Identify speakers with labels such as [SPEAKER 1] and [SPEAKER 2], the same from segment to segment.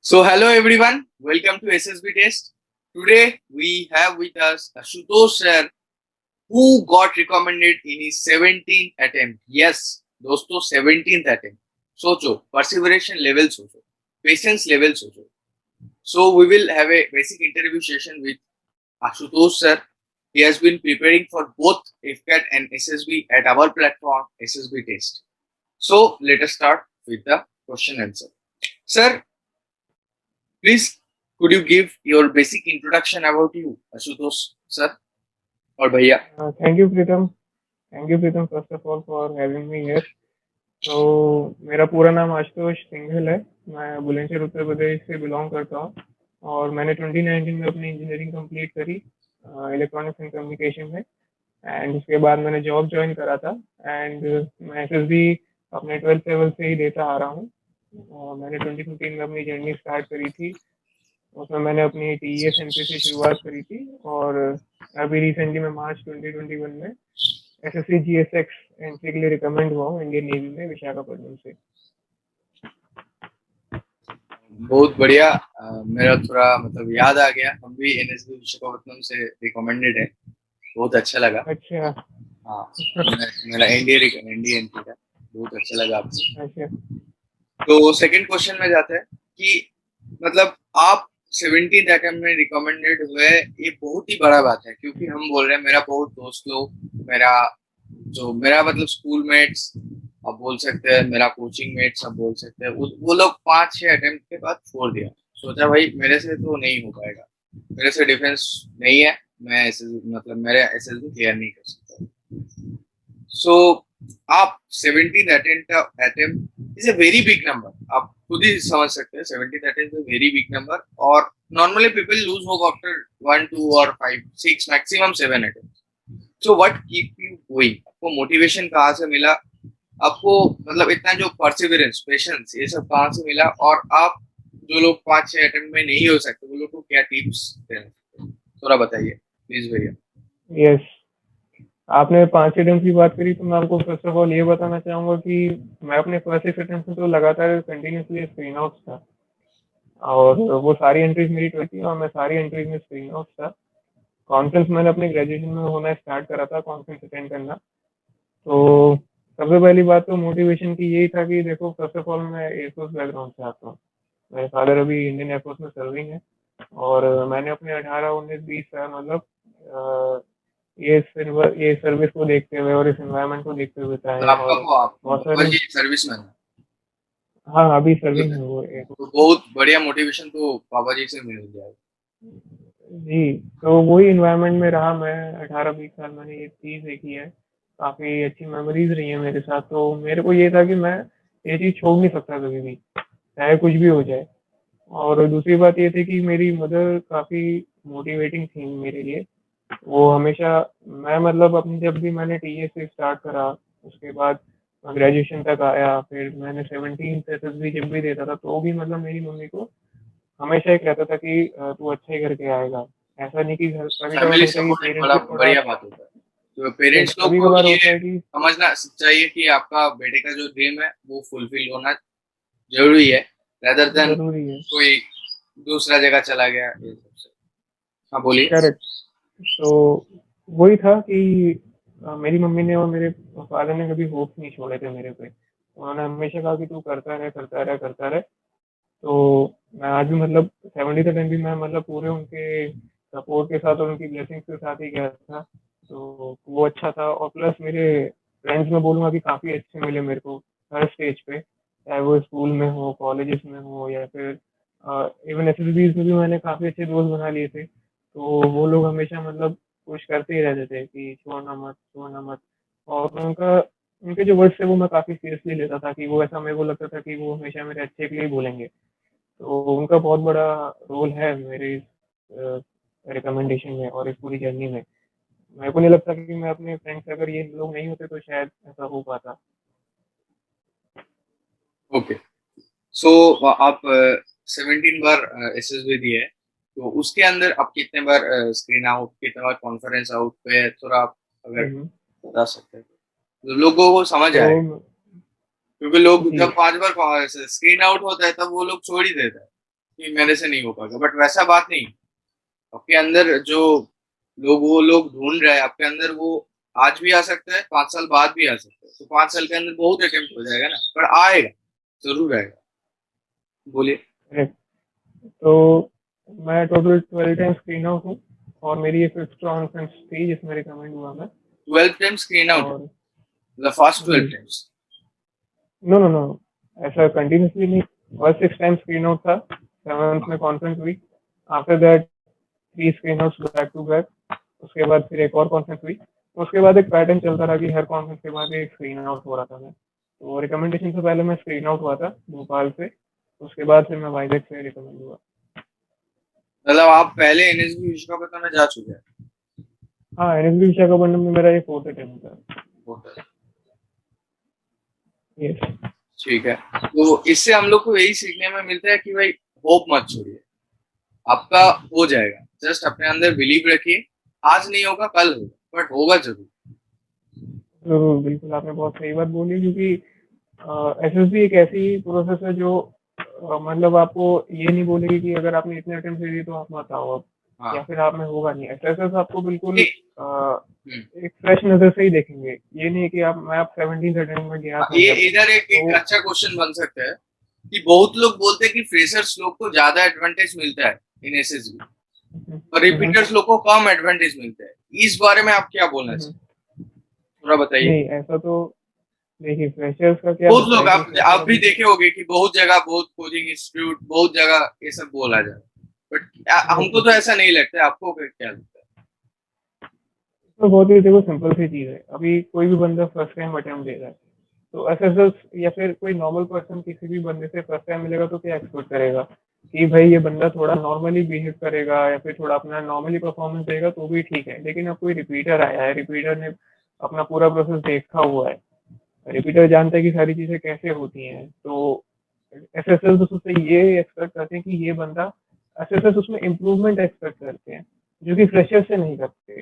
[SPEAKER 1] So, hello everyone, welcome to SSB Test. Today we have with us Ashutosh sir who got recommended in his 17th attempt. Yes, दोस्तों 17th attempt. सोचो, perseverance level सोचो, patience level सोचो. So, we will have a basic interview session with Ashutosh sir. He has been preparing for both FCAT and SSB at our platform SSB Test. So, let us start with the question answer. Sir, please, could you give your basic introduction about you, Ashutosh sir or Bhaiya?
[SPEAKER 2] Thank you, Pritam. Thank you, Pritam, first of all, for having me here. तो मेरा पूरा नाम आशुतोष सिंघल है। मैं बुलंदशहर उत्तर प्रदेश से belong करता हूँ और मैंने 2019 में अपनी इंजीनियरिंग कंप्लीट करी इलेक्ट्रॉनिक्स एंड कम्युनिकेशन में। एंड उसके बाद मैंने जॉब ज्वाइन करा था। एंड मैं एसएसबी अपने 12th लेवल से ही देता आ रहा हूँ। और मैंने 2015 में अपनी जर्नी स्टार्ट करी थी। उसमें मैंने अपनी टीईएस एंट्री से शुरुआत करी थी और अभी रिसेंटली मैं मार्च 2021 में एसएससी जीएसएक्स एंट्री के लिए रिकमेंड हुआ हूँ इंडियन नेवी में विशाखापट्टनम से।
[SPEAKER 1] बहुत बढ़िया। मेरा थोड़ा मतलब याद आ गया, हम भी एनएसबी विशाखापट्टनम से रिकमेंडेड है। बहुत अच्छा लगा।
[SPEAKER 2] अच्छा।
[SPEAKER 1] हाँ, मेरा एनडीए एनडीए एंट्री था। बहुत अच्छा लगा आपसे।
[SPEAKER 2] अच्छा।
[SPEAKER 1] तो सेकंड क्वेश्चन में जाते हैं कि मतलब आप 17 अटेम्प्ट में रिकमेंडेड हुए, ये बहुत ही बड़ा बात है क्योंकि हम बोल रहे हैं मेरा बहुत दोस्त लोग, मेरा जो मेरा मतलब स्कूल मेट्स आप बोल सकते हैं, मेरा कोचिंग मेट्स आप बोल सकते हैं, वो लोग 5-6 अटेम्प्ट के बाद छोड़ दिया। सोचा भाई मेरे से तो नहीं हो पाएगा, मेरे से डिफेंस नहीं है, मैं ऐसे मतलब मेरे एसएसबी क्लियर नहीं कर सकता। सो आप 17 attempt is a very big number, आप खुद ही समझ सकते हैं 17 attempt is very big number. और normally people lose hope after 1 2 और 5 6 maximum 7 attempt. So what keep you going, आपको मोटिवेशन कहाँ से मिला, आपको मतलब इतना जो परसिवरेंस पेशेंस ये सब कहाँ से मिला, और आप जो लोग 5-6 अटेम्प्ट में नहीं हो सकते वो लोग को क्या टिप्स देना सकते हैं, थोड़ा बताइए प्लीज भैया।
[SPEAKER 2] यस, आपने 5 अटेम्प्ट की बात करी तो मैं आपको फर्स्ट ऑफ ऑल ये बताना चाहूँगा कि मैं अपने फर्स्ट 6 अटेम्प्ट में तो लगातार कंटिन्यूसली स्क्रीन आउट था और वो सारी एंट्रीज मेरी 20 थी और मैं सारी एंट्रीज में स्क्रीन आउट था। कॉन्फ्रेंस मैंने अपने ग्रेजुएशन में होना स्टार्ट करा था, कॉन्फ्रेंस अटेंड करना। तो सबसे पहली बात तो मोटिवेशन की यही था कि देखो, फर्स्ट ऑफ ऑल मैं एयरफोर्स बैकग्राउंड से आता हूँ। मेरे फादर अभी इंडियन एयरफोर्स में सर्विंग है और मैंने अपने 18 19 20 साल मतलब ये सर्विस को देखते हुए और इस एनवायरनमेंट को देखते हुए बिताए
[SPEAKER 1] मतलब
[SPEAKER 2] हैं
[SPEAKER 1] आपका
[SPEAKER 2] और
[SPEAKER 1] वो आप
[SPEAKER 2] बहुत
[SPEAKER 1] बाबा
[SPEAKER 2] सारे।
[SPEAKER 1] जी सर्विस में है,
[SPEAKER 2] हाँ, अभी
[SPEAKER 1] तो,
[SPEAKER 2] सर्विंग है वो
[SPEAKER 1] तो
[SPEAKER 2] एयरफोर्स में।
[SPEAKER 1] बहुत बढ़िया मोटिवेशन तो बाबा जी से मिल जाएगा।
[SPEAKER 2] जी, तो वही एनवायरनमेंट में रहा मैं। 18 20 साल मैंने ये चीज़ देखी है। काफ़ी अच्छी मेमोरीज रही है मेरे साथ। तो मेरे को ये था कि मैं ये चीज़ छोड़ नहीं सकता कभी भी, चाहे कुछ भी हो जाए। और दूसरी बात ये थी कि मेरी मदर काफ़ी मोटिवेटिंग थी मेरे लिए। वो हमेशा, मैं मतलब अपनी जब भी मैंने टीए से स्टार्ट करा, उसके बाद ग्रेजुएशन तक आया, फिर मैंने 17 एसएसबी जब भी देता था तो भी मतलब मेरी मम्मी को हमेशा एक रहता था कि तू अच्छा ही करके आएगा। ऐसा नहीं कि कभी कभार
[SPEAKER 1] फैमिली
[SPEAKER 2] होता है कि
[SPEAKER 1] सपोर्ट एक
[SPEAKER 2] पेरेंट्स
[SPEAKER 1] बड़ा
[SPEAKER 2] भी थोड़ा।
[SPEAKER 1] बढ़िया बात होता है। तो
[SPEAKER 2] यस,
[SPEAKER 1] पेरेंट्स लोग
[SPEAKER 2] कभी
[SPEAKER 1] को
[SPEAKER 2] कभार
[SPEAKER 1] ये
[SPEAKER 2] होता है कि
[SPEAKER 1] समझना चाहिए कि आपका बेटे का जो ड्रीम है वो फुलफिल होना जरूरी है, रेदर देन
[SPEAKER 2] जरूरी है।
[SPEAKER 1] कोई दूसरा जगह चला गया ये सबसे। हाँ बोलिए।
[SPEAKER 2] करेक्ट। तो वही था कि मेरी मम्मी ने और मेरे फादर ने कभी होप नहीं छोड़े थे मेरे पे। उन्होंने हमेशा कहा कि तू करता रहे करता रहे करता रहे। तो मैं आज भी मतलब 70 तक भी मैं मतलब पूरे उनके सपोर्ट के साथ और उनकी ब्लेसिंग्स के साथ ही गया था। तो वो अच्छा था और प्लस मेरे फ्रेंड्स में बोलूँगा कि काफ़ी अच्छे मिले मेरे को हर स्टेज पे, चाहे वो स्कूल में हो, कॉलेजेस में हो या फिर इवन एसएसबीज में भी मैंने काफ़ी अच्छे दोस्त बना लिए थे। तो वो लोग हमेशा मतलब पुश करते ही रहते थे कि छोड़ना मत छोड़ना मत। और उनके जो वर्ड्स थे वो मैं काफ़ी सीरियसली लेता था कि वो ऐसा मेरे को लगता था कि वो हमेशा मेरे अच्छे के लिए ही बोलेंगे। तो उनका बहुत बड़ा रोल है मेरे इस रिकमेंडेशन में और इस पूरी जर्नी में। मेरे को नहीं लगता कि मैं अपने फ्रेंड्स, अगर ये लोग नहीं होते तो शायद ऐसा हो पाता।
[SPEAKER 1] ओके। सो आप 17 बार एसएसबी दिए हैं, तो उसके अंदर आप कितने बार स्क्रीन आउट, कितने बार कॉन्फ्रेंस आउट पे थोड़ा आप अगर
[SPEAKER 2] हम्म।
[SPEAKER 1] बता सकते हैं तो लोगों को समझ
[SPEAKER 2] तो
[SPEAKER 1] आएगा। क्योंकि लोग
[SPEAKER 2] जी।
[SPEAKER 1] जब 5 बार स्क्रीन आउट होता है तब वो लोग छोड़ ही देते हैं कि मेरे से नहीं हो पाएगा, बट वैसा बात नहीं। आपके अंदर जो लोग वो लोग ढूंढ रहे हैं आपके अंदर, वो आज भी आ सकता है, 5 साल बाद भी आ सकता है, तो 5 साल के अंदर बहुत अटेम्प्ट हो जाएगा ना, पर आएगा, जरूर आएगा। बोलिए।
[SPEAKER 2] करेक्ट। तो मैं टोटल 12 टाइम स्क्रीन आउट हूँ और मेरी ये फिफ्थ कॉन्फ्रेंस थी जिसमें रिकमेंड हुआ मैं।
[SPEAKER 1] 12 टाइम स्क्रीन आउट,
[SPEAKER 2] और
[SPEAKER 1] मतलब फर्स्ट
[SPEAKER 2] जी,
[SPEAKER 1] 12 टाइम्स।
[SPEAKER 2] नो नो नो, ऐसा कंटिन्यूसली नहीं। फर्स्ट 6 टाइम स्क्रीन आउट था, सेवंथ में कॉन्फ्रेंस हुई। After that 3 screen outs back to back. उसके बाद फिर एक और कॉन्फ्रेंस हुई। उसके बाद एक पैटर्न चलता रहा कि हर कॉन्फ्रेंस के बाद एक स्क्रीन आउट हो रहा था मैं। तो रिकमेंडेशन से पहले मैं स्क्रीन आउट हुआ था भोपाल से। उसके बाद फिर मैं वाइजैक से रिकमेंड हुआ।
[SPEAKER 1] मतलब आप पहले एनएसबी विशाखापट्टनम में जा चुके हैं।
[SPEAKER 2] हाँ, एनएसबी विशाखापट्टनम में मेरा ये फोर्थ अटेम्प्ट था।
[SPEAKER 1] होटल।
[SPEAKER 2] यस।
[SPEAKER 1] ठीक है। तो इससे हम लोग को यही सीखने में मिलता है कि भाई होप मत छोड़िए, आपका हो जाएगा, जस्ट अपने अंदर बिलीव रखिए। आज नहीं होगा कल होगा, बट होगा जरूर।
[SPEAKER 2] तो बिल्कुल आपने बहुत सही बात बोली, क्योंकि एसएसबी एक ऐसी प्रोसेस है जो मतलब आपको ये नहीं बोलेगी कि अगर आपने इतने अटेम्प्ट दे दिए तो आप मत आओ अब,
[SPEAKER 1] हाँ।
[SPEAKER 2] या फिर आप में होगा नहीं। एसएसएस आपको बिल्कुल
[SPEAKER 1] नहीं। हम्म।
[SPEAKER 2] एक फ्रेश नजर से ही देखेंगे। ये नहीं कि आप 17 अटेम्प्ट में गया था
[SPEAKER 1] ये
[SPEAKER 2] जब।
[SPEAKER 1] इधर एक
[SPEAKER 2] तो
[SPEAKER 1] अच्छा क्वेश्चन बन सकता है कि बहुत लोग बोलते हैं कि फ्रेशर्स लोग को ज्यादा एडवांटेज मिलता है इन एसएसबी, और
[SPEAKER 2] हम्म,
[SPEAKER 1] रिपीटर्स लोग को कम एडवांटेज मिलता है। इस बारे में आप क्या बोलना
[SPEAKER 2] हम्म,
[SPEAKER 1] चाहिए, थोड़ा बताइए।
[SPEAKER 2] नहीं ऐसा तो देखिए, फ्रेशर्स का क्या
[SPEAKER 1] बहुत
[SPEAKER 2] होता
[SPEAKER 1] लोग
[SPEAKER 2] है कि फ्रेशर
[SPEAKER 1] आप भी
[SPEAKER 2] अभी
[SPEAKER 1] देखे होंगे कि बहुत जगह, बहुत कोचिंग इंस्टीट्यूट, बहुत जगह ये सब बोला जाए, बट हमको तो ऐसा नहीं लगता है। आपको क्या लगता है?
[SPEAKER 2] तो बहुत ही देखो सिंपल सी चीज है। अभी कोई भी बंदा फर्स्ट टाइम अटेम्प्ट दे रहा है, तो एसएसएस या फिर कोई नॉर्मल पर्सन किसी भी बंदे से फर्स्ट टाइम मिलेगा तो क्या एक्सपेक्ट करेगा कि भाई ये बंदा थोड़ा नॉर्मली बिहेव करेगा या फिर थोड़ा अपना नॉर्मली परफॉर्मेंस देगा तो भी ठीक है। लेकिन अब कोई रिपीटर आया है, रिपीटर ने अपना पूरा प्रोसेस देखा हुआ है, रिपीटर जानता है कि सारी चीजें कैसे होती हैं, तो एसएसएस उससे ये एक्सपेक्ट करते हैं कि ये बंदा, एसएसएस उसमें इम्प्रूवमेंट एक्सपेक्ट करते हैं जो कि फ्रेशर से नहीं करते।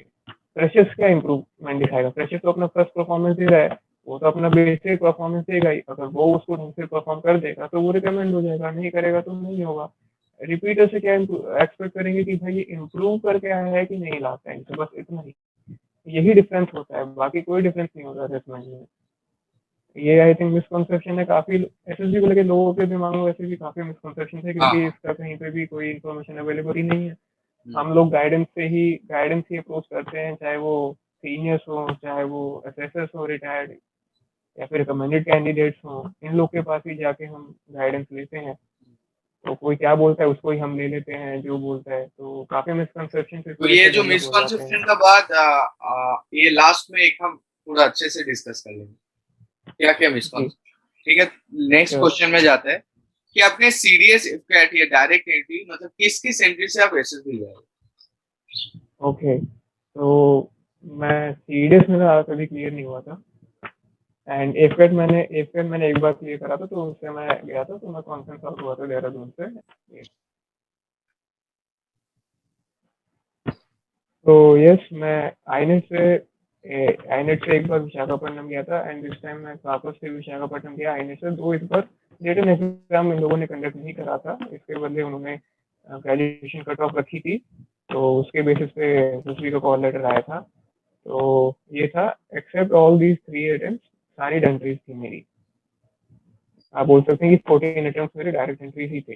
[SPEAKER 2] फ्रेशर्स क्या इम्प्रूवमेंट दिखाएगा? फ्रेशर तो अपना फर्स्ट परफॉर्मेंस दे रहा है, वो तो अपना बेसिक परफॉर्मेंस देगा ही। अगर वो उसको ढंग से परफॉर्म कर देगा तो वो रिकमेंड हो जाएगा, नहीं करेगा तो नहीं होगा। रिपीटर से क्या एक्सपेक्ट करेंगे कि भाई ये इम्प्रूव करके आया है कि नहीं लास्ट टाइम से, बस इतना ही। यही डिफरेंस होता है, बाकी कोई डिफरेंस नहीं होता असेसमेंट में। ये आई थिंक मिसकंसेप्शन है काफी। एसएसबी को लेके लोगों के दिमाग में वैसे भी काफी मिसकंसेप्शन है,
[SPEAKER 1] हाँ
[SPEAKER 2] क्योंकि
[SPEAKER 1] हाँ।
[SPEAKER 2] इसका कहीं पे भी कोई इन्फॉर्मेशन अवेलेबल ही नहीं है।
[SPEAKER 1] हम्म।
[SPEAKER 2] हम लोग गाइडेंस ही अप्रोच करते हैं, चाहे वो सीनियर्स हो, चाहे वो एसएसएस हो रिटायर्ड, या फिर रिकमेंडेड कैंडिडेट्स हो। इन लोग के पास ही जाके हम गाइडेंस लेते हैं। तो कोई क्या बोलता है उसको ही हम ले लेते हैं जो बोलता है, तो काफी मिसकंसेप्शन इस
[SPEAKER 1] तो
[SPEAKER 2] वजह
[SPEAKER 1] ये
[SPEAKER 2] से
[SPEAKER 1] जो
[SPEAKER 2] डेवलप हो जाते
[SPEAKER 1] मिसकॉन्सेप्शन
[SPEAKER 2] हैं।
[SPEAKER 1] का बात ये लास्ट में एक हम पूरा अच्छे से डिस्कस कर लेंगे, क्या क्या
[SPEAKER 2] जी,
[SPEAKER 1] मिसकॉन्सेप्शन। ठीक है। Next
[SPEAKER 2] sure.
[SPEAKER 1] क्वेश्चन में जाते हैं कि आपने सीडीएस इफकैट या डायरेक्ट एंट्री, मतलब किस किस एंट्री से आप एसएसबी गए?
[SPEAKER 2] ओके, तो मैं सीडीएस मेरा कभी क्लियर नहीं हुआ था। एंड एफकेट मैंने एक बार क्लियर करा था, तो उससे मैं गया था, तो मैं कॉन्फ्रेंस आउट हुआ था देहरादून से। तो यस, मैं आईनेट से एक बार विशाखापट्टनम गया था, एंड दिस टाइम मैं वापस से विशाखापट्टनम गया आईनेट से। दो इस बार रिटन एग्जाम इन लोगों ने कंडक्ट नहीं करा था, इसके बदले उन्होंने ग्रेजुएशन कट ऑफ रखी थी, तो उसके बेसिस पे दूसरी का कॉल लेटर आया था। तो ये था, एक्सेप्ट ऑल दीज 3 अटेम्प्ट सारी एंट्रीज थी मेरी। आप बोल सकते हैं कि 14 अटेम्प्ट मेरे डायरेक्ट एंट्रीज ही थे।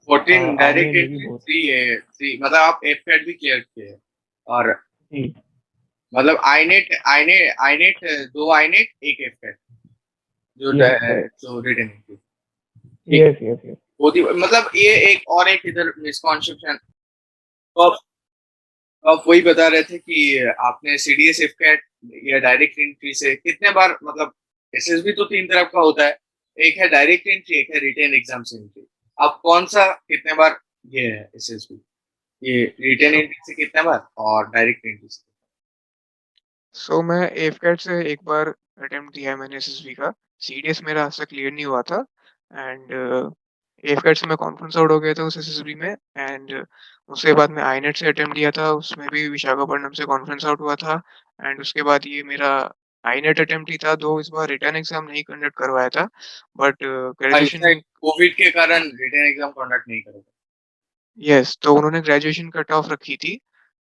[SPEAKER 1] 14
[SPEAKER 2] आईने
[SPEAKER 1] डायरेक्ट
[SPEAKER 2] नेवी
[SPEAKER 1] एंट्री,
[SPEAKER 2] बोथ।
[SPEAKER 1] 3 मतलब आप एफकैट भी क्लियर किए, और
[SPEAKER 2] जी,
[SPEAKER 1] मतलब आईनेट आईनेट आईनेट 2 आईनेट 1 एफकैट,
[SPEAKER 2] यस करेक्ट।
[SPEAKER 1] जो रिटन एंट्री। ठीक है।
[SPEAKER 2] Yes yes yes.
[SPEAKER 1] बहुत ही मतलब ये एक और एक इधर मिसकॉन्सेप्शन। तो आप वही बता रहे थे कि आपने सीडीएस एफकैट या डायरेक्ट एंट्री से कितने बार, मतलब एसएसबी तो 3 तरफ का होता है, एक है डायरेक्ट एंट्री, एक है रिटेन एग्जाम से एंट्री। आप कौन सा कितने बार ये है एसएसबी, ये रिटेन
[SPEAKER 3] सो
[SPEAKER 1] एंट्री से कितने बार और डायरेक्ट एंट्री से?
[SPEAKER 3] सो मैं एफकेट से एक बार अटेम्प्ट दिया है मैंने एसएसबी का। सीडीएस मेरा आज तक क्लियर नहीं हुआ था। एंड एफकेट से मैं कॉन्फ्रेंस आउट हो गया था उस एसएसबी में। एंड उसके बाद मैं आईनेट से अटेम्प्ट दिया था, उसमें भी विशाखापट्टनम से कॉन्फ्रेंस आउट हुआ था। एंड उसके बाद ये मेरा आईनेट अटेम्प्ट ही था, दो इस बार रिटर्न एग्जाम नहीं कंडक्ट करवाया था। बट
[SPEAKER 1] ऐसा
[SPEAKER 3] ग्रेजुएशन
[SPEAKER 1] कोविड के कारण रिटेन एग्जाम कंडक्ट नहीं करोगे?
[SPEAKER 3] यस, तो उन्होंने ग्रेजुएशन कट ऑफ रखी थी,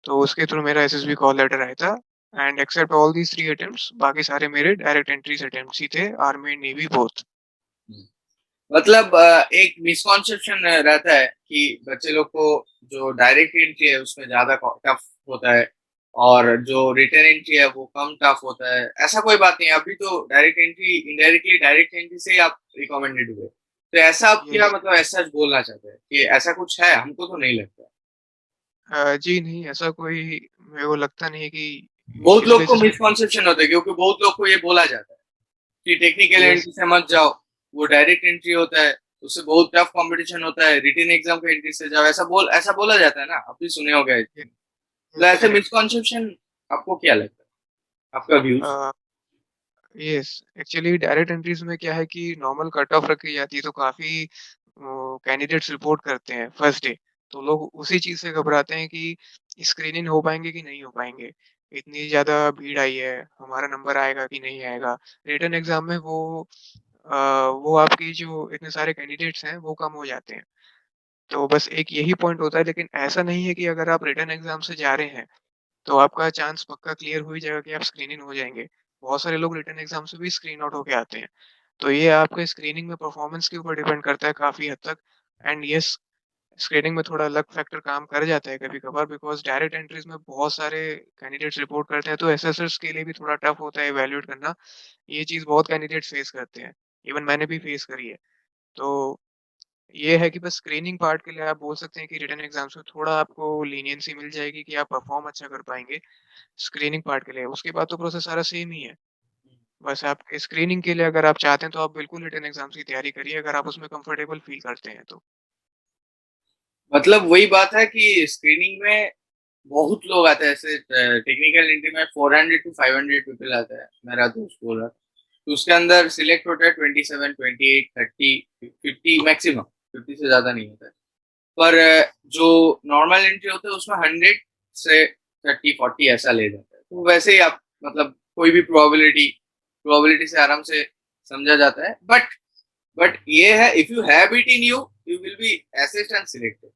[SPEAKER 3] तो उसके थ्रू मेरा एसएसबी कॉल लेटर आया था and except all these 3 attempts बाकी सारे मेरे डायरेक्ट एंट्रीज़ अटेम्प्ट्स ही थे, आर्मी एंड नेवी बोथ।
[SPEAKER 1] मतलब एक मिसकॉन्सेप्शन रहता है कि बच्चे लोग को जो डायरेक्ट एंट्री है उसमें ज्यादा टफ होता है और जो रिटर्न एंट्री है वो कम टफ होता है। ऐसा कोई बात नहीं है, अभी तो direct entry indirectly direct entry से ही आप रिकमेंडेड हुए, तो ऐसा आप क्या
[SPEAKER 3] यस।
[SPEAKER 1] मतलब ऐसा बोलना चाहते हैं कि ऐसा कुछ है? हमको तो नहीं लगता।
[SPEAKER 3] जी नहीं, ऐसा कोई मेरे को लगता नहीं है कि
[SPEAKER 1] बहुत
[SPEAKER 3] इस
[SPEAKER 1] लोग को
[SPEAKER 3] बेसिस पे
[SPEAKER 1] मिसकॉन्सेप्शन होता है क्योंकि बहुत लोग को ये बोला जाता है कि टेक्निकल
[SPEAKER 3] यस,
[SPEAKER 1] एंट्री से मत जाओ, वो डायरेक्ट एंट्री होता है, उससे बहुत टफ कंपटीशन होता है, रिटन एग्जाम का एंट्री से जाओ, ऐसा बोला जाता है ना, आप भी सुने होंगे।
[SPEAKER 3] यस,
[SPEAKER 1] मतलब
[SPEAKER 3] यस
[SPEAKER 1] ऐसे
[SPEAKER 3] करेक्ट।
[SPEAKER 1] मिसकॉन्सेप्शन आपको क्या लगता है, आपका व्यूज?
[SPEAKER 3] अ, यस, एक्चुअली डायरेक्ट एंट्रीज़ में क्या है कि नॉर्मल कट ऑफ रखी जाती है, तो काफ़ी कैंडिडेट्स रिपोर्ट करते हैं फर्स्ट डे, तो लोग उसी चीज़ से घबराते हैं कि स्क्रीनिंग हो पाएँगे कि नहीं हो पाएँगे। इतनी ज़्यादा भीड़ आई है, हमारा नंबर आएगा कि नहीं आएगा। रिटन एग्ज़ाम में अ, वो आपकी जो इतने सारे कैंडिडेट्स हैं, वो कम हो जाते हैं। तो बस एक यही पॉइंट होता है, लेकिन ऐसा नहीं है कि अगर आप रिटन एग्ज़ाम से जा रहे हैं, तो आपका चांस पक्का क्लियर हो ही जाएगा कि आप स्क्रीनिंग हो जाएँगे। बहुत सारे लोग रिटन एग्ज़ाम से भी स्क्रीन आउट होके आते हैं। तो ये आपके स्क्रीनिंग में परफ़ॉर्मेंस के ऊपर डिपेंड करता है काफ़ी हद तक एंड येस, स्क्रीनिंग में थोड़ा लक फैक्टर काम कर जाता है कभी-कभार बिकॉज़ डायरेक्ट एंट्रीज़ में बहुत सारे कैंडिडेट्स रिपोर्ट करते हैं, तो एसेसर्स के लिए भी थोड़ा टफ होता है इवैल्यूएट करना। ये चीज़ बहुत कैंडिडेट्स फेस करते हैं। इवन मैंने भी फेस करी है। तो ये है कि बस स्क्रीनिंग पार्ट के लिए आप बोल सकते हैं कि रिटन एग्ज़ाम्स में थोड़ा आपको लीनियंसी मिल जाएगी कि आप परफ़ॉर्म अच्छा कर पाएँगे, स्क्रीनिंग पार्ट के लिए। उसके बाद तो प्रोसेस सारा सेम ही है। बस आप स्क्रीनिंग के लिए अगर आप चाहते हैं तो आप बिल्कुल रिटन एग्ज़ाम्स की तैयारी करिए अगर आप उसमें कंफर्टेबल फ़ील करते हैं तो।
[SPEAKER 1] मतलब वही बात है कि स्क्रीनिंग में बहुत लोग आते हैं, ऐसे टेक्निकल एंट्री में 400 टू 500 पीपल आता है, मेरा दोस्त बोल रहा था। तो उसके अंदर सिलेक्ट होता है 27, 28, 30, 50 मैक्सिमम, 50 से ज्यादा नहीं होता है। पर जो नॉर्मल एंट्री होता है उसमें 100 से 30, 40 ऐसा ले जाता है, तो वैसे ही आप मतलब कोई भी प्रोबेबिलिटी से आराम से समझा जाता है। बट ये है, if you have it in you, you will be assist and selected,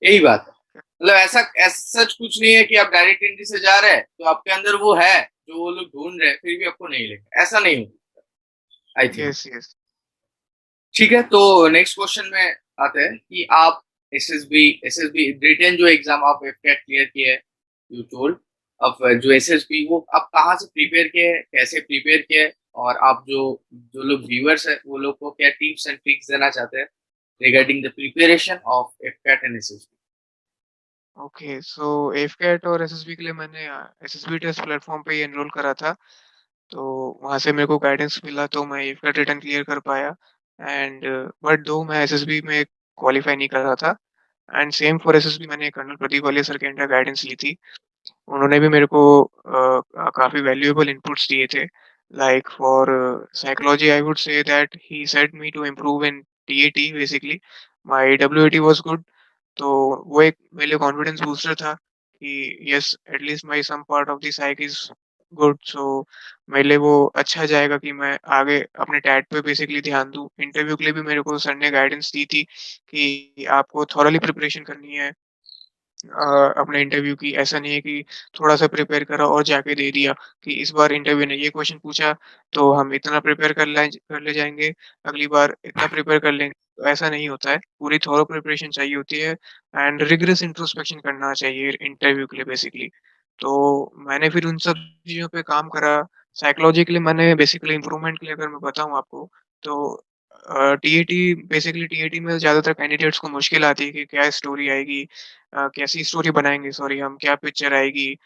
[SPEAKER 1] यही बात है। मतलब ऐसा सच कुछ नहीं है कि आप डायरेक्ट एंट्री से जा रहे हैं तो आपके अंदर वो है जो वो लोग ढूंढ रहे हैं फिर भी आपको नहीं लेगा, ऐसा नहीं होता आई थिंक।
[SPEAKER 3] Yes, yes.
[SPEAKER 1] ठीक है, तो नेक्स्ट क्वेश्चन में आते हैं कि आप एसएसबी रिटेन जो एग्जाम आप एफकेट क्लियर किए, यू टोल्ड, अब जो एसएसबी वो आप कहाँ से प्रिपेयर किए, कैसे प्रिपेयर किए, और आप जो जो लोग व्यूअर्स है वो लोग को क्या टिप्स एंड ट्रिक्स देना चाहते हैं regarding the preparation of AFCAT and SSB?
[SPEAKER 3] Okay, so AFCAT और एसएसबी के लिए मैंने एसएसबी टेस्ट प्लेटफ़ॉर्म पे ही एनरोल करा था। तो वहाँ से मेरे को गाइडेंस मिला तो मैं एफकेट रिटन क्लियर कर पाया एंड बट दो मैं एसएसबी में क्वालीफाई नहीं कर रहा था एंड सेम फॉर एसएसबी मैंने कर्नल प्रदीप वालिया सर के अंडर गाइडेंस ली थी। उन्होंने भी मेरे को काफ़ी वैल्यूएबल इनपुट्स दिए थे। Like for psychology I would say that he said me to improve in TAT basically. My WAT was good. तो वो एक मेरे लिए कॉन्फिडेंस बूस्टर था कि yes at least my some part of the psych is good. So मेरे लिए वो अच्छा जाएगा कि मैं आगे अपने टैट पे बेसिकली ध्यान दूँ। इंटरव्यू के लिए भी मेरे को सर ने गाइडेंस दी थी कि आपको थॉरोली प्रिपरेशन करनी है। अपने इंटरव्यू की। ऐसा नहीं है कि थोड़ा-सा प्रिपेयर करा और जाके दे दिया कि इस बार इंटरव्यू ने ये क्वेश्चन पूछा, तो हम इतना प्रिपेयर कर ले जाएँगे, अगली बार इतना प्रिपेयर कर लेंगे। तो ऐसा नहीं होता है, पूरी थॉरो प्रिपरेशन चाहिए होती है एंड रिगरस इंट्रोस्पेक्शन करना चाहिए इंटरव्यू के लिए बेसिकली। तो मैंने फिर उन सब चीज़ों पे काम करा। साइकोलॉजी के लिए मैंने बेसिकली इम्प्रूवमेंट के लिए अगर मैं बताऊँ आपको, तो टीएटी बेसिकली टीएटी में ज़्यादातर कैंडिडेट्स को मुश्किल आती है कि क्या स्टोरी आएगी, कैसी स्टोरी बनाएँगे सॉरी हम, क्या पिक्चर आएगी,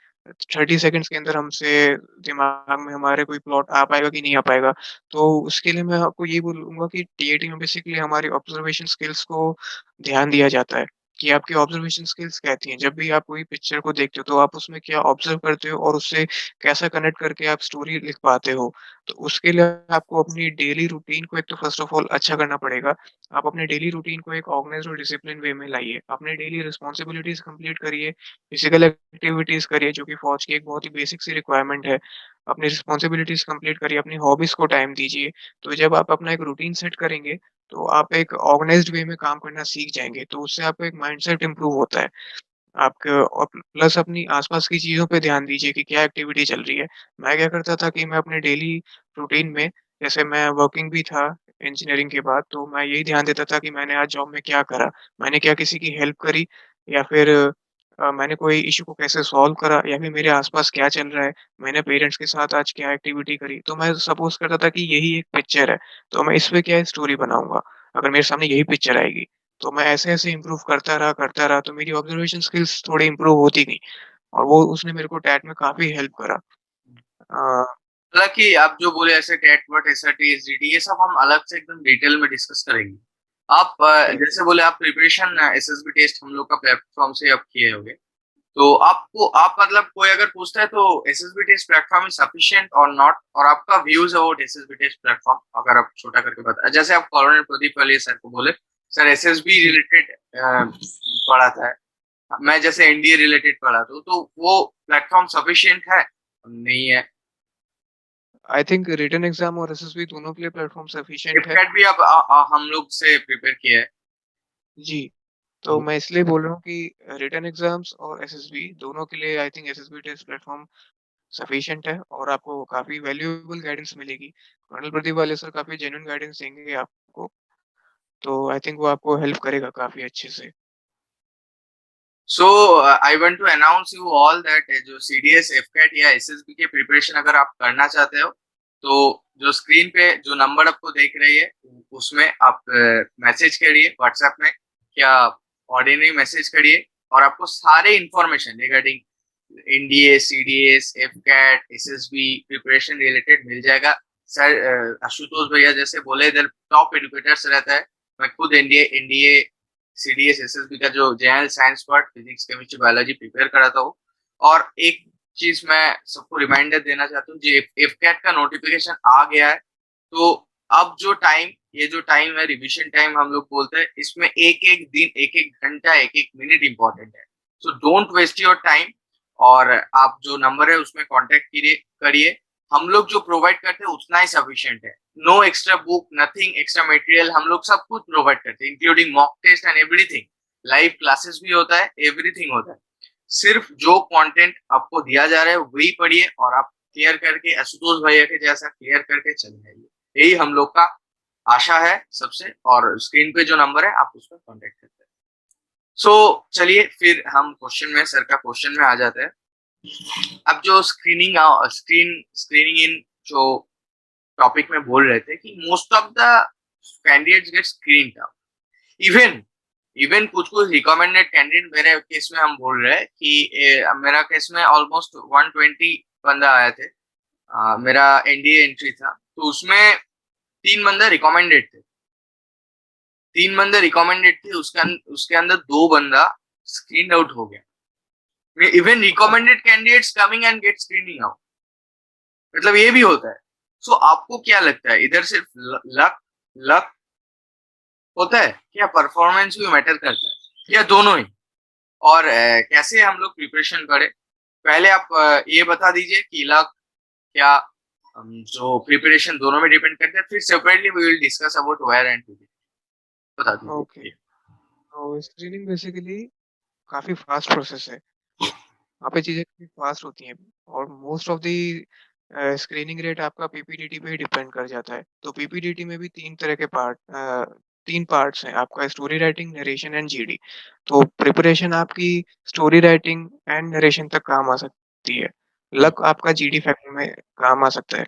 [SPEAKER 3] 30 सेकंड्स के अंदर हमसे दिमाग में हमारे कोई प्लॉट आ पाएगा कि नहीं आ पाएगा। तो उसके लिए मैं आपको ये बोलूँगा कि टीएटी में बेसिकली हमारी ऑब्जर्वेशन स्किल्स को ध्यान दिया जाता है कि आपकी ऑब्जर्वेशन स्किल्स कैसी हैं। जब भी आप कोई पिक्चर को देखते हो तो आप उसमें क्या ऑब्ज़र्व करते हो और उससे कैसा कनेक्ट करके आप स्टोरी लिख पाते हो। तो उसके लिए आपको अपनी डेली रूटीन को एक तो फ़र्स्ट ऑफ ऑल अच्छा करना पड़ेगा। आप अपने डेली रूटीन को एक ऑर्गनाइज़्ड और डिसिप्लिन वे में लाइए। अपने डेली रिस्पॉन्सिबिलिटीज़ कंप्लीट करिए, फिज़िकल एक्टिविटीज़ करिए जो कि फ़ौज की एक बहुत ही बेसिक सी रिक्वायरमेंट है। अपनी रिस्पॉन्सिबिलिटीज़ कंप्लीट करिए, अपनी हॉबीज़ को टाइम दीजिए। तो जब आप अपना एक रूटीन सेट करेंगे तो आप एक ऑर्गेनाइज़्ड वे में काम करना सीख जाएँगे, तो उससे आपका एक माइंडसेट इम्प्रूव होता है। आपके और प्लस अपनी आस-पास की चीज़ों पे ध्यान दीजिए कि क्या एक्टिविटी चल रही है। मैं क्या करता था कि मैं अपने डेली रूटीन में, जैसे मैं वर्किंग भी था इंजीनियरिंग के बाद, तो मैं यही ध्यान देता था कि मैंने आज जॉब में क्या करा? मैंने क्या किसी की हेल्प करी, या फिर मैंने कोई इश्यू को कैसे सॉल्व करा, या फिर मेरे आस-पास क्या चल रहा है? मैंने पेरेंट्स के साथ आज क्या एक्टिविटी करी? तो मैं सपोज़ करता था कि यही एक पिक्चर है, तो मैं इस पे क्या स्टोरी बनाऊँगा, अगर मेरे सामने यही पिक्चर आएगी। तो मैं ऐसे-ऐसे इम्प्रूव करता रहा, तो मेरी ऑब्ज़र्वेशन स्किल्स थोड़ी इम्प्रूव होती गई, और वो उसने मेरे को टैट में काफ़ी हेल्प करा। अ,
[SPEAKER 1] हालाँकि आप जो बोले ऐसे टेट वट, एसआरटी, एसडीटी ये सब हम अलग से एकदम डिटेल में डिस्कस करेंगे। आप
[SPEAKER 3] करेक्ट।
[SPEAKER 1] जैसे बोले आप प्रिपरेशन एसएसबी टेस्ट हम लोग का प्लेटफ़ॉर्म से आप किए होंगे। तो आपको आप मतलब कोई अगर पूछता है तो SSB test platform is sufficient और नॉट, और आपका views about SSB test platform अगर आप छोटा करके बताएँ। जैसे आप कॉलोनल प्रदीप वाले सर को बोले, सर एसएसबी
[SPEAKER 3] जी।
[SPEAKER 1] रिलेटेड पढ़ाता है। मैं जैसे एनडीए रिलेटेड पढ़ाता हूँ, तो वो प्लेटफ़ॉर्म सफिशिएंट है? नहीं है।
[SPEAKER 3] आई थिंक रिटन एग्ज़ाम और एसएसबी दोनों के लिए प्लेटफ़ॉर्म सफिशिएंट है।
[SPEAKER 1] एफकेट भी अब हम लोग से प्रिपेयर किया है।
[SPEAKER 3] जी, तो मैं इसलिए बोल रहा हूँ कि रिटन एग्ज़ाम्स और एसएसबी दोनों के लिए I think SSB test platform sufficient है, और आपको काफ़ी वैल्यूएबल गाइडेंस मिलेगी। कर्नल प्रदीप वाले सर काफ़ी जेन्युइन गाइडेंस देंगे आपको, तो आई थिंक वो आपको हेल्प करेगा काफ़ी अच्छे से।
[SPEAKER 1] So I want to announce you all that जो सीडीएस, एफकेट या एसएसबी के प्रिपरेशन अगर आप करना चाहते हो, तो जो स्क्रीन पे जो नंबर आपको देख रही है, उसमें आप मैसेज करिए व्हाट्सएप में, क्या ऑर्डिनरी मैसेज करिए, और आपको सारे information regarding NDA, CDS, AFCAT, SSB preparation related मिल जाएगा। सर आशुतोष भैया जैसे बोले इधर टॉप एडुकेटर्स रहता है। मैं खुद एनडीए एनडीए सीडीएस एसएसबी का जो general science part physics chemistry biology prepare कराता हूँ। और एक चीज मैं सबको रिमाइंडर देना चाहता हूँ, जो एफ कैट का नोटिफिकेशन आ गया है, तो अब जो टाइम, ये जो टाइम है रिविजन टाइम हम लोग बोलते हैं, इसमें एक एक दिन, एक एक घंटा, एक एक मिनट इंपॉर्टेंट है। So don't waste your time, और आप जो नंबर है उसमें कांटेक्ट करिए करिए। हम लोग जो प्रोवाइड करते हैं उतना ही सफिशिएंट है। No extra book, nothing extra material, हम लोग सब कुछ प्रोवाइड करते हैं including mock test and everything. Live classes भी होता है, एवरीथिंग होता है। सिर्फ जो कंटेंट आपको दिया जा रहा है वही पढ़िए, और आप क्लियर करके आशुतोष भैया के जैसा क्लियर करके चले जाइए। यही हम लोग का आशा है सबसे, और स्क्रीन पे जो नंबर है आप उस पर कॉन्टेक्ट करते हैं। सो चलिए फिर हम क्वेश्चन में, सर का क्वेश्चन में आ जाते हैं। अब जो स्क्रीनिंग इन जो टॉपिक में बोल रहे थे कि most of the candidates get screened out, even even कुछ कुछ रिकमेंडेड कैंडिडेट, मेरे केस में हम बोल रहे हैं कि मेरा केस में ऑलमोस्ट 120 बंदा आए थे। मेरा एनडीए एंट्री था, तो उसमें 3 बंदा रिकमेंडेड थे। 3 बंदे रिकमेंडेड थे, उसके अंदर 2 बंदा स्क्रीन आउट हो गया। Even recommended candidates coming and get screening out, मतलब ये भी होता है। सो आपको क्या लगता है, इधर सिर्फ लक लक होता है, क्या परफॉर्मेंस भी मैटर करता है, या दोनों ही? और कैसे हम लोग प्रिपरेशन करें? पहले आप ये बता दीजिए कि लक क्या, जो प्रिपरेशन दोनों में डिपेंड करते हैं, फिर separately we will discuss about where and बता
[SPEAKER 3] ओके,
[SPEAKER 1] दीजिए।
[SPEAKER 3] तो स्क्रीनिंग बेसिकली काफ़ी फ़ास्ट प्रोसेस है। वहाँ पे चीज़ें काफ़ी फ़ास्ट होती हैं, और most of the screening rate आपका पीपीडीटी पे ही डिपेंड कर जाता है। तो पीपीडीटी में भी 3 तरह के 3 पार्ट्स हैं, आपका story writing, narration and GD. तो प्रिपरेशन आपकी स्टोरी राइटिंग एंड नरेशन तक काम आ सकती है। लक आपका जीडी फैक्टर में काम आ सकता है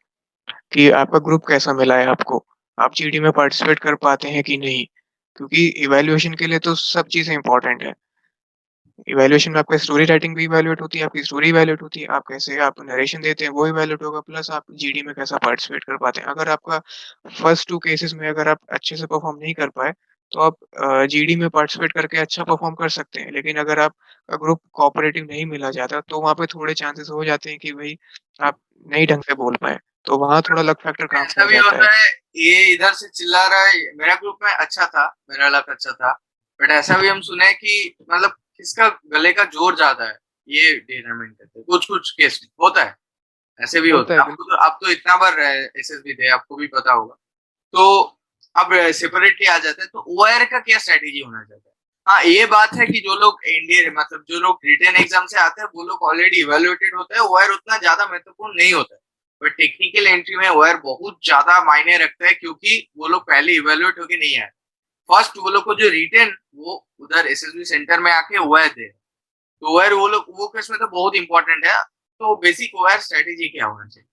[SPEAKER 3] कि आपका ग्रुप कैसा मिला है आपको, आप जीडी में पार्टिसिपेट कर पाते हैं कि नहीं? क्योंकि इवैल्यूएशन के लिए तो सब चीज़ें इम्पोर्टेंट हैं। इवैल्यूएशन में आपका स्टोरी राइटिंग भी इवैल्यूएट होती है, आपकी स्टोरी इवैल्यूएट होती है, आप कैसे आप नरेशन देते हैं वो इवैल्यूएट होगा, प्लस आप जीडी में कैसा पार्टिसिपेट कर पाते हैं। अगर आपका फर्स्ट 2 केसेस में अगर आप अच्छे से परफॉर्म नहीं कर पाए, तो आप जीडी में पार्टिसिपेट करके अच्छा परफॉर्म कर सकते हैं। लेकिन अगर आपका ग्रुप कोऑपरेटिव नहीं मिला जाता, तो वहाँ पे थोड़े चांसेस हो जाते हैं कि भई आप नहीं ढंग से बोल पाएँ, तो वहाँ थोड़ा लक फैक्टर काम
[SPEAKER 1] ऐसा
[SPEAKER 3] कर
[SPEAKER 1] भी
[SPEAKER 3] जाता
[SPEAKER 1] होता
[SPEAKER 3] है।
[SPEAKER 1] है, ये इधर से चिल्ला रहा है, मेरा ग्रुप में अच्छा था, मेरा लक अच्छा था, बट ऐसा भी हम सुने कि मतलब किसका गले का जोर ज्यादा है, ये डिटरमाइन करते हैं कुछ कुछ केस में होता है। ऐसे भी
[SPEAKER 3] होता
[SPEAKER 1] होता
[SPEAKER 3] है
[SPEAKER 1] है, आपको तो,
[SPEAKER 3] बिल्कुल।
[SPEAKER 1] आप तो इतना बार एसएसबी थे, आपको भी पता होगा। तो अब सेपरेटली आ जाते हैं, तो ओआईआर का क्या स्ट्रेटेजी होना चाहिए? हाँ, ये बात है कि जो लोग इंडियन मतलब जो लोग रिटन एग्जाम से आते हैं वो लोग ऑलरेडी इवेल्युएटेड होते हैं, ओआईआर उतना ज्यादा महत्वपूर्ण नहीं होता है। बट टेक्निकल एंट्री में ओआईआर बहुत ज्यादा मायने रखता है, क्योंकि वो लोग पहले इवेल्युएट होके नहीं आए। फर्स्ट वो लोग को जो रिटन वो उधर एसएसबी सेंटर में आके ओआईआर दे, तो ओआईआर वो लोग वो केस में तो बहुत इंपॉर्टेंट है। तो बेसिक ओआईआर स्ट्रेटेजी क्या होना चाहिए?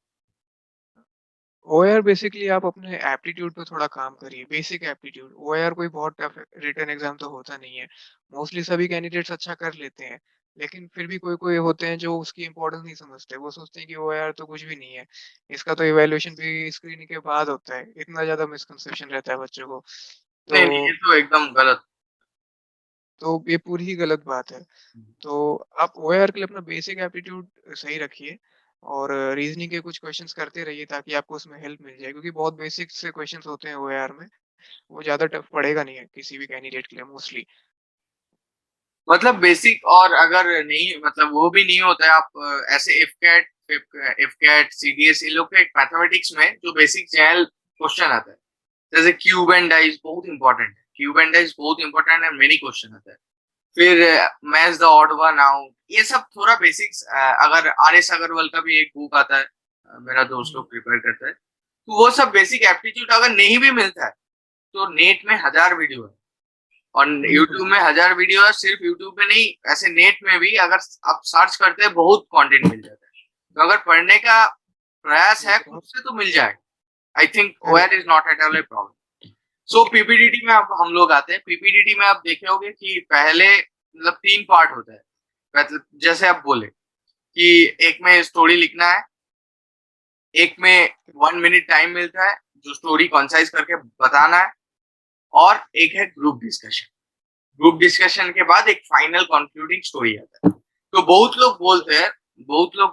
[SPEAKER 3] ओएआर बेसिकली आप अपने एप्टीट्यूड पे थोड़ा काम करिए, बेसिक एप्टीट्यूड। ओएआर कोई बहुत टफ रिटन एग्जाम तो होता नहीं है। मोस्टली सभी कैंडिडेट्स अच्छा कर लेते हैं, लेकिन फिर भी कोई-कोई होते हैं जो उसकी इम्पोर्टेंस नहीं समझते। वो सोचते हैं कि ओएआर तो कुछ भी नहीं है, इसका तो इवैल्यूएशन भी स्क्रीनिंग के बाद होता है। इतना ज़्यादा मिसकंसेप्शन रहता है बच्चों को।
[SPEAKER 1] नहीं नहीं, ये
[SPEAKER 3] तो
[SPEAKER 1] तो एकदम गलत।
[SPEAKER 3] ये पूरी ही गलत बात है। तो आप ओएआर के लिए अपना बेसिक एप्टीट्यूड सही रखिए और रीज़निंग के कुछ क्वेश्चंस करते रहिए ताकि आपको उसमें हेल्प मिल जाए, क्योंकि बहुत बेसिक से क्वेश्चंस होते हैं ओएआर में। वो ज़्यादा टफ पड़ेगा नहीं है किसी भी कैंडिडेट के लिए मोस्टली।
[SPEAKER 1] मतलब बेसिक, और अगर नहीं मतलब वो भी नहीं होता है, आप ऐसे इफ कैट सीडीएस ये लोग के मैथमेटिक्स में जो बेसिक जनरल क्वेश्चन आता है, जैसे क्यूब एंड डाइस बहुत इंपॉर्टेंट है, क्यूब एंड डाइस बहुत इंपॉर्टेंट है, मेनी क्वेश्चन आता है। फिर match the odd one out, ये सब थोड़ा बेसिक्स। अगर आर एस अग्रवाल का भी एक बुक आता है, मेरा दोस्त लोग प्रिपेयर करता है, तो वो सब बेसिक एप्टीट्यूड अगर नहीं भी मिलता है तो नेट में 1000 वीडियो है, और
[SPEAKER 3] बिल्कुल,
[SPEAKER 1] यूट्यूब में 1000 वीडियो है। सिर्फ यूट्यूब में नहीं, ऐसे नेट में भी अगर आप सर्च करते हैं बहुत कंटेंट मिल जाता है। तो अगर पढ़ने का प्रयास
[SPEAKER 3] ये
[SPEAKER 1] है
[SPEAKER 3] तो
[SPEAKER 1] खुद
[SPEAKER 3] है।
[SPEAKER 1] से तो मिल जाएगा। I think
[SPEAKER 3] correct,
[SPEAKER 1] OR is not at all a problem. So PPDT में अब हम लोग आते हैं। पीपीडीटी में आप देखे होंगे कि पहले मतलब 3 पार्ट होता है। मतलब जैसे आप बोले कि एक में स्टोरी लिखना है, एक में 1 मिनट टाइम मिलता है जो स्टोरी कंसाइज करके बताना है, और एक है ग्रुप डिस्कशन। ग्रुप डिस्कशन के बाद एक फाइनल कंक्लूडिंग स्टोरी आता है। तो बहुत लोग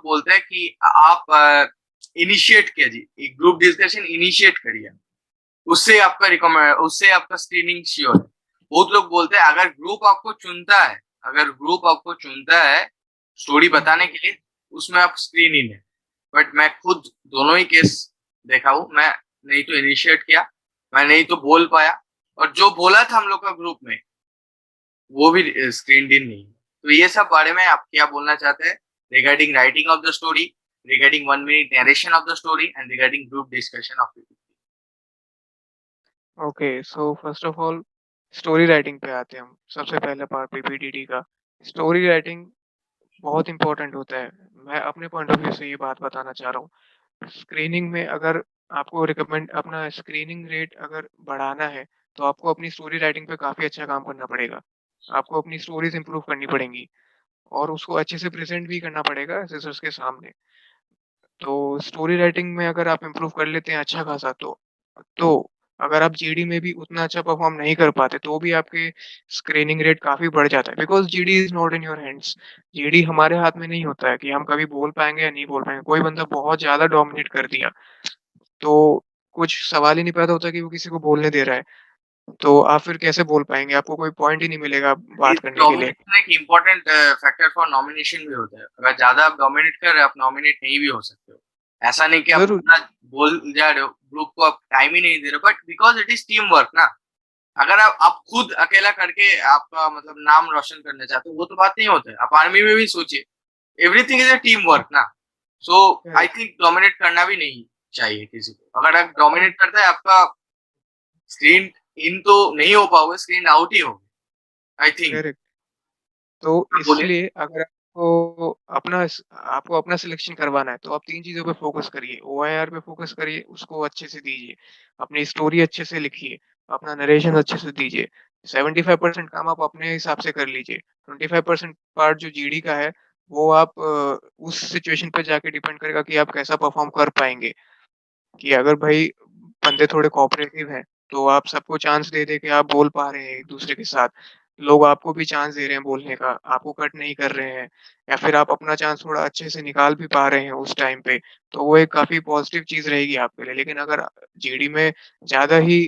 [SPEAKER 1] बोलते हैं कि आप इनिशिएट कीजिए, एक ग्रुप डिस्कशन इनिशिएट करिए, उससे आपका स्क्रीनिंग श्योर है। बहुत लोग बोलते हैं अगर ग्रुप आपको चुनता है स्टोरी बताने के लिए, उसमें आप स्क्रीन इन है। बट मैं खुद दोनों ही केस देखा हूँ। मैं नहीं तो इनिशिएट किया, मैं नहीं तो बोल पाया, और जो बोला था हम लोग का ग्रुप में वो भी स्क्रीन इन नहीं। तो ये सब बारे में आप क्या बोलना चाहते हैं regarding writing of the story, regarding 1 minute narration of the story, and regarding group discussion of it?
[SPEAKER 3] Okay. So first of all story writing पे आते हैं हम। सबसे पहला पार्ट पीपीटीटी का। स्टोरी राइटिंग बहुत इम्पोर्टेंट होता है। मैं अपने पॉइंट ऑफ व्यू से ये बात बताना चाह रहा हूँ। स्क्रीनिंग में अगर आपको रिकमेंड अपना स्क्रीनिंग रेट अगर बढ़ाना है, तो आपको अपनी स्टोरी राइटिंग पे काफ़ी अच्छा काम करना पड़ेगा। आपको अपनी स्टोरीज़ इम्प्रूव करनी पड़ेंगी और उसको अच्छे से प्रेज़ेंट भी करना पड़ेगा असेसर्स के सामने। तो स्टोरी राइटिंग में अगर आप इम्प्रूव कर लेते हैं अच्छा खासा, तो अगर आप जीडी में भी उतना अच्छा परफ़ॉर्म नहीं कर पाते, तो भी आपके स्क्रीनिंग रेट काफ़ी बढ़ जाता है, because GD is not in your hands. GD हमारे हाथ में नहीं होता है कि हम कभी बोल पाएँगे या नहीं बोल पाएँगे। कोई बंदा बहुत ज़्यादा डोमिनेट कर दिया, तो कुछ सवाल ही नहीं पैदा होता कि वो किसी को बोलने दे रहा है। तो आप फिर कैसे बोल पाएँगे? आपको कोई पॉइंट ही नहीं मिलेगा बात करने के लिए।
[SPEAKER 1] डोमिनेशन एक इम्पोर्टेंट फैक्टर फॉर नॉमिनेशन भी होता है। अगर ज्यादा आप डोमिनेट कर रहे हो, आप नॉमिनेट नहीं भी हो सकते हो। ऐसा नहीं कि आप
[SPEAKER 3] ज़रूर,
[SPEAKER 1] पूरा बोल जा रहे हो, ग्रुप को आप टाइम ही नहीं दे रहे हो, but because it is team work ना। अगर आप खुद अकेला करके आपका मतलब नाम रोशन करना चाहते हो, वो तो बात नहीं होता है। आप आर्मी में भी सोचिए, everything is a team work ना। सो आई
[SPEAKER 3] करेक्ट,
[SPEAKER 1] थिंक डोमिनेट करना भी नहीं चाहिए किसी को। अगर आप डोमिनेट करते हैं, आपका स्क्रीन इन तो नहीं हो पाओगे, स्क्रीन आउट ही होगे, आई थिंक।
[SPEAKER 3] करेक्ट। तो
[SPEAKER 1] बोलिए।
[SPEAKER 3] इसलिए अगर आपको अपना सिलेक्शन करवाना है, तो आप 3 चीज़ों पे फ़ोकस करिए। ओआईआर पे फ़ोकस करिए, उसको अच्छे से दीजिए। अपनी स्टोरी अच्छे से लिखिए, अपना नरेशन अच्छे से दीजिए। 75% काम आप अपने हिसाब से कर लीजिए। 25% पार्ट जो जीडी का है, वो आप उस सिचुएशन पे जाके डिपेंड करेगा कि आप कैसा परफ़ॉर्म कर पाएँगे। कि अगर भाई बंदे थोड़े कोऑपरेटिव हैं, तो आप सबको चांस दे-दे के आप बोल पा रहे हैं एक-दूसरे के साथ। लोग आपको भी चांस दे रहे हैं बोलने का, आपको कट नहीं कर रहे हैं या फिर आप अपना चांस थोड़ा अच्छे से निकाल भी पा रहे हैं उस टाइम पे, तो वो एक काफ़ी पॉज़िटिव चीज़ रहेगी आपके लिए। लेकिन अगर जीडी में ज़्यादा ही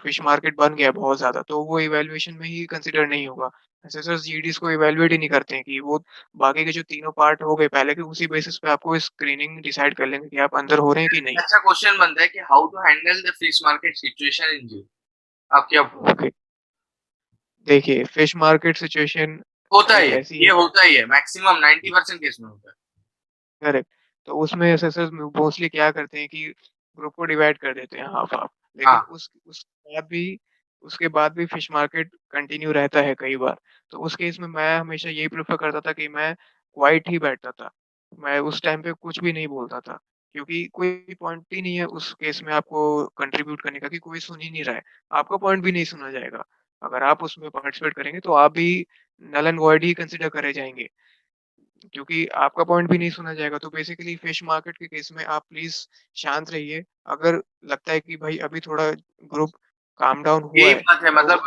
[SPEAKER 3] फिश मार्केट बन गया है बहुत ज़्यादा, तो वो इवैल्यूएशन में ही कंसिडर नहीं होगा। एसेसर्स जीडीज़ को इवैल्यूएट ही नहीं करते हैं कि वो बाकी के जो तीनों पार्ट हो गए पहले के, उसी बेसिस पे आपको स्क्रीनिंग डिसाइड कर लेंगे कि आप अंदर हो रहे हैं कि नहीं।
[SPEAKER 1] अच्छा क्वेश्चन बनता है कि how to handle the fish market situation in जियो। आप क्या बोल
[SPEAKER 3] ओके, देखिए फिश मार्केट सिचुएशन
[SPEAKER 1] होता
[SPEAKER 3] एक
[SPEAKER 1] ही है,
[SPEAKER 3] ऐसी
[SPEAKER 1] ये
[SPEAKER 3] है।
[SPEAKER 1] होता ही है, मैक्सिमम 90% केस में होता है।
[SPEAKER 3] करेक्ट। तो उसमें एसएसएस मोस्टली क्या करते हैं कि ग्रुप को डिवाइड कर देते हैं हाफ हाफ। लेकिन
[SPEAKER 1] हाँ,
[SPEAKER 3] उसके बाद भी फिश मार्केट कंटिन्यू रहता है कई बार। तो उस केस में मैं हमेशा यही प्रेफ़र करता था कि मैं क्वाइट ही बैठता था। मैं उस टाइम पे कुछ भी नहीं बोलता था, क्योंकि कोई पॉइंट ही नहीं है उस केस में आपको कंट्रीब्यूट करने का, कि कोई सुन ही नहीं रहा है। आपका पॉइंट भी नहीं सुना जाएगा। अगर आप उसमें पार्टिसिपेट करेंगे तो आप भी नल एंड वॉइड ही कंसिडर करे जाएँगे। क्योंकि आपका पॉइंट भी नहीं सुना जाएगा। तो बेसिकली फिश मार्केट के केस में आप प्लीज़ शांत रहिए। अगर लगता है कि भाई अभी थोड़ा ग्रुप काम डाउन हुआ
[SPEAKER 1] यही
[SPEAKER 3] है,
[SPEAKER 1] बात है,
[SPEAKER 3] तो
[SPEAKER 1] मतलब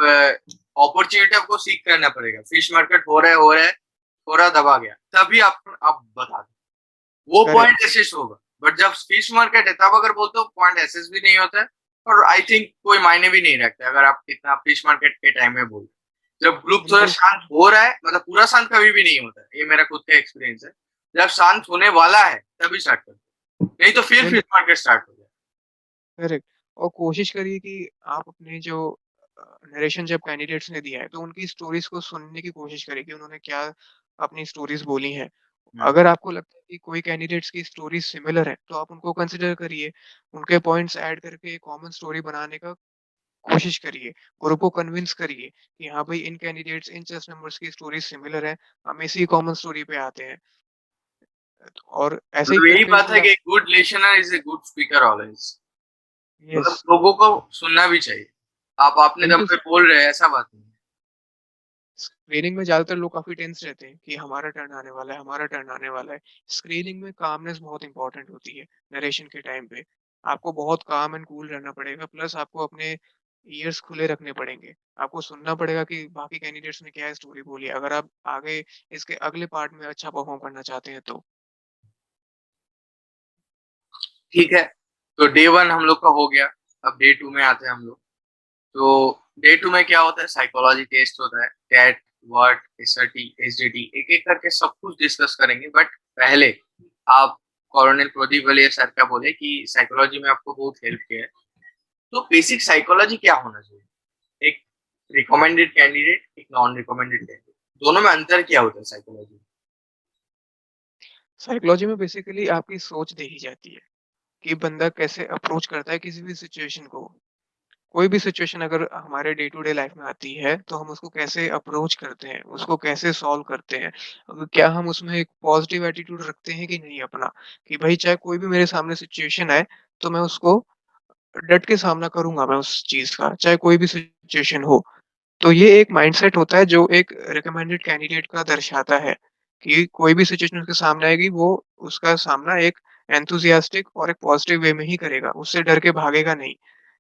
[SPEAKER 1] अपॉर्चुनिटी आपको सीक करना पड़ेगा। फिश मार्केट हो रहा है, थोड़ा दबा गया, तभी आप बता दो, वो
[SPEAKER 3] करेक्ट,
[SPEAKER 1] पॉइंट एसेस होगा। बट जब फिश मार्केट है तब अगर बोलते हो, पॉइंट एसेस भी नहीं होता है, और आई थिंक कोई मायने भी नहीं रखता अगर आप कितना फिश मार्केट के टाइम में बोलते। जब ग्रुप थोड़ा
[SPEAKER 3] बिल्कुल
[SPEAKER 1] शांत हो रहा है, मतलब पूरा शांत कभी भी नहीं होता है, ये मेरा खुद का एक्सपीरियंस है। जब शांत होने वाला है तभी स्टार्ट करते, नहीं तो फिर फिश
[SPEAKER 3] बिल्कुल
[SPEAKER 1] मार्केट स्टार्ट हो जाए।
[SPEAKER 3] करेक्ट। और कोशिश करिए कि आप अपने जो नरेशन जब कैंडिडेट्स ने दिया है, तो उनकी स्टोरीज़ को सुनने की कोशिश करिए कि उन्होंने क्या अपनी स्टोरीज़ बोली हैं।
[SPEAKER 1] हम्म।
[SPEAKER 3] अगर आपको लगता है कि कोई कैंडिडेट्स की स्टोरी सिमिलर है, तो आप उनको कंसिडर करिए। उनके पॉइंट्स ऐड करके एक कॉमन स्टोरी बनाने का कोशिश करिए, ग्रुप को कन्विंस करिए कि हाँ भाई इन कैंडिडेट्स, इन चेस नंबर्स की स्टोरी सिमिलर है, हम इसी कॉमन स्टोरी पे आते हैं। और ऐसे ही
[SPEAKER 1] मतलब यही
[SPEAKER 3] करते
[SPEAKER 1] बात है
[SPEAKER 3] हुए आप
[SPEAKER 1] कि good listener is a good speaker always.
[SPEAKER 3] Yes,
[SPEAKER 1] मतलब लोगों को सुनना भी चाहिए। आप अपने दम
[SPEAKER 3] बिल्कुल।
[SPEAKER 1] पे बोल रहे हैं, ऐसा बात नहीं है।
[SPEAKER 3] स्क्रीनिंग में ज़्यादातर लोग काफ़ी टेंस रहते हैं कि हमारा टर्न आने वाला है, हमारा टर्न आने वाला है। स्क्रीनिंग में कामनेस बहुत इंपॉर्टेंट होती है नरेशन के टाइम पे। आपको बहुत काम एंड कूल रहना पड़ेगा, प्लस आपको अपने ईयर्स खुले रखने पड़ेंगे। आपको सुनना पड़ेगा कि बाकी कैंडिडेट्स ने क्या स्टोरी बोली है, अगर आप आगे इसके अगले पार्ट में अच्छा परफ़ॉर्म करना चाहते हैं तो।
[SPEAKER 1] ठीक है, तो डे 1 हम लोग का हो गया। अब डे 2 में आते हैं हम लोग। तो डे 2 में क्या होता है, साइकोलॉजी टेस्ट होता है, कैट, वर्ट, एसआरटी, एसडीटी, एक एक करके सब कुछ डिस्कस करेंगे। बट पहले आप कॉलोनल प्रदीप वाले सर क्या बोले कि साइकोलॉजी में आपको बहुत हेल्प किया है। तो बेसिक साइकोलॉजी क्या होना चाहिए, एक रिकमेंडेड कैंडिडेट, एक नॉन रिकमेंडेड कैंडिडेट, दोनों में अंतर क्या होता है साइकोलॉजी?
[SPEAKER 3] साइकोलॉजी में बेसिकली आपकी सोच देखी जाती है कि बंदा कैसे अप्रोच करता है किसी भी सिचुएशन को। कोई भी सिचुएशन अगर हमारे डे टू डे लाइफ में आती है, तो हम उसको कैसे अप्रोच करते हैं, उसको कैसे सॉल्व करते हैं। क्या हम उसमें एक पॉजिटिव एटीट्यूड रखते हैं कि नहीं अपना, कि भाई चाहे कोई भी मेरे सामने सिचुएशन आए, तो मैं उसको डट के सामना करूँगा मैं उस चीज़ का, चाहे कोई भी सिचुएशन हो। तो ये एक माइंडसेट होता है जो एक रिकमेंडेड कैंडिडेट का दर्शाता है कि कोई भी सिचुएशन उसके सामने आएगी, वो उसका सामना एक एंथुसियास्टिक और एक पॉजिटिव वे में ही करेगा, उससे डर के भागेगा नहीं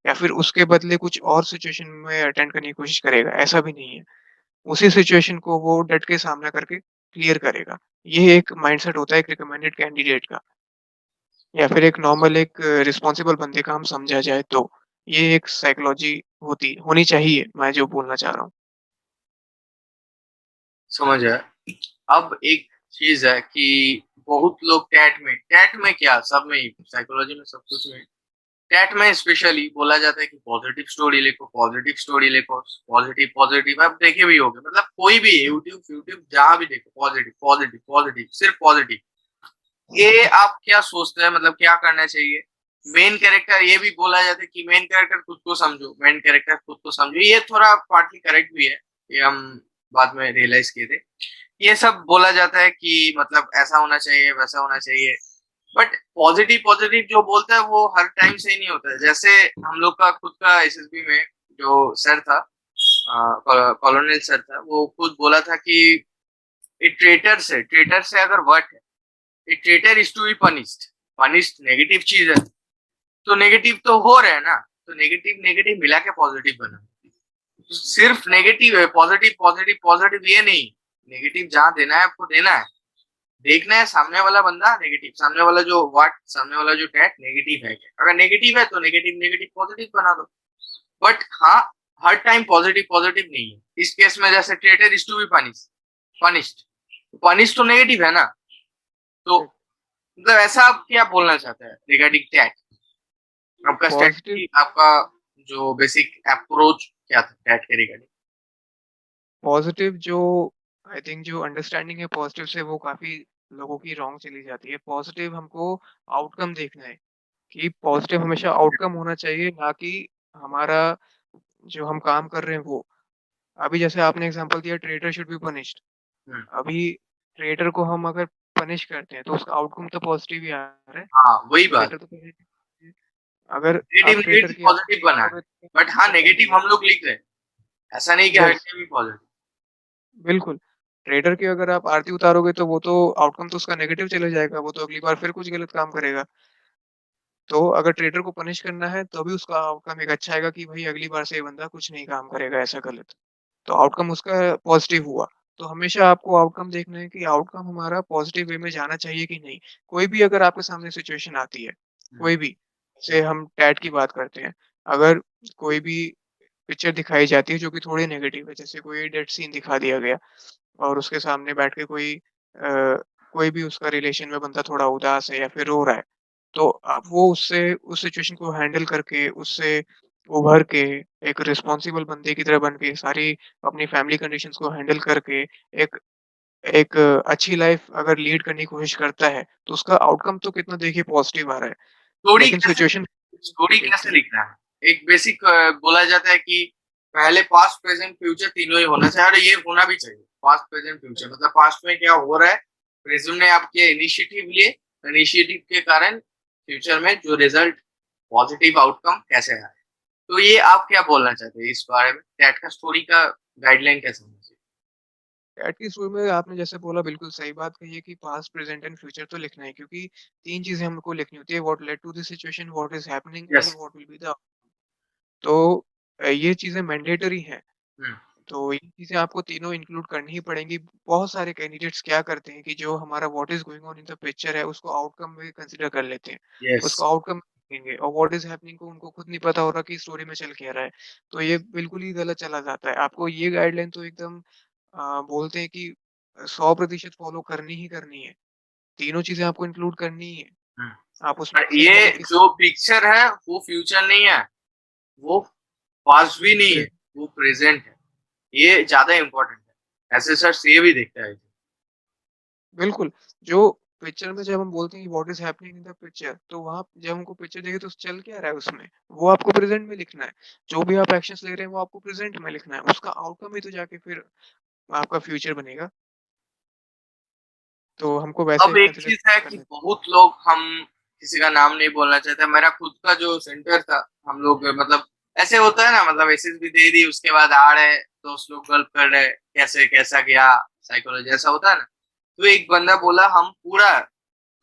[SPEAKER 3] या फिर उसके बदले कुछ और सिचुएशन में अटेंड करने की कोशिश करेगा, ऐसा भी नहीं है। उसी सिचुएशन को वो डट के सामना करके क्लियर करेगा। ये एक माइंडसेट होता है एक रिकमेंडेड कैंडिडेट का, या फिर एक नॉर्मल एक रिस्पॉन्सिबल बंदे का हम समझा जाए तो। ये एक साइकोलॉजी होनी चाहिए, मैं जो बोलना चाह रहा हूँ।
[SPEAKER 1] समझ है। अब एक चीज है कि बहुत लोग टैट में क्या, सब में ही, साइकोलॉजी में सब कुछ में, टैट में स्पेशली बोला जाता है कि पॉजिटिव स्टोरी लिखो, पॉजिटिव स्टोरी लिखो, पॉजिटिव पॉजिटिव। आप देखे भी होंगे, मतलब कोई भी यूट्यूब यूट्यूब जहां भी देखो, पॉजिटिव पॉजिटिव पॉजिटिव, सिर्फ पॉजिटिव। ये आप क्या सोचते हैं, मतलब क्या करना चाहिए? मेन कैरेक्टर, ये भी बोला जाता है कि मेन कैरेक्टर खुद को समझो, मेन कैरेक्टर खुद को समझो। ये थोड़ा पार्टली करेक्ट भी है, ये हम बाद में रियलाइज किए थे। ये सब बोला जाता है कि मतलब ऐसा होना चाहिए, वैसा होना चाहिए। बट पॉजिटिव पॉजिटिव जो बोलता है वो हर टाइम सही नहीं होता है। जैसे हम लोग का खुद का एसएसबी में जो सर था, कॉलोनल सर था, वो खुद बोला था कि ट्रेटर से अगर वर्ट है, a traitor is to be punished. Punished negative चीज है, तो नेगेटिव तो हो रहा है ना, तो नेगेटिव नेगेटिव मिला के पॉजिटिव बना। तो सिर्फ नेगेटिव है, पॉजिटिव पॉजिटिव पॉजिटिव ये नहीं। नेगेटिव जहां देना है आपको देना है। देखना है सामने वाला बंदा नेगेटिव, सामने वाला जो वाट, सामने वाला जो टैट नेगेटिव है क्या। अगर नेगेटिव है तो नेगेटिव नेगेटिव पॉजिटिव बना दो। बट हाँ, हर टाइम पॉजिटिव पॉजिटिव नहीं है। इस केस में जैसे traitor is to be punished, punish तो नेगेटिव है ना। तो मतलब ऐसा आप क्या बोलना चाहते हैं रिगार्डिंग टैट? आपका
[SPEAKER 3] पॉजिटिव
[SPEAKER 1] स्ट्रेटजी, आपका जो बेसिक अप्रोच क्या था टैट के रिगार्डिंग?
[SPEAKER 3] पॉज़िटिव जो आई थिंक जो अंडरस्टैंडिंग है पॉज़िटिव से वो काफ़ी लोगों की रॉन्ग चली जाती है। पॉज़िटिव हमको आउटकम देखना है कि पॉज़िटिव हमेशा आउटकम होना चाहिए, ना कि हमारा जो हम काम कर रहे हैं वो। अभी जैसे आपने एग्ज़ाम्पल दिया ट्रेटर शुड बी पनिश्ड।
[SPEAKER 1] हुँ,
[SPEAKER 3] अभी ट्रेटर को हम अगर पनिश करते हैं तो उसका आउटकम तो पॉज़िटिव ही आ रहा है।
[SPEAKER 1] हाँ, वही बात।
[SPEAKER 3] ट्रेटर तो पनिश अगर
[SPEAKER 1] नेगेटिव
[SPEAKER 3] आप ट्रेटर
[SPEAKER 1] नेगेटिव
[SPEAKER 3] की
[SPEAKER 1] पॉज़िटिव
[SPEAKER 3] आरती
[SPEAKER 1] बना है।
[SPEAKER 3] उतारोगे तो
[SPEAKER 1] बट हाँ,
[SPEAKER 3] पॉज़िटिव
[SPEAKER 1] नेगेटिव
[SPEAKER 3] बनेगा।
[SPEAKER 1] हम लोग लिख रहे हैं। ऐसा नहीं कि हर
[SPEAKER 3] यस,
[SPEAKER 1] टाइम ही पॉज़िटिव।
[SPEAKER 3] बिल्कुल। ट्रेटर की अगर आप आरती उतारोगे तो वो तो आउटकम तो उसका नेगेटिव चले जाएगा, वो तो अगली बार फिर कुछ गलत काम करेगा। तो अगर ट्रेटर को पनिश करना है तो भी उसका आउटकम एक अच्छा आएगा कि भई अगली बार से ये बंदा कुछ नहीं काम करेगा ऐसा गलत। तो आउटकम उसका पॉज़िटिव हुआ। तो हमेशा आपको आउटकम देखना है कि आउटकम हमारा पॉज़िटिव वे में जाना चाहिए कि नहीं। कोई भी अगर आपके सामने सिचुएशन आती है,
[SPEAKER 1] हुँ,
[SPEAKER 3] कोई भी, जैसे हम टैट की बात करते हैं, अगर कोई भी पिक्चर दिखाई जाती है जो कि थोड़ी नेगेटिव है, जैसे कोई डेथ सीन दिखा दिया गया और उसके सामने बैठ के कोई भी उसका रिलेशन में बंदा थोड़ा उदास है या फिर रो रहा है, तो अब वो उससे उस सिचुएशन को हैंडल करके, उससे उभर के, एक रिस्पॉन्सिबल बंदे की तरह बन के, सारी अपनी फैमिली कंडीशंस को हैंडल करके, एक एक अच्छी लाइफ़ अगर लीड करने की कोशिश करता है, तो उसका आउटकम तो कितना देखिए पॉज़िटिव आ रहा है।
[SPEAKER 1] स्टोरी
[SPEAKER 3] लेकिन
[SPEAKER 1] कैसे
[SPEAKER 3] सिचुएशन
[SPEAKER 1] स्टोरी
[SPEAKER 3] नेगेटिव
[SPEAKER 1] कैसे लिखना है? एक बेसिक बोला जाता है कि पहले पास्ट, प्रेज़ेंट, फ्यूचर तीनों ही होना चाहिए और ये होना भी चाहिए। पास्ट, प्रेज़ेंट, फ्यूचर मतलब पास्ट में क्या हो रहा है, प्रेज़ेंट में आप क्या इनिशिएटिव लिए, इनिशिएटिव के कारण फ्यूचर में जो रिज़ल्ट पॉज़िटिव आउटकम कैसे आए। तो ये आप क्या बोलना चाहते हैं इस बारे में? टैट का स्टोरी का गाइडलाइन कैसा होना चाहिए?
[SPEAKER 3] चैट की शुरू में आपने जैसे बोला बिल्कुल सही बात कही है कि पास्ट, प्रेज़ेंट एंड फ्यूचर तो लिखना है क्योंकि 3 चीज़ें हमको लिखनी होती है what led to this situation, what is happening and
[SPEAKER 1] yes.
[SPEAKER 3] What will be the तो ये चीज़ें मैंडेटरी हैं।
[SPEAKER 1] हुँ,
[SPEAKER 3] तो ये चीज़ें आपको तीनों इंक्लूड करनी ही पड़ेंगी। बहुत सारे कैंडिडेट्स क्या करते हैं कि जो हमारा what is going on in the picture है उसको आउटकम में कंसीडर कर लेते हैं।
[SPEAKER 1] यस।
[SPEAKER 3] उसको आउटकम देंगे और व्हाट इज़ हैपनिंग को उनको खुद नहीं पता हो रहा कि स्टोरी में चल क्या रहा है। तो ये बिल्कुल ही गलत चला जाता है। आपको ये गाइडलाइन तो एकदम बोलते हैं कि 100% फ़ॉलो करनी ही करनी है। तीनों चीज़ें आपको इंक्लूड करनी ही है।
[SPEAKER 1] हुँ।
[SPEAKER 3] आप उसमें किसी न
[SPEAKER 1] ये
[SPEAKER 3] मतलब किसी
[SPEAKER 1] जो पिक्चर है वो फ्यूचर नहीं है, वो पास्ट भी नहीं है,
[SPEAKER 3] प्रे
[SPEAKER 1] वो प्रेज़ेंट है। ये ज़्यादा इम्पोर्टेंट है। एसेसर्स ये भी देखता है।
[SPEAKER 3] बिल्कुल, जो पिक्चर में जब हम बोलते हैं कि what is happening in the picture तो वहाँ जब हमको पिक्चर देखिए तो चल क्या रहा है उसमें, वो आपको प्रेज़ेंट में लिखना है। जो भी आप एक्शंस ले रहे हैं वो आपको प्रेज़ेंट में लिखना है। उसका आउटकम ही तो जाके फिर आपका फ्यूचर बनेगा। तो हमको वैसे
[SPEAKER 1] अब एक
[SPEAKER 3] कंसीडर
[SPEAKER 1] चीज़ है कि
[SPEAKER 3] करना
[SPEAKER 1] बहुत लोग हम किसी का नाम नहीं बोलना चाहते। मेरा खुद का जो सेंटर था, हम लोग मतलब ऐसे होता है ना मतलब एसएसबी दे दी उसके बाद आ रहे, दोस्त लोग गल्प कर रहे, कैसे कैसा गया, साइकोलॉजी ऐसा होता है ना? तो एक बंदा बोला हम पूरा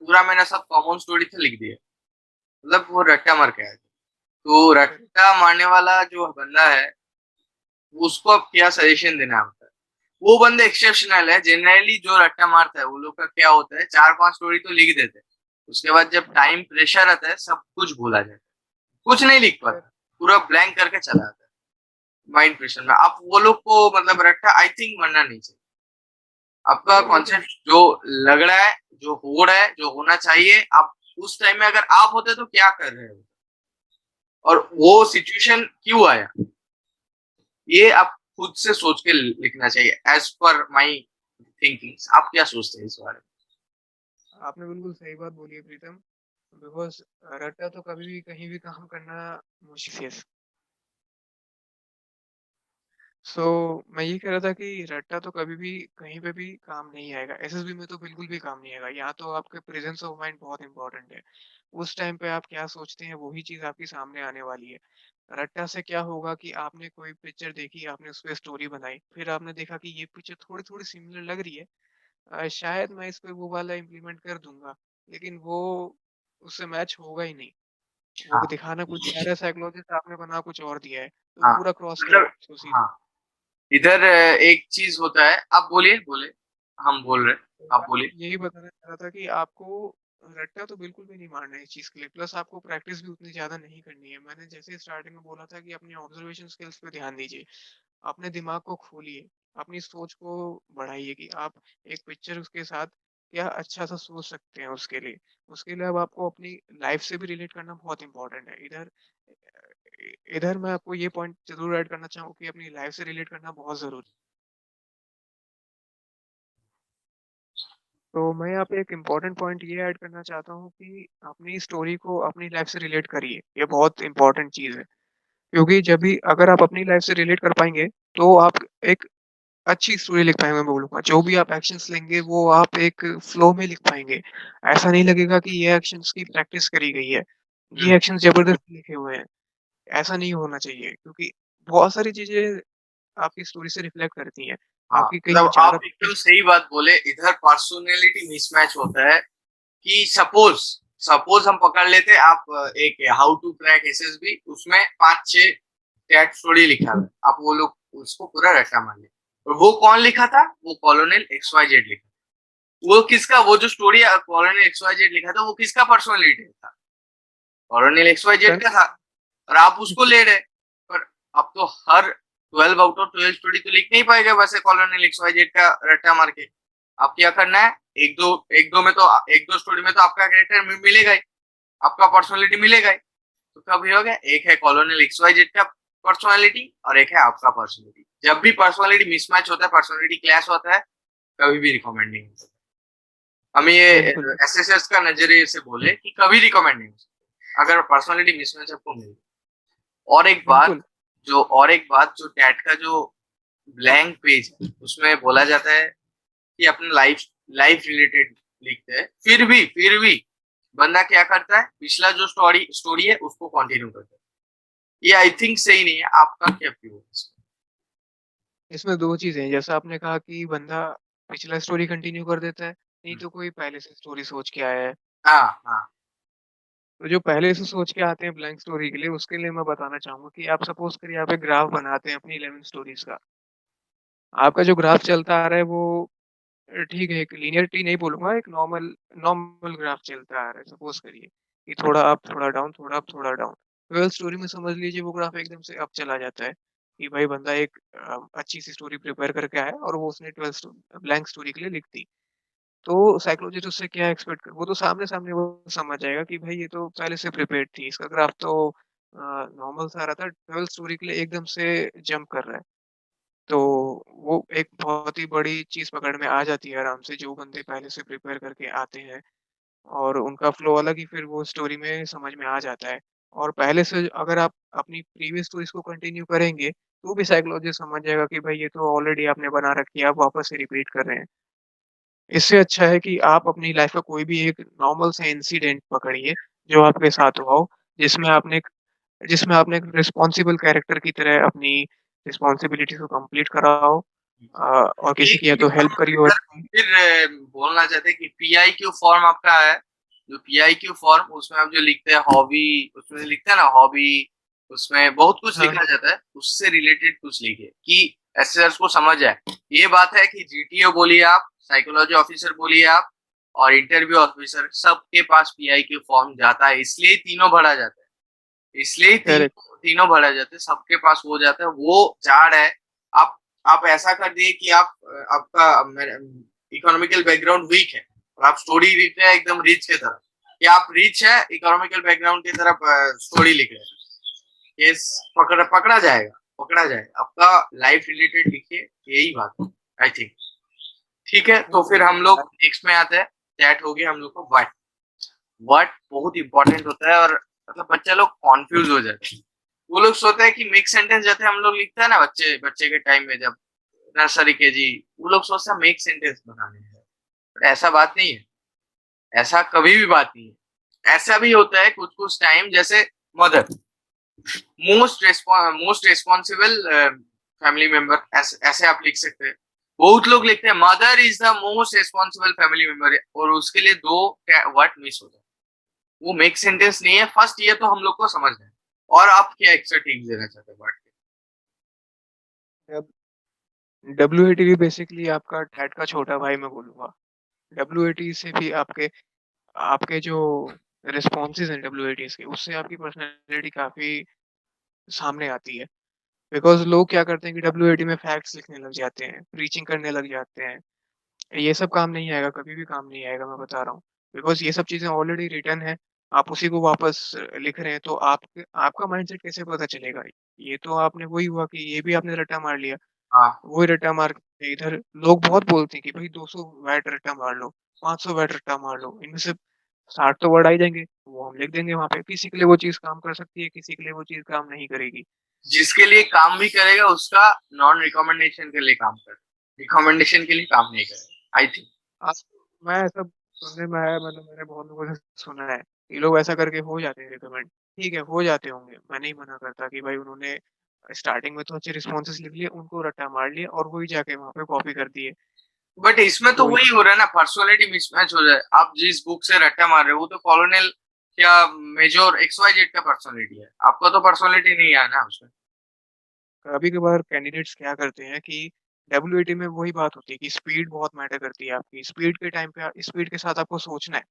[SPEAKER 1] पूरा मैंने सब कॉमन स्टोरी से लिख दिया। मतलब वो रट्टा मार के आया था। तो
[SPEAKER 3] करेक्ट,
[SPEAKER 1] रट्टा मारने वाला जो बंदा है, उसको अब क्या सजेशन देना होता है? वो बंदे एक्सेप्शनल है। जनरली जो रट्टा मारता है, वो लोग का क्या होता है 4-5 स्टोरी तो लिख देते हैं। उसके बाद जब टाइम प्रेशर आता है, सब कुछ भूला जाता है। कुछ नहीं लिख
[SPEAKER 3] कर
[SPEAKER 1] पाता। पूरा ब्लैंक करके चला जाता है, माइंड प्रेशर में। अब वो लोग को मतलब रट्टा आई थिंक मारना नहीं चाहिए। आपका
[SPEAKER 3] नहीं ये तो
[SPEAKER 1] कॉन्सेप्ट जो लग रहा है, जो हो रहा है, जो होना चाहिए, आप उस टाइम में अगर आप होते तो क्या कर रहे हो? और वो सिचुएशन क्यों आया? ये आप खुद से सोच के लिखना चाहिए एज़ पर माय थिंकिंग्स। आप क्या सोचते हैं इस बारे में?
[SPEAKER 3] आपने बिल्कुल सही बात बोली है प्रीतम। बिकॉज़ रट्टा तो कभी भी कहीं भी काम करना मुश्किल है। सो मैं ये कह रहा था कि रट्टा तो कभी भी कहीं पे भी काम नहीं आएगा। एसएसबी में तो बिल्कुल भी काम नहीं आएगा। यहाँ तो आपके प्रेजेंस ऑफ माइंड बहुत इंपॉर्टेंट है। उस टाइम पे आप क्या सोचते हैं वही चीज़ आपके सामने आने वाली है। रट्टा से क्या होगा कि आपने कोई पिक्चर देखी, आपने उस पे स्टोरी बनाई, फिर आपने देखा कि ये पिक्चर थोड़ी-थोड़ी सिमिलर लग रही है। शायद मैं इस पे वो वाला इम्प्लीमेंट कर दूँगा, लेकिन वो उससे मैच होगा ही नहीं। वो
[SPEAKER 1] हाँ,
[SPEAKER 3] दिखाना कुछ चाह रहा है साइकोलॉजिस्ट, आपने बना कुछ और दिया है, तो वो
[SPEAKER 1] हाँ।
[SPEAKER 3] पूरा क्रॉस
[SPEAKER 1] मतलब
[SPEAKER 3] करेगा उसको सीधे।
[SPEAKER 1] हाँ, इधर एक चीज़ होता है। आप बोलिए, बोलिए। हम बोल रहे हैं,
[SPEAKER 3] तो
[SPEAKER 1] आप
[SPEAKER 3] मैं
[SPEAKER 1] बोलिए।
[SPEAKER 3] यही बताना चाह रहा था कि आपको रट्टा तो बिल्कुल भी नहीं मारना है इस चीज़ के लिए, प्लस आपको प्रैक्टिस भी उतनी ज़्यादा नहीं करनी है। मैंने जैसे स्टार्टिंग में बोला था कि अपनी ऑब्जर्वेशन स्किल्स पे ध्यान दीजिए, अपने दिमाग को खोलिए, अपनी सोच को बढ़ाइए कि आप एक पिक्चर उसके साथ क्या अच्छा-सा सोच सकते हैं उसके लिए। उसके लिए अब आपको अपनी लाइफ़ से भी रिलेट करना बहुत इम्पोर्टेंट है। इधर इधर मैं आपको ये पॉइंट ज़रूर ऐड करना चाहूँगा कि अपनी लाइफ़ से रिलेट करना बहुत ज़रूरी। तो मैं यहाँ पे एक इम्पोर्टेंट पॉइंट ये ऐड करना चाहता हूँ कि अपनी स्टोरी को अपनी लाइफ़ से रिलेट करिए, ये बहुत इम्पोर्टेंट चीज़ है। क्योंकि जब भी अगर आप अपनी लाइफ़ से रिलेट कर पाएँगे, तो आप एक अच्छी स्टोरी लिख पाएँगे मैं बोलूँगा। जो भी आप एक्शंस लेंगे वो आप एक फ्लो में लिख पाएँगे। ऐसा नहीं लगेगा कि ये एक्शंस की प्रैक्टिस करी गई है।
[SPEAKER 1] हुँ।
[SPEAKER 3] ये एक्शंस ज़बरदस्ती लिखे हुए हैं। ऐसा नहीं होना चाहिए क्योंकि बहुत सारी चीज़ें आपकी स्टोरी से रिफ्लेक्ट करती हैं।
[SPEAKER 1] हाँ,
[SPEAKER 3] आपकी कहीं
[SPEAKER 1] मतलब
[SPEAKER 3] ज़्यादा
[SPEAKER 1] आप एकदम सही बात बोले। इधर पर्सनैलिटी मिसमैच होता है कि सपोज़ सपोज़ हम पकड़ लेते आप एक हाउ टू क्रैक एसएसबी उसमें 5-6 टैग स्टोरी लिखा हुआ है। आप वो लोग उसको पूरा रट्टा मान लें। और वो कौन लिखा था? वो कॉलोनेल एक्सवाईजेड लिखा। वो किसका वो जो स्टोरी कॉलोनेल एक्सवाईजेड लिखा था वो किसका पर्सनैलिटी था? कॉलोनेल एक्सवाईजेड
[SPEAKER 3] कन
[SPEAKER 1] का था। और आप उसको ले रहे। पर अब तो हर 12 आउट ऑफ 12 स्टोरी तो लिख नहीं पाएगा वैसे कॉलोनियल एक्सवाईजेड का रट्टा मार के। आप क्या करना है, एक दो स्टोरी में तो आपका कैरेक्टर मिलेगा ही, आपका पर्सनालिटी मिलेगा ही। तो कभी हो गया, एक है कॉलोनियल एक्सवाईजेड का पर्सनालिटी और एक है आपका पर्सनालिटी। जब भी पर्सनालिटी मिसमैच होता है, पर्सनालिटी क्लैश होता है, कभी भी रिकमेंड नहीं हो सकता। हम ये
[SPEAKER 3] बिल्कुल,
[SPEAKER 1] एसएसएस का नजरिए से बोले कि कभी रिकमेंड नहीं हो सकता अगर पर्सनालिटी मिसमैच आपको मिले। और एक बात
[SPEAKER 3] बिल्कुल।
[SPEAKER 1] जो टैट का जो ब्लैंक पेज है उसमें बोला जाता है कि अपना लाइफ लाइफ रिलेटेड लिखते हैं। फिर भी बंदा क्या करता है, पिछला जो स्टोरी स्टोरी है उसको कंटिन्यू करता है। ये आई थिंक सही नहीं है। आपका क्या व्यू है इसमें?
[SPEAKER 3] इसमें 2 चीज़ें हैं, जैसा आपने कहा कि बंदा पिछला स्टोरी कंटिन्यू कर देता है, नहीं
[SPEAKER 1] हम्म,
[SPEAKER 3] तो कोई पहले से स्टोरी सोच के आया है।
[SPEAKER 1] हाँ हाँ।
[SPEAKER 3] तो जो पहले से सोच के आते हैं ब्लैंक स्टोरी के लिए, उसके लिए मैं बताना चाहूँगा कि आप सपोज़ करिए आप एक ग्राफ बनाते हैं अपनी 11 स्टोरीज़ का। आपका जो ग्राफ चलता आ रहा है वो ठीक है, एक लीनियरिटी नहीं बोलूँगा, एक नॉर्मल नॉर्मल ग्राफ चलता आ रहा है, सपोज़ करिए कि थोड़ा अप, थोड़ा डाउन, थोड़ा अप, थोड़ा डाउन। 12 स्टोरी में समझ लीजिए वो ग्राफ एकदम से अप चला जाता है कि भाई बंदा एक अच्छी-सी स्टोरी प्रिपेयर करके आया और वो उसने 12 ब्लैंक स्टोरी के लिए लिख दी। तो साइकोलॉजिस्ट उससे क्या एक्सपेक्ट कर वो तो सामने-सामने वो समझ जाएगा कि भाई ये तो पहले से प्रिपेयर्ड थी, इसका ग्राफ तो नॉर्मल सा आ रहा था, 12 स्टोरी के लिए एकदम से जंप कर रहा है। तो वो एक बहुत ही बड़ी चीज़ पकड़ में आ जाती है आराम से, जो बंदे पहले से प्रिपेयर करके आते हैं और उनका फ्लो अलग ही फिर वो स्टोरी में समझ में आ जाता है। और पहले से अगर आप अपनी प्रीवियस स्टोरीज़ को कंटिन्यू करेंगे, तो भी साइकोलॉजिस्ट समझ जाएगा कि भाई ये तो ऑलरेडी आपने बना रखी है, आप वापस से रिपीट कर रहे हैं। इससे अच्छा है कि आप अपनी लाइफ़ का कोई भी एक नॉर्मल सा इंसिडेंट पकड़िए, जो आपके साथ हुआ हो, जिसमें आपने जिसमें आपने एक रिस्पॉन्सिबल कैरेक्टर की तरह अपनी रिस्पॉन्सिबिलिटी को कंप्लीट करा हो और किसी की या
[SPEAKER 1] एक
[SPEAKER 3] तो हेल्प करी हो
[SPEAKER 1] अगर
[SPEAKER 3] अच्छी।
[SPEAKER 1] फिर बोलना चाहते हैं कि पीआईक्यू फॉर्म आपका है, जो पीआईक्यू फॉर्म उसमें आप जो लिखते हैं हॉबी, उसमें लिखते हैं ना हॉबी, उसमें बहुत कुछ
[SPEAKER 3] हाँ,
[SPEAKER 1] लिखा जाता है, उससे रिलेटेड कुछ लिखिए कि एसएसआर को समझ आए। ये बात है कि जीटीओ बोलिए आप, साइकोलॉजी ऑफिसर बोलिए आप, और इंटरव्यू ऑफिसर, सबके पास पीआईक्यू फॉर्म जाता है, इसलिए तीनों भरा जाता है। इसलिए
[SPEAKER 3] करेक्ट,
[SPEAKER 1] तीनों भरा जाते हैं, सबके पास हो जाता है, वो चार्ट है। आप आप ऐसा कर दिए कि आपका इकोनॉमिकल बैकग्राउंड वीक है और आप स्टोरी लिख रहे हैं एकदम रिच की तरफ, या आप रिच है इकोनॉमिकल बैकग्राउंड की तरफ स्टोरी लिख रहे हैं, ये पकड़ा जाएगा। आपका लाइफ रिलेटेड लिखिए, यही बात है आई थिंक। ठीक है, तो फिर हम लोग नेक्स्ट में आते हैं। दैट हो गया हम लोग को व्हाट। व्हाट बहुत इंपॉर्टेंट होता है, और मतलब बच्चे लोग कॉन्फ्यूज हो जाते हैं। वो लोग सोचते हैं कि मेक सेंटेंस जैसे हम लोग लिखते हैं ना, बच्चे बच्चे के टाइम में जब नर्सरी के जी, वो लोग सोचते हैं मेक सेंटेंस बनाने हैं। बट ऐसा बात नहीं है, ऐसा कभी भी बात नहीं है। ऐसा भी होता है कुछ कुछ टाइम, जैसे mother, most responsible family member, ऐसे आप लिख सकते हैं। बहुत लोग लिखते हैं mother is the most responsible family member, और उसके लिए दो वर्ड मिस होता है। वो मेक सेंटेंस नहीं है। फर्स्ट ये तो हम लोग को समझना है। और आप क्या एक्स्ट्रा टिप्स देना चाहते हैं वर्ड के?
[SPEAKER 3] अब डब्ल्यूएटी भी बेसिकली आपका डैड का छोटा भाई मैं बोलूँगा। डब्ल्यूएटी से भी आपके आपके जो रिस्पॉन्सेज़ हैं डब्ल्यूएटीज़ के, उससे आपकी पर्सनैलिटी काफ़ी सामने आती है। बिकॉज़ लोग क्या करते हैं कि डब्ल्यूएटी में फैक्ट्स लिखने लग जाते हैं, प्रीचिंग करने लग जाते हैं। ये सब काम नहीं आएगा, कभी भी काम नहीं आएगा मैं बता रहा हूँ। बिकॉज़ ये सब चीज़ें ऑलरेडी रिटन है। आप उसी को वापस लिख रहे हैं, तो आपका माइंडसेट कैसे पता चलेगा? ये तो आपने वही हुआ कि ये भी आपने रट्टा मार लिया।
[SPEAKER 1] हाँ,
[SPEAKER 3] वही रट्टा मार के इधर लोग बहुत बोलते हैं कि भाई 200 वैट रट्टा मार लो, 500 वैट रट्टा मार लो, इनमें से 60 तो वर्ड आ ही जाएँगे, वो हम लिख देंगे वहाँ पे। किसी के लिए वो चीज़ काम कर सकती है, किसी के लिए वो चीज़ काम नहीं करेगी।
[SPEAKER 1] जिसके लिए काम भी करेगा उसका नॉन रिकमेंडेशन के लिए काम करे, रिकमेंडेशन के लिए काम नहीं करेगा, आई थिंक।
[SPEAKER 3] आप मैं ऐसा सुनने में आया, मतलब मैंने बहुत लोगों से सुना है, कि लोग ऐसा करके हो जाते हैं रिकमेंड। ठीक है, हो जाते होंगे, मैं नहीं मना करता कि भाई उन्होंने स्टार्टिंग में तो अच्छे रिस्पॉन्सेज़ लिख लिए, उनको रट्टा मार लिया और वही जाके वहाँ पे कॉपी कर दिए।
[SPEAKER 1] बट इसमें तो
[SPEAKER 3] तो
[SPEAKER 1] वही हो रहा है ना, पर्सनालिटी मिसमैच हो रहा है। आप जिस बुक से रट्टा मार रहे हो वो तो कॉलोनियल या मेजर एक्स वाई जेड का पर्सनालिटी है, आपका तो पर्सनालिटी नहीं है ना उसमें।
[SPEAKER 3] कभी-कभार कैंडिडेट्स क्या करते हैं कि डब्ल्यूएटी में वही बात होती है कि स्पीड बहुत मैटर करती है आपकी। स्पीड के टाइम पे स्पीड के साथ आपको सोचना है,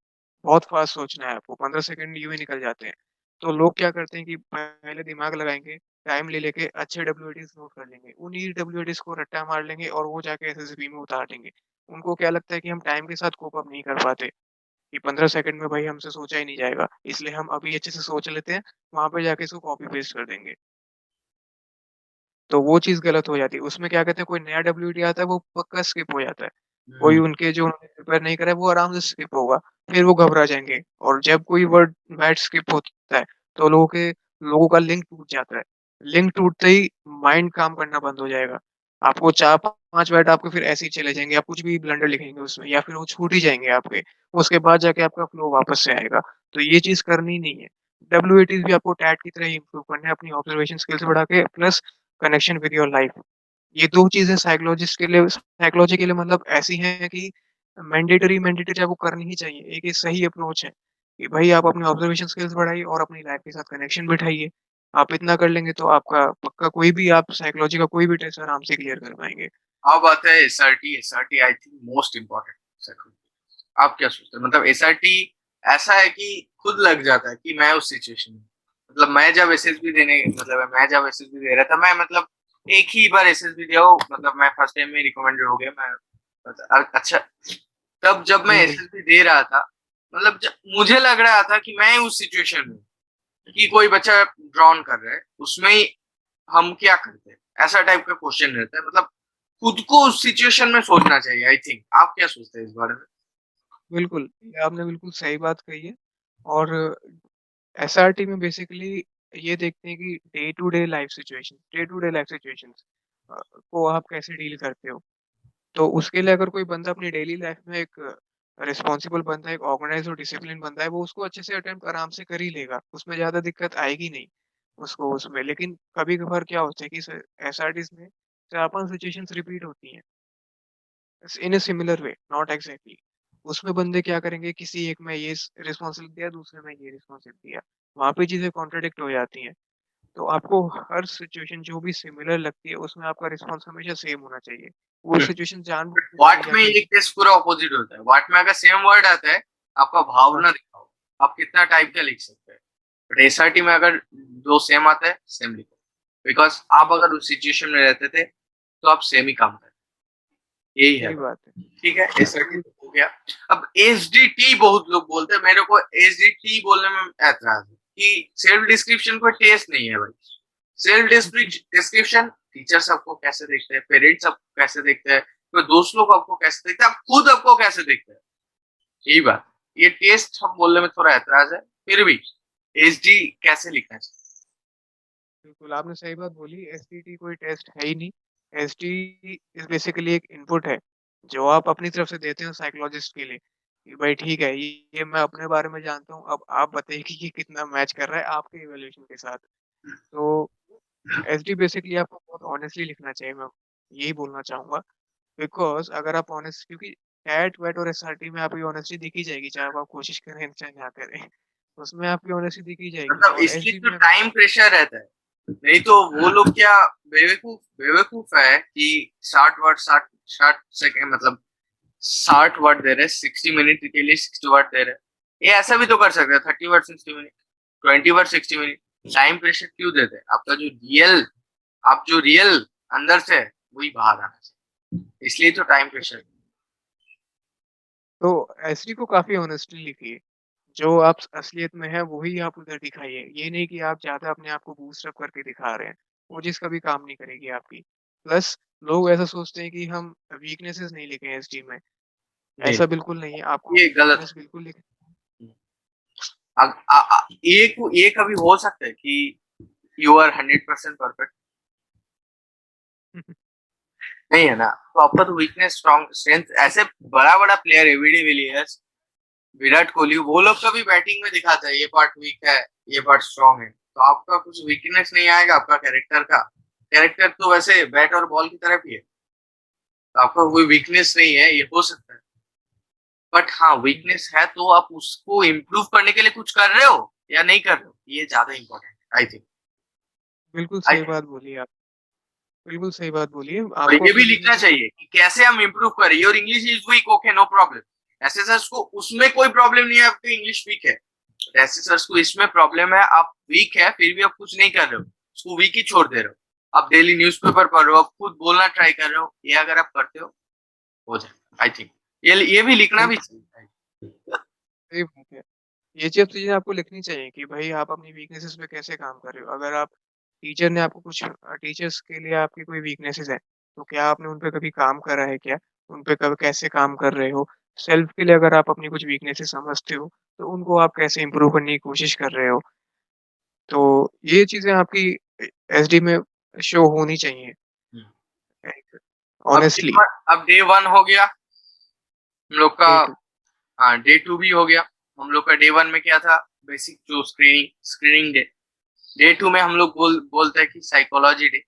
[SPEAKER 3] बहुत फास्ट सोचना है आपको, 15 सेकंड यूँ ही निकल जाते हैं। तो लोग क्या करते हैं कि पहले दिमाग लगाएँगे, टाइम ले लेके अच्छे डब्ल्यूएटीज़ नोट कर लेंगे। उन्हीं डब्ल्यूएटीज़ को रट्टा मार लेंगे और वो जाके एसएसबी में उतार देंगे। उनको क्या लगता है कि हम टाइम के साथ कोप अप नहीं कर पाते, कि 15 सेकंड में भाई हमसे सोचा ही नहीं जाएगा, इसलिए हम अभी अच्छे से सोच लेते हैं, वहाँ पे जाके इसको कॉपी पेस्ट कर देंगे। तो वो चीज़ गलत हो जाती है। उसमें क्या कहते हैं, कोई नया डब्ल्यूटी आता है वो पक्का स्किप हो जाता है। कोई
[SPEAKER 1] हम्म।
[SPEAKER 3] उनके जो उन्होंने प्रिपेयर नहीं करा है वो आराम से स्किप होगा। फिर वो घबरा जाएँगे और जब कोई वर्ड बैट स्किप होता है तो लोगों का लिंक टूट जाता है। लिंक टूटते ही माइंड काम करना बंद हो जाएगा। आपको 4-5 वर्ड आपके फिर ऐसे ही चले जाएँगे, आप कुछ भी ब्लंडर लिखेंगे उसमें या फिर वो छूट ही जाएँगे आपके। उसके बाद जाके आपका फ्लो वापस से आएगा। तो ये चीज़ करनी नहीं है। डब्ल्यूएटीज़ भी आपको टैट की तरह ही इम्प्रूव करना है, अपनी ऑब्जर्वेशन स्किल्स बढ़ा के plus connection with your life. ये 2 चीज़ें साइकोलॉजी के लिए मतलब ऐसी हैं कि मैंडेटरी आपको करनी ही चाहिए। एक ये सही अप्रोच है कि भाई आप अपनी ऑब्जर्वेशन स्किल्स बढ़ाइए और अपनी लाइफ के साथ कनेक्शन बिठाइए। आप इतना कर लेंगे तो आपका पक्का कोई भी आप साइकोलॉजी का कोई भी टेस्ट आराम से क्लियर कर पाएँगे।
[SPEAKER 1] अब आता है SRT. SRT I think most important. आप क्या सोचते हैं? मतलब एसआरटी ऐसा है कि खुद लग जाता है कि मैं उस सिचुएशन में, मतलब मैं जब एसएसबी देने, मतलब मैं जब एसएसबी दे रहा था, मैं मतलब एक ही बार एसएसबी दिया हो, मतलब मैं फर्स्ट टाइम में रिकमेंडेड हो गया मैं, अच्छा। तब जब मैं
[SPEAKER 3] बिल्कुल।
[SPEAKER 1] एसएसबी दे रहा था, मतलब जब मुझे लग रहा था कि मैं उस सिचुएशन में हूँ, कि कोई बच्चा ड्रॉन कर रहा है उसमें ही हम क्या करते हैं, ऐसा टाइप का क्वेश्चन रहता है। मतलब खुद को उस सिचुएशन में सोचना चाहिए, आई थिंक। आप क्या सोचते हैं इस बारे में?
[SPEAKER 3] बिल्कुल, ये आपने बिल्कुल सही बात कही है और एसआरटी में बेसिकली ये देखते हैं कि day to day life situations को आप कैसे डील करते हो। तो उसके लिए अगर कोई बंदा अपनी डेली लाइफ में एक रिस्पॉन्सिबल बंदा है, एक ऑर्गेनाइज़ और डिसिप्लिन बंदा है, वो उसको अच्छे से अटेम्प्ट आराम से कर ही लेगा। उसमें ज़्यादा दिक्कत आएगी नहीं उसको उसमें। लेकिन कभी-कभार क्या होता है कि एसआरटीज़ में 4-5 सिचुएशंस रिपीट होती हैं। In a similar way, not exactly. उसमें बंदे क्या करेंगे, किसी एक में ये रिस्पॉन्सिबिलिटी दिया, दूसरे में ये रिस्पॉन्सिबिलिटी दिया। वहाँ पे चीज़ें कॉन्ट्राडिक्ट हो जाती हैं। तो आपको हर सिचुएशन जो भी सिमिलर लगती है, उसमें आपका रिस्पॉन्स हमेशा सेम होना चाहिए। वो सिचुएशन जानबूझ के नहीं
[SPEAKER 1] वाट में
[SPEAKER 3] जाके
[SPEAKER 1] ये केस पूरा ऑपोजिट होता है। वाट में अगर सेम वर्ड आता है, आपका भाव
[SPEAKER 3] हाँ,
[SPEAKER 1] ना दिखाओ, आप कितना टाइप का लिख सकते हैं। बट एसआरटी में अगर दो सेम आता है, सेम लिखो, बिकॉज आप अगर उस सिचुएशन में रहते थे तो आप सेम ही काम करते, यही है
[SPEAKER 3] सही
[SPEAKER 1] बात।
[SPEAKER 3] बात है।
[SPEAKER 1] ठीक है, एसआरटी
[SPEAKER 3] बिल्कुल,
[SPEAKER 1] तो हो गया। अब एसडीटी बहुत लोग बोलते हैं, मेरे को एसडीटी बोलने में ऐतराज है कि सेल्फ डिस्क्रिप्शन कोई टेस्ट नहीं है भाई। सेल्फ डिस्क्रिप्शन टीचर सबको कैसे देखते हैं, पेरेंट्स सबको कैसे देखते हैं, तो दोस्त लोग आपको कैसे देखते हैं, आप खुद आपको कैसे देखते हैं, यही बात। ये टेस्ट हम बोलने में थोड़ा ऐतराज है, फिर भी एसडी कैसे लिखना चाहिए।
[SPEAKER 3] बिल्कुल आपने सही बात बोली। एसटीटी कोई टेस्ट है ही नहीं। एसटी इज़ बेसिकली एक इनपुट है, जो आप अपनी तरफ से देते हो साइकोलॉजिस्ट के लिए, कि भाई ठीक है, ये मैं अपने बारे में जानता हूँ, अब आप बताइए कि ये कितना मैच कर रहा है आपके इवैल्यूएशन के साथ। तो एसडी बेसिकली आपको बहुत ऑनेस्टली लिखना चाहिए, मैं यही बोलना चाहूँगा। बिकॉज़ अगर आप ऑनेस्ट, क्योंकि कैट, वेट और एसआरटी में आपकी ऑनेस्टी दिख ही जाएगी, चाहे आप कोशिश करें, चाहे ना करें। उसमें आपकी ऑनेस्टी दिख ही जाएगी
[SPEAKER 1] मतलब
[SPEAKER 3] और
[SPEAKER 1] इसलिए
[SPEAKER 3] एसडी
[SPEAKER 1] तो
[SPEAKER 3] में अगर
[SPEAKER 1] टाइम प्रेशर रहता है, नहीं तो वो लोग क्या बेवकूफ बेवकूफ है कि 60 वर्ड 60 सेकंड, मतलब 60 वर्ड दे रहे, 60 मिनट के लिए 60 वर्ड दे रहे। ये ऐसा भी तो कर सकते हैं, 30 word 60 minute, 20 word 60 minute. Time pressure क्यों देते हैं? आपका जो रियल, आप जो रियल अंदर से है, वही बाहर आना चाहिए, इसलिए तो टाइम प्रेशर।
[SPEAKER 3] तो एसडी को काफ़ी ऑनेस्टली लिखिए। जो आप असलियत में है वही आप उधर दिखाइए। ये नहीं कि आप ज़्यादा अपने आप को बूस्ट अप करके दिखा रहे हैं, वो चीज़ कभी काम नहीं करेगी आपकी। प्लस लोग ऐसा सोचते हैं कि हम वीकनेसेस नहीं लिखे हैं एसडी में,
[SPEAKER 1] नहीं,
[SPEAKER 3] ऐसा बिल्कुल नहीं है, आपको
[SPEAKER 1] ये गलत
[SPEAKER 3] वीकनेस बिल्कुल लिख
[SPEAKER 1] है। ये कभी हो सकता है कि यू आर 100% परफेक्ट, नहीं है ना? तो आपका तो वीकनेस स्ट्रॉन्ग स्ट्रेंथ, ऐसे बड़ा बड़ा player ABD Villiers, Virat Kohli, वो लोग कभी बैटिंग में दिखाता है ये पार्ट वीक है, ये पार्ट स्ट्रॉन्ग है। तो आपका कुछ वीकनेस नहीं आएगा, आपका कैरेक्टर का कैरेक्टर तो वैसे बैट और बॉल की तरफ ही है, तो आपका कोई वीकनेस नहीं है, ये हो सकता है। बट हाँ, वीकनेस है तो आप उसको इम्प्रूव करने के लिए कुछ कर रहे हो या नहीं कर रहे हो, ये ज्यादा इंपॉर्टेंट है आई थिंक।
[SPEAKER 3] बिल्कुल सही बात बोली आप, बिल्कुल सही बात बोली है।
[SPEAKER 1] और
[SPEAKER 3] आपको
[SPEAKER 1] ये भी
[SPEAKER 3] अपनी
[SPEAKER 1] लिखना
[SPEAKER 3] वीकनेसेस को
[SPEAKER 1] चाहिए कि कैसे हम इम्प्रूव करें। Your English is weak, okay no problem. ऐसे सर को उसमें कोई प्रॉब्लम नहीं है, आपकी इंग्लिश वीक है। ऐसे सर को इसमें प्रॉब्लम है, आप वीक है फिर भी आप कुछ नहीं कर रहे हो, उसको वीक ही छोड़ दे रहे हो। आप डेली न्यूज़पेपर पढ़ रहे हो, आप खुद बोलना ट्राई कर रहे हो, ये अगर आप करते हो जाए आई थिंक। ये भी लिखना भी
[SPEAKER 3] बिल्कुल
[SPEAKER 1] चाहिए।
[SPEAKER 3] सही बात है। ये सब चीज़ें आपको लिखनी चाहिए कि भाई आप अपनी वीकनेसेस पे कैसे काम कर रहे हो। अगर आप टीचर ने आपको कुछ टीचर्स के लिए आपकी कोई वीकनेसेस है, तो क्या आपने उन पे कभी काम करा है क्या? उन पे कब कैसे काम कर रहे हो? सेल्फ के लिए अगर आप अपनी कुछ वीकनेसेस समझते हो, तो उनको आप कैसे इम्प्रूव करने की कोशिश कर रहे हो? तो ये चीज़ें आपकी एसडी में शो होनी चाहिए,
[SPEAKER 1] हम्म।
[SPEAKER 3] एक
[SPEAKER 1] अब
[SPEAKER 3] ऑनेस्टली।
[SPEAKER 1] अब डे वन हो गया हम लोग का।
[SPEAKER 3] डे 2
[SPEAKER 1] हाँ, डे टू भी हो गया। हम लोग का डे वन में क्या था, बेसिक जो स्क्रीनिंग डे। डे टू में हम लोग बोलते हैं कि साइकोलॉजी डे।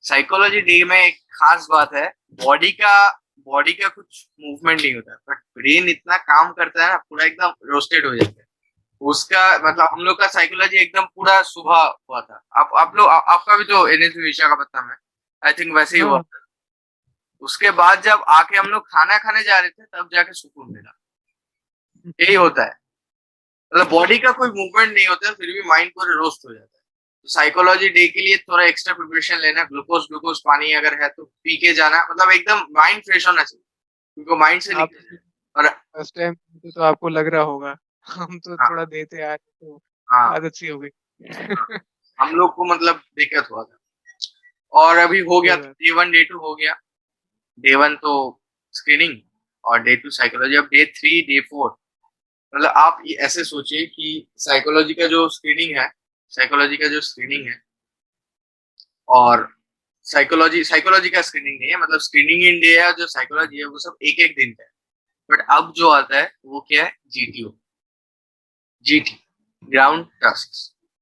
[SPEAKER 1] साइकोलॉजी डे में एक खास बात है, बॉडी का बॉडी का कुछ मूवमेंट नहीं होता, बट ब्रेन इतना काम करता है ना, पूरा एकदम रोस्टेड हो जाता है उसका। मतलब हम लोग का साइकोलॉजी एकदम पूरा सुबह हुआ था। आप लोग आपका भी तो एनएसवी विशाखापट्टनम है, आई थिंक वैसे ही हुआ
[SPEAKER 3] हाँ,
[SPEAKER 1] था। उसके बाद जब आके हम लोग खाना खाने जा रहे थे, तब जाके सुकून मिला। यही होता है, मतलब बॉडी का कोई मूवमेंट नहीं होता है, फिर भी माइंड पूरा रोस्ट हो जाता है। तो साइकोलॉजी डे के लिए थोड़ा एक्स्ट्रा प्रिपरेशन लेना, ग्लूकोज पानी अगर है तो पी के जाना, मतलब एकदम माइंड फ्रेश होना चाहिए, क्योंकि माइंड से
[SPEAKER 3] आप
[SPEAKER 1] निकल जाए। और
[SPEAKER 3] फर्स्ट टाइम तो आपको लग रहा होगा, हम तो
[SPEAKER 1] हाँ,
[SPEAKER 3] थोड़ा देते आए तो
[SPEAKER 1] हाँ,
[SPEAKER 3] आदत सी हो गई।
[SPEAKER 1] हम लोग को मतलब दिक्कत हुआ था। और अभी हो गया,
[SPEAKER 3] सही बात।
[SPEAKER 1] डे वन डे टू हो गया। डे वन तो स्क्रीनिंग, और डे टू साइकोलॉजी। अब डे थ्री डे फोर, मतलब आप ये ऐसे सोचिए कि साइकोलॉजी का जो स्क्रीनिंग है, और साइकोलॉजी का स्क्रीनिंग नहीं है, मतलब स्क्रीनिंग इन डे है, जो साइकोलॉजी है वो सब एक एक दिन का है। बट अब जो आता है वो क्या है, जीटीओ, जीटी, ग्राउंड टास्क।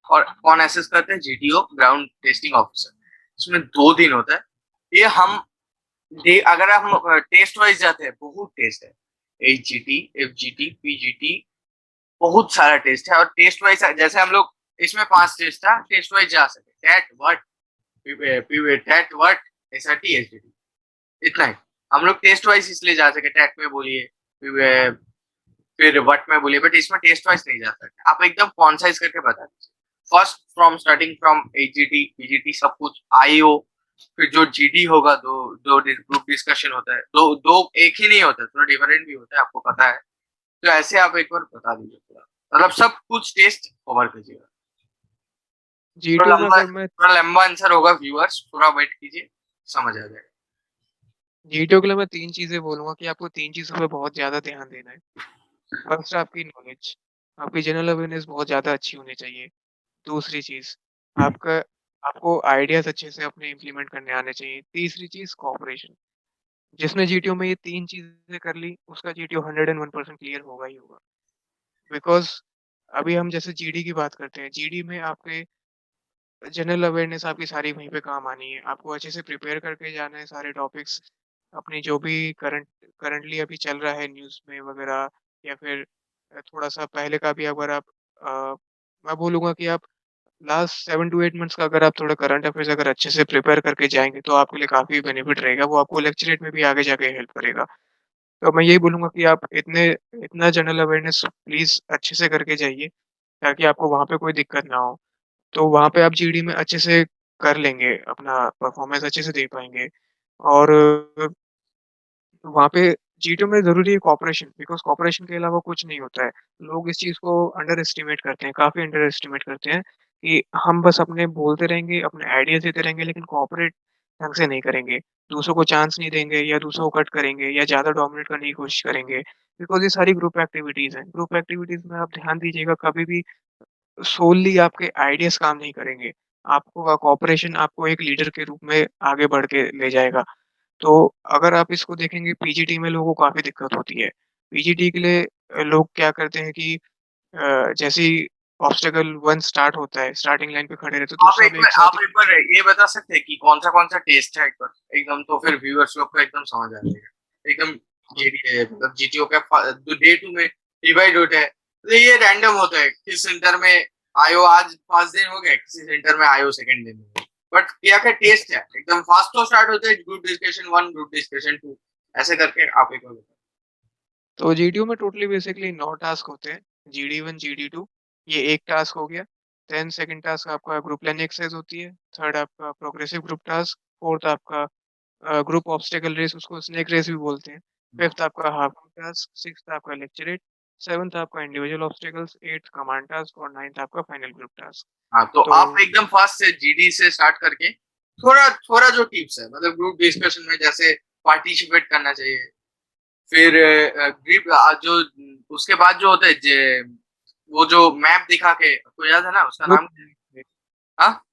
[SPEAKER 1] और कौन एसेस करते हैं, जीटीओ, ग्राउंड टेस्टिंग ऑफिसर। इसमें 2 दिन होता है। ये हम अगर हम टेस्ट वाइज जाते हैं, बहुत टेस्ट है, HGT, FGT, PGT, बहुत सारा टेस्ट है। और टेस्ट वाइज जैसे हम लोग, इसमें 5 टेस्ट था, टेस्ट वाइज जा सके, TET what, TET what, SRT, HGT, इतना ही। हम लोग टेस्ट वाइज इसलिए जा सके, टैट में बोलिए, फिर वट में बोलिए, बट इसमें टेस्ट वाइज नहीं जा सकते। आप एकदम कॉन्साइज करके बता दीजिए, first from starting from HGT, PGT, सब कुछ, IO। फिर जो GD होगा, दो दो ग्रुप डिस्कशन होता है, दो दो एक ही नहीं होता है, थोड़ा डिफरेंट भी होता है, आपको पता है। तो ऐसे आप एक बार बता दीजिए पूरा, मतलब सब कुछ टेस्ट कवर कीजिएगा।
[SPEAKER 3] जीटीओ में अगर मैं
[SPEAKER 1] थोड़ा लंबा आंसर होगा व्यूअर्स, थोड़ा वेट कीजिए, समझ आ जाएगा।
[SPEAKER 3] जीटीओ के लिए मैं 3 चीज़ें बोलूँगा कि आपको 3 चीज़ों पे बहुत ज़्यादा ध्यान देना है। फर्स्ट आपकी नॉलेज, आपकी जनरल अवेयरनेस बहुत ज़्यादा अच्छी होनी चाहिए। दूसरी चीज़, आपका आपको आइडियाज़ अच्छे से अपने इम्प्लीमेंट करने आने चाहिए। तीसरी चीज़ कोऑपरेशन। जिसने जीटीओ में ये 3 चीज़ें कर ली, उसका जीटीओ 101% क्लियर होगा ही होगा। बिकॉज़ अभी हम जैसे जीडी की बात करते हैं, जीडी में आपके जनरल अवेयरनेस आपकी सारी वहीं पे काम आनी है। आपको अच्छे से प्रिपेयर करके जाना है सारे टॉपिक्स, अपनी जो भी करंटली अभी चल रहा है न्यूज़ में वगैरह, या फिर थोड़ा-सा पहले का भी अगर आप अ, मैं बोलूँगा कि आप लास्ट 7 टू 8 मंथ्स का अगर आप थोड़ा करंट अफेयर्स अगर अच्छे से प्रिपेयर करके जाएँगे, तो आपके लिए काफ़ी बेनिफिट रहेगा। वो आपको लेक्चरेट में भी आगे जाके हेल्प करेगा। तो मैं यही बोलूँगा कि आप इतना जनरल अवेयरनेस प्लीज़ अच्छे से करके जाइए, ताकि आपको वहाँ पे कोई दिक्कत ना हो। तो वहाँ पे आप जीडी में अच्छे से कर लेंगे, अपना परफ़ॉर्मेंस अच्छे से दे पाएँगे। और वहाँ पे G2 में ज़रूरी है कोऑपरेशन, बिकॉज़ कोऑपरेशन के अलावा कुछ नहीं होता है। लोग इस चीज़ को अंडर एस्टिमेट करते हैं, काफ़ी अंडर एस्टिमेट करते हैं कि हम बस अपने बोलते रहेंगे, अपने आइडियाज़ देते रहेंगे, लेकिन कोऑपरेट ढंग से नहीं करेंगे। दूसरों को चांस नहीं देंगे या दूसरों को कट करेंगे या ज़्यादा डोमिनेट करने की कोशिश करेंगे, बिकॉज़ ये सारी ग्रुप एक्टिविटीज़ हैं। ग्रुप एक्टिविटीज़ में आप ध्यान दीजिएगा, कभी भी सोली आपके आइडियाज़ काम नहीं करेंगे। आपको कोऑपरेशन आपको एक लीडर के रूप में आगे बढ़ के ले जाएगा। तो अगर आप इसको देखेंगे, पीजीटी में लोगों को काफ़ी दिक्कत होती है। पीजीटी के लिए लोग क्या करते हैं कि जैसे ही ऑब्स्टेकल 1 स्टार्ट होता है, स्टार्टिंग लाइन पे खड़े रहते हैं, तो सब एक
[SPEAKER 1] आप
[SPEAKER 3] साथ
[SPEAKER 1] एक बार ये बता सकते हैं कि कौन सा टेस्ट है एक बार? एकदम तो फिर व्यूअर्स लोग को एकदम समझ आ जाएगा। एकदम
[SPEAKER 3] हाँ,
[SPEAKER 1] जीडी मतलब जीटीओ का डे 2 में डिवाइड होता है। तो ये रैंडम होता है। किस सेंटर में आयो आज 5 दिन हो गए, किसी सेंटर में आयो सेकंड दिन में। बट क्या टेस्ट है? एकदम फास्ट तो स्टार्ट होता है ग्रुप डिस्कशन 1, ग्रुप डिस्कशन 2 ऐसे करके आप एक बार बताओ।
[SPEAKER 3] तो जीडीयू में टोटली बेसिकली 9 टास्क होते हैं। जीडी 1, जीडी 2 ये 1 टास्क हो गया। देन सेकंड टास्क आपका ग्रुप प्लानिंग एक्सरसाइज होती है। थर्ड आपका प्रोग्रेसिव ग्रुप टास्क। फोर्थ आपका ग्रुप ऑब्स्टेकल रेस, उसको स्नेक रेस भी बोलते हैं। फिफ्थ आपका हाफ टास्क। सिक्स्थ आपका लेक्चरेट। सेवंथ आपका individual obstacles. Eighth command task और नाइन्थ आपका फाइनल ग्रुप टास्क।
[SPEAKER 1] हाँ, तो
[SPEAKER 3] तो
[SPEAKER 1] आप एकदम फास्ट से जीडी से स्टार्ट करके थोड़ा थोड़ा जो टिप्स है मतलब ग्रुप डिस्कशन में जैसे पार्टिसिपेट करना चाहिए, फिर ग्रिप जो उसके बाद जो होता है वो जो मैप दिखा के आपको याद है ना उसका
[SPEAKER 3] ग्रुप
[SPEAKER 1] नाम क्या है? हाँ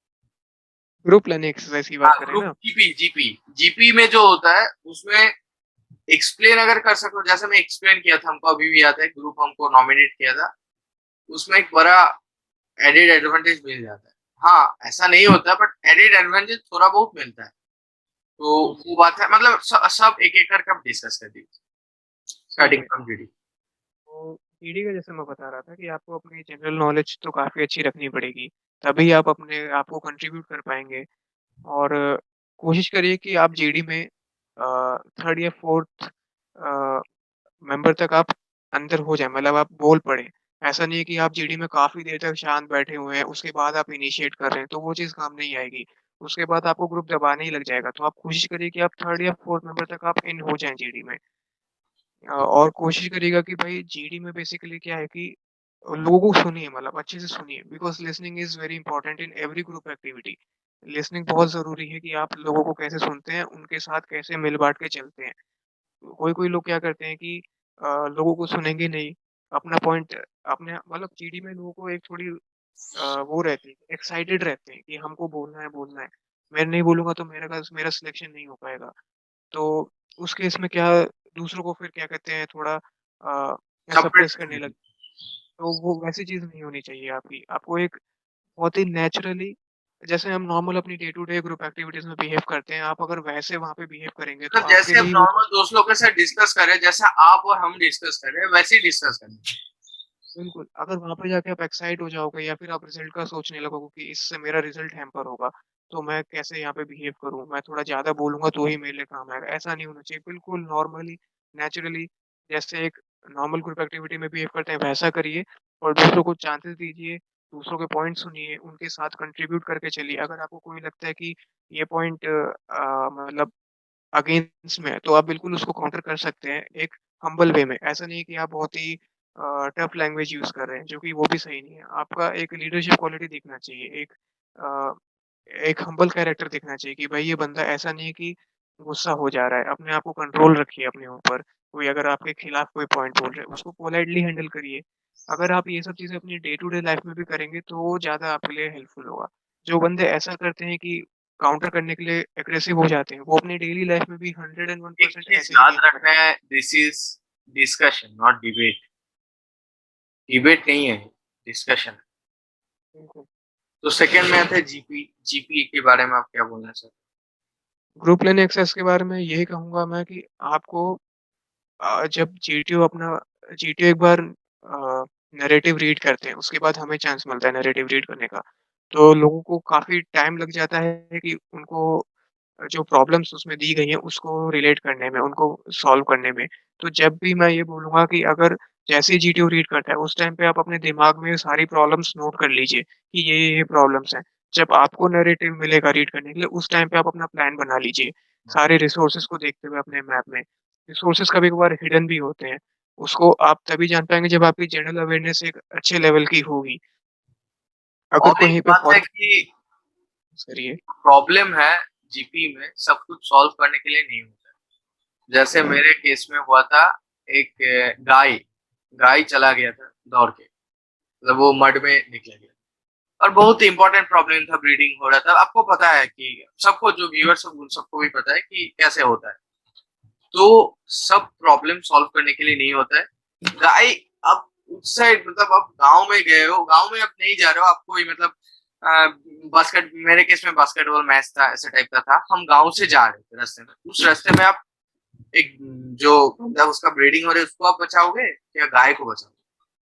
[SPEAKER 3] ग्रुप प्लानिंग एक्सरसाइज की
[SPEAKER 1] हाँ
[SPEAKER 3] बात करें
[SPEAKER 1] ग्रुप
[SPEAKER 3] ना।
[SPEAKER 1] जीपी जीपी जीपी में जो होता है उसमें एक्सप्लेन अगर कर सको, जैसे मैं एक्सप्लेन किया था, हमको अभी भी याद है, ग्रुप हमको नॉमिनेट किया था, उसमें एक बड़ा एडेड एडवांटेज मिल जाता है। हाँ ऐसा नहीं होता बट एडेड एडवांटेज थोड़ा बहुत मिलता है। तो
[SPEAKER 3] हम्म,
[SPEAKER 1] वो बात है मतलब सब एक एक करके आप डिस्कस कर दीजिए स्टार्टिंग
[SPEAKER 3] बिल्कुल।
[SPEAKER 1] From GD.
[SPEAKER 3] तो पीढ़ी का जैसे मैं बता रहा था कि आपको अपनी जनरल नॉलेज तो काफ़ी अच्छी रखनी पड़ेगी, तभी आप अपने आप को कंट्रीब्यूट कर पाएँगे। और कोशिश करिए कि आप जीडी में 3rd या 4th मेंबर तक आप अंदर हो जाएँ, मतलब आप बोल पड़ें। ऐसा नहीं है कि आप जीडी में काफ़ी देर तक शांत बैठे हुए हैं, उसके बाद आप इनिशिएट कर रहे हैं, तो वो चीज़ काम नहीं आएगी। उसके बाद आपको ग्रुप दबाने ही लग जाएगा, तो आप कोशिश करिए कि आप 3rd या 4th मेंबर तक आप इन हो जाएँ जीडी में। और कोशिश करिएगा कि भाई जीडी में बेसिकली क्या है कि लोगों को सुनिए, मतलब अच्छे से सुनिए, because listening is very important in every group activity. Listening बहुत ज़रूरी है कि आप लोगों को कैसे सुनते हैं, उनके साथ कैसे मिल-बाँट के चलते हैं। कोई-कोई लोग क्या करते हैं कि लोगों को सुनेंगे नहीं, अपना पॉइंट अपने मतलब जीडी में लोगों को एक थोड़ी वो रहती है, एक्साइटेड रहते हैं कि हमको बोलना है, बोलना है। मैं नहीं बोलूँगा तो मेरा सिलेक्शन नहीं हो पाएगा। तो उस केस में क्या दूसरों को फिर क्या कहते हैं थोड़ा
[SPEAKER 1] सपरेट
[SPEAKER 3] सप्रेस करने लग, तो वो वैसी चीज़ नहीं होनी चाहिए आपकी। आपको एक बहुत ही नेचुरली, जैसे हम नॉर्मल अपनी day to day group activities में बिहेव करते हैं, आप अगर वैसे वहाँ पे बिहेव करेंगे तो
[SPEAKER 1] मतलब
[SPEAKER 3] आपके
[SPEAKER 1] जैसे हम
[SPEAKER 3] लिए वो
[SPEAKER 1] नॉर्मल दोस्त लोग के साथ डिस्कस कर रहे हैं, जैसा आप और हम डिस्कस कर रहे हैं वैसे ही डिस्कस करना है।
[SPEAKER 3] बिल्कुल, अगर वहाँ पे जाके आप एक्साइट हो जाओगे या फिर आप रिज़ल्ट का सोचने लगोगे कि इससे मेरा रिज़ल्ट हैम्पर होगा, तो मैं कैसे यहाँ पे बिहेव करूँ? मैं थोड़ा ज़्यादा बोलूँगा तो ही मेरे लिए काम आएगा, ऐसा नहीं होना चाहिए। बिल्कुल नॉर्मली, नेचुरली, जैसे एक नॉर्मल ग्रुप एक्टिविटी में बिहेव करते हैं वैसा करिए और दूसरों को चांसेस दीजिए, दूसरों के पॉइंट सुनिए, उनके साथ कंट्रीब्यूट करके चलिए। अगर आपको कोई लगता है कि ये पॉइंट मतलब अगेंस्ट में है, तो आप बिल्कुल उसको काउंटर कर सकते हैं एक हम्बल वे में। ऐसा नहीं है कि आप बहुत ही टफ लैंग्वेज यूज़ कर रहे हैं, जो कि वो भी सही नहीं है। आपका एक लीडरशिप क्वालिटी दिखना चाहिए, अ, एक हम्बल कैरेक्टर दिखना चाहिए कि भाई ये बंदा ऐसा नहीं है कि गुस्सा हो जा रहा है। अपने आप को कंट्रोल रखिए अपने ऊपर। कोई अगर आपके खिलाफ कोई पॉइंट बोल रहा है, उसको पोलाइटली हैंडल करिए। अगर आप ये सब चीज़ें अपनी डे टू डे लाइफ में भी करेंगे, तो वो ज़्यादा आपके लिए हेल्पफुल होगा। जो बंदे ऐसा करते हैं कि काउंटर करने के लिए एग्रेसिव हो जाते हैं, वो अपनी डेली लाइफ में भी
[SPEAKER 1] एक
[SPEAKER 3] 101%
[SPEAKER 1] चीज
[SPEAKER 3] ऐसे ही
[SPEAKER 1] याद
[SPEAKER 3] बिहेव करते
[SPEAKER 1] रखना है, this is discussion not debate. Debate नहीं है, डिस्कशन।
[SPEAKER 3] हैं। बिल्कुल।
[SPEAKER 1] तो सेकंड में आते हैं जीपी। जीपी के बारे में आप क्या बोलना चाहते
[SPEAKER 3] ग्रुप लेन एक्सेस के बारे में यही कहूँगा मैं कि आपको जब जीटीओ एक बार नैरेटिव रीड करते हैं, उसके बाद हमें चांस मिलता है नैरेटिव रीड करने का। तो लोगों को काफ़ी टाइम लग जाता है कि उनको जो प्रॉब्लम्स उसमें दी गई हैं, उसको रिलेट करने में, उनको सॉल्व करने में। तो जब भी मैं ये बोलूँगा कि अगर जैसे ही जीटीओ रीड करता है, उस टाइम पे आप अपने दिमाग में सारी प्रॉब्लम्स नोट कर लीजिए कि ये प्रॉब्लम्स हैं। जब आपको नैरेटिव मिलेगा रीड करने के लिए, उस टाइम पे आप अपना प्लान बना लीजिए, सारे रिसोर्सेज़ को देखते हुए अपने मैप में। रिसोर्सेज़ कभी-कभार हिडन भी होते हैं। उसको आप तभी जान पाएँगे जब आपकी जनरल अवेयरनेस एक अच्छे लेवल की होगी। अगर
[SPEAKER 1] और एक
[SPEAKER 3] कहीं पे
[SPEAKER 1] बात है
[SPEAKER 3] फॉरेस्ट
[SPEAKER 1] कि
[SPEAKER 3] करिए।
[SPEAKER 1] प्रॉब्लम है जीपी में सब कुछ सॉल्व करने के लिए नहीं होता है। जैसे मेरे केस में हुआ था, एक गाय गाय चला गया था दौड़ के, मतलब वो मड में निकला गया और बहुत इंपॉर्टेंट प्रॉब्लम था, ब्रीडिंग हो रहा था। आपको पता है कि सबको, जो व्यूअर्स हैं उन सबको भी पता है कि कैसे होता है। तो सब प्रॉब्लम सॉल्व करने के लिए नहीं होता है। गाय, आप उस साइड, मतलब आप गांव में गए हो, गांव में आप नहीं जा रहे हो, आपको ही मतलब बास्केट, मेरे केस में बास्केटबॉल मैच था, ऐसे टाइप का था। हम गांव से जा रहे थे रास्ते में, उस रास्ते में आप एक जो मतलब उसका ब्रीडिंग हो रहा है उसको आप बचाओगे या गाय को बचाओगे?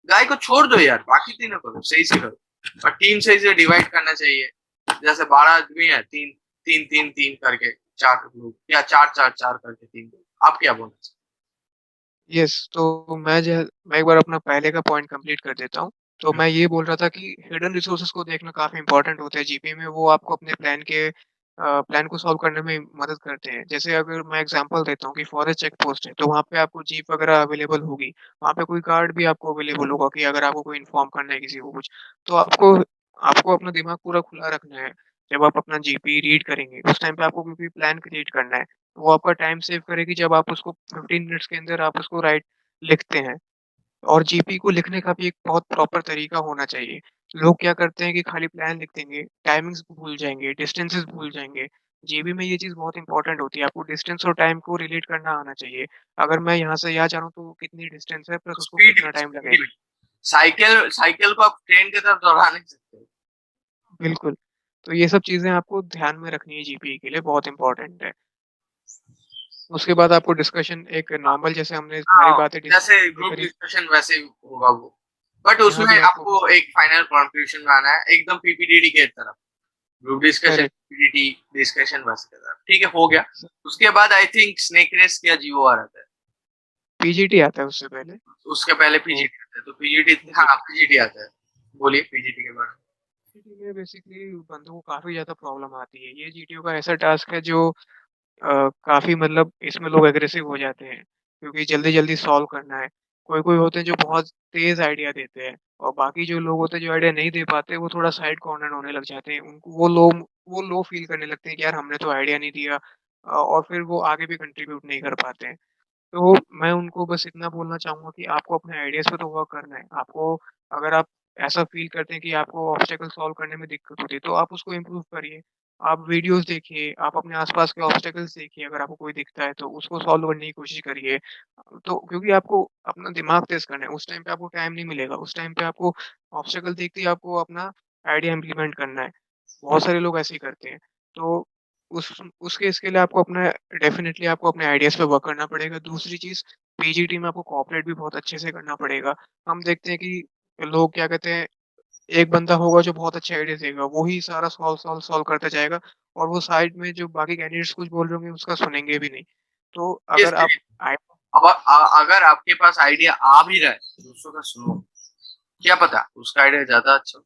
[SPEAKER 1] गाय को छोड़ दो यार, बाकी तीनों करो, सही से करो। और टीम सही से डिवाइड करना चाहिए। जैसे 12 आदमी है, तीन तीन तीन तीन करके, चार लोग, या चार चार चार करके तीन लोग। आप क्या बोलना चाहिए?
[SPEAKER 3] यस, तो मैं एक बार अपना पहले का पॉइंट कंप्लीट कर देता हूँ। तो मैं ये बोल रहा था कि हिडन रिसोर्सेज़ को देखना काफ़ी इम्पोर्टेंट होता है जीपी में, वो आपको अपने प्लान को सॉल्व करने में मदद करते हैं। जैसे अगर मैं एग्ज़ाम्पल देता हूँ कि फॉरेस्ट चेक पोस्ट है, तो वहाँ पे आपको जीप वगैरह अवेलेबल होगी। वहाँ पे कोई गार्ड भी आपको अवेलेबल होगा कि अगर आपको कोई इन्फॉर्म करना है किसी को कुछ, तो आपको आपको अपना दिमाग पूरा खुला रखना है। जब आप अपना जीपी रीड करेंगे, उस टाइम पे आपको कोई भी प्लान क्रिएट करना है। वो आपका टाइम सेव करेगी जब आप उसको 15 मिनट्स के अंदर आप उसको लिखते हैं। और जीपी को लिखने का भी एक बहुत प्रॉपर तरीका होना चाहिए। लोग क्या करते हैं कि खाली प्लान लिख देंगे, टाइमिंग्स भूल जाएँगे, डिस्टेंसेस भूल जाएँगे। जीबी में ये चीज़ बहुत इम्पोर्टेंट होती है, आपको डिस्टेंस और टाइम को रिलेट करना आना चाहिए। अगर मैं यहाँ से यहाँ जा रहा हूँ तो कितनी डिस्टेंस है प्लस उसको
[SPEAKER 1] स्पीड
[SPEAKER 3] कितना टाइम
[SPEAKER 1] स्पीड
[SPEAKER 3] लगेगा।
[SPEAKER 1] में, साइकिल साइकिल को आप ट्रेन की तरफ दौड़ा नहीं सकते।
[SPEAKER 3] बिल्कुल, तो ये सब चीज़ें आपको ध्यान में रखनी है जीपी के लिए बहुत इम्पोर्टेंट है। उसके बाद आपको डिस्कशन एक नॉर्मल जैसे हमने सारी
[SPEAKER 1] हाँ,
[SPEAKER 3] बातें
[SPEAKER 1] जैसे
[SPEAKER 3] डिस्कस
[SPEAKER 1] ग्रुप
[SPEAKER 3] करी,
[SPEAKER 1] डिस्कशन वैसे ही होगा वो। बट
[SPEAKER 3] यहाँ
[SPEAKER 1] उसमें
[SPEAKER 3] भी आपको
[SPEAKER 1] आपको एक फाइनल कंक्लूजन में आना है, एकदम पीपीडीडी के तरफ। Group discussion,
[SPEAKER 3] correct.
[SPEAKER 1] PPDT discussion वैसे के तरफ। ठीक है, हो गया। उसके बाद आई थिंक स्नेक रेस या जीओआर आता है।
[SPEAKER 3] पीजीटी आता है उससे पहले।
[SPEAKER 1] उसके पहले
[SPEAKER 3] तो
[SPEAKER 1] पीजीटी आता है, तो पीजीटी,
[SPEAKER 3] जी।
[SPEAKER 1] हाँ पीजीटी आता है। बोलिए पीजीटी के बारे
[SPEAKER 3] जीटीए में बेसिकली बंदों को काफ़ी ज़्यादा प्रॉब्लम आती है। ये जीटीओ का ऐसा टास्क है जो काफ़ी मतलब इसमें लोग एग्रेसिव हो जाते हैं, क्योंकि जल्दी-जल्दी सॉल्व करना है। कोई-कोई होते हैं जो बहुत तेज़ आइडिया देते हैं और बाकी जो लोग होते हैं जो आइडिया नहीं दे पाते, वो थोड़ा साइड कॉर्नर होने लग जाते हैं। उनको वो लो फ़ील करने लगते हैं कि यार हमने तो आइडिया नहीं दिया, और फिर वो आगे भी कंट्रीब्यूट नहीं कर पाते हैं। तो मैं उनको बस इतना बोलना चाहूँगा कि आपको अपने आइडियाज़ पे तो वर्क करना है। आपको अगर आप ऐसा फ़ील करते हैं कि आपको ऑब्स्टेकल सॉल्व करने में दिक्कत होती है, तो आप उसको इम्प्रूव करिए। आप वीडियोज़ देखिए, आप अपने आस-पास के ऑब्स्टेकल्स देखिए, अगर आपको कोई दिखता है तो उसको सॉल्व करने की कोशिश करिए। तो क्योंकि आपको अपना दिमाग तेज़ करना है, उस टाइम पे आपको टाइम नहीं मिलेगा। उस टाइम पे आपको ऑब्स्टेकल देखते ही आपको अपना आइडिया इम्प्लीमेंट करना है। बहुत सारे लोग ऐसे ही करते हैं। तो उस केस के लिए आपको अपना डेफ़िनिटली आपको अपने आइडियाज़ पे वर्क करना पड़ेगा। दूसरी चीज़, पीजीटी में आपको कोऑपरेट भी बहुत अच्छे से करना पड़ेगा। हम देखते हैं कि लोग क्या कहते हैं, एक बंदा होगा जो बहुत अच्छे आइडिया देगा, वो ही सारा सॉल्व करता जाएगा और वो साइड में जो बाकी कैंडिडेट्स कुछ बोल रहे होंगे उसका सुनेंगे भी नहीं। तो
[SPEAKER 1] में।
[SPEAKER 3] अगर आप आइ
[SPEAKER 1] अब अगर आपके पास आइडिया आ भी रहा है, दूसरों का सुनो। क्या पता उसका आइडिया ज्यादा अच्छा हो।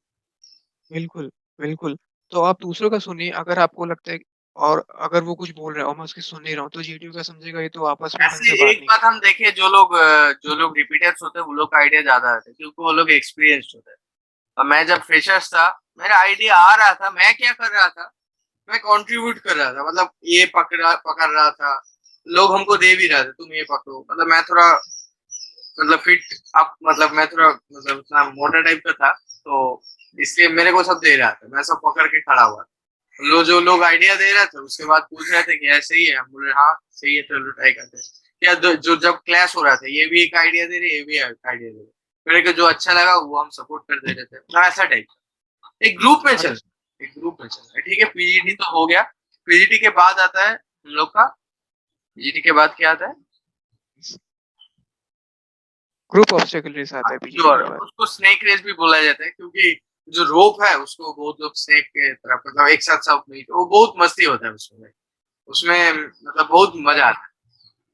[SPEAKER 3] बिल्कुल, बिल्कुल। तो आप दूसरों का सुनिए, अगर आपको लगता है और अगर वो कुछ बोल रहा है और मैं उसकी सुन नहीं रहा हूँ, तो जीटीओ क्या समझेगा, ये तो आपस में ढंग
[SPEAKER 1] ऐसे
[SPEAKER 3] से बात
[SPEAKER 1] एक
[SPEAKER 3] नहीं
[SPEAKER 1] बात
[SPEAKER 3] कर।
[SPEAKER 1] हम देखें, जो लोग रिपीटर्स होते हैं वो लोग का आइडिया ज्यादा आता है, क्योंकि वो लोग एक्सपीरियंस्ड होते हैं। और मैं जब फ्रेशर्स था, मेरा आइडिया आ रहा था, मैं क्या कर रहा था, मैं कंट्रीब्यूट कर रहा था, मतलब ये पकड़ रहा था। लोग हमको दे भी रहे थे, तुम ये पकड़ो, मतलब मैं थोड़ा, मतलब फिट अप, मतलब मैं थोड़ा, मतलब उतना मोटा टाइप का था, तो इसलिए मेरे को सब दे रहा था, मैं सब पकड़ के खड़ा हुआ था। जो लोग आइडिया दे रहे थे उसके बाद पूछ रहे थे कि ऐसे ही है, हम बोले हाँ सही है, चलो ट्राई करते हैं। क्या जो जब क्लैश हो रहा था, ये भी एक आइडिया दे रहे, ये भी एक आइडिया दे रहे, मेरे को जो अच्छा लगा वो हम सपोर्ट कर दे रहे थे, तो ऐसा टाइप। एक ग्रुप में चल
[SPEAKER 3] अच्छा,
[SPEAKER 1] एक ग्रुप में चल रहा है। ठीक है, पीजीटी तो हो गया। पीजीटी के बाद आता है हम लोग का, पीजीटी के बाद क्या आता है?
[SPEAKER 3] ग्रुप ऑब्स्टेकल रेस आता है पीजीटी
[SPEAKER 1] श्योर,
[SPEAKER 3] के बाद।
[SPEAKER 1] उसको स्नेक रेस भी बोला जाता है, क्योंकि जो रोप है उसको बहुत लोग स्नेक के तरफ, मतलब एक साथ सब नहीं, वो बहुत मस्ती होता है उसमें। उसमें मतलब बहुत मजा आता है।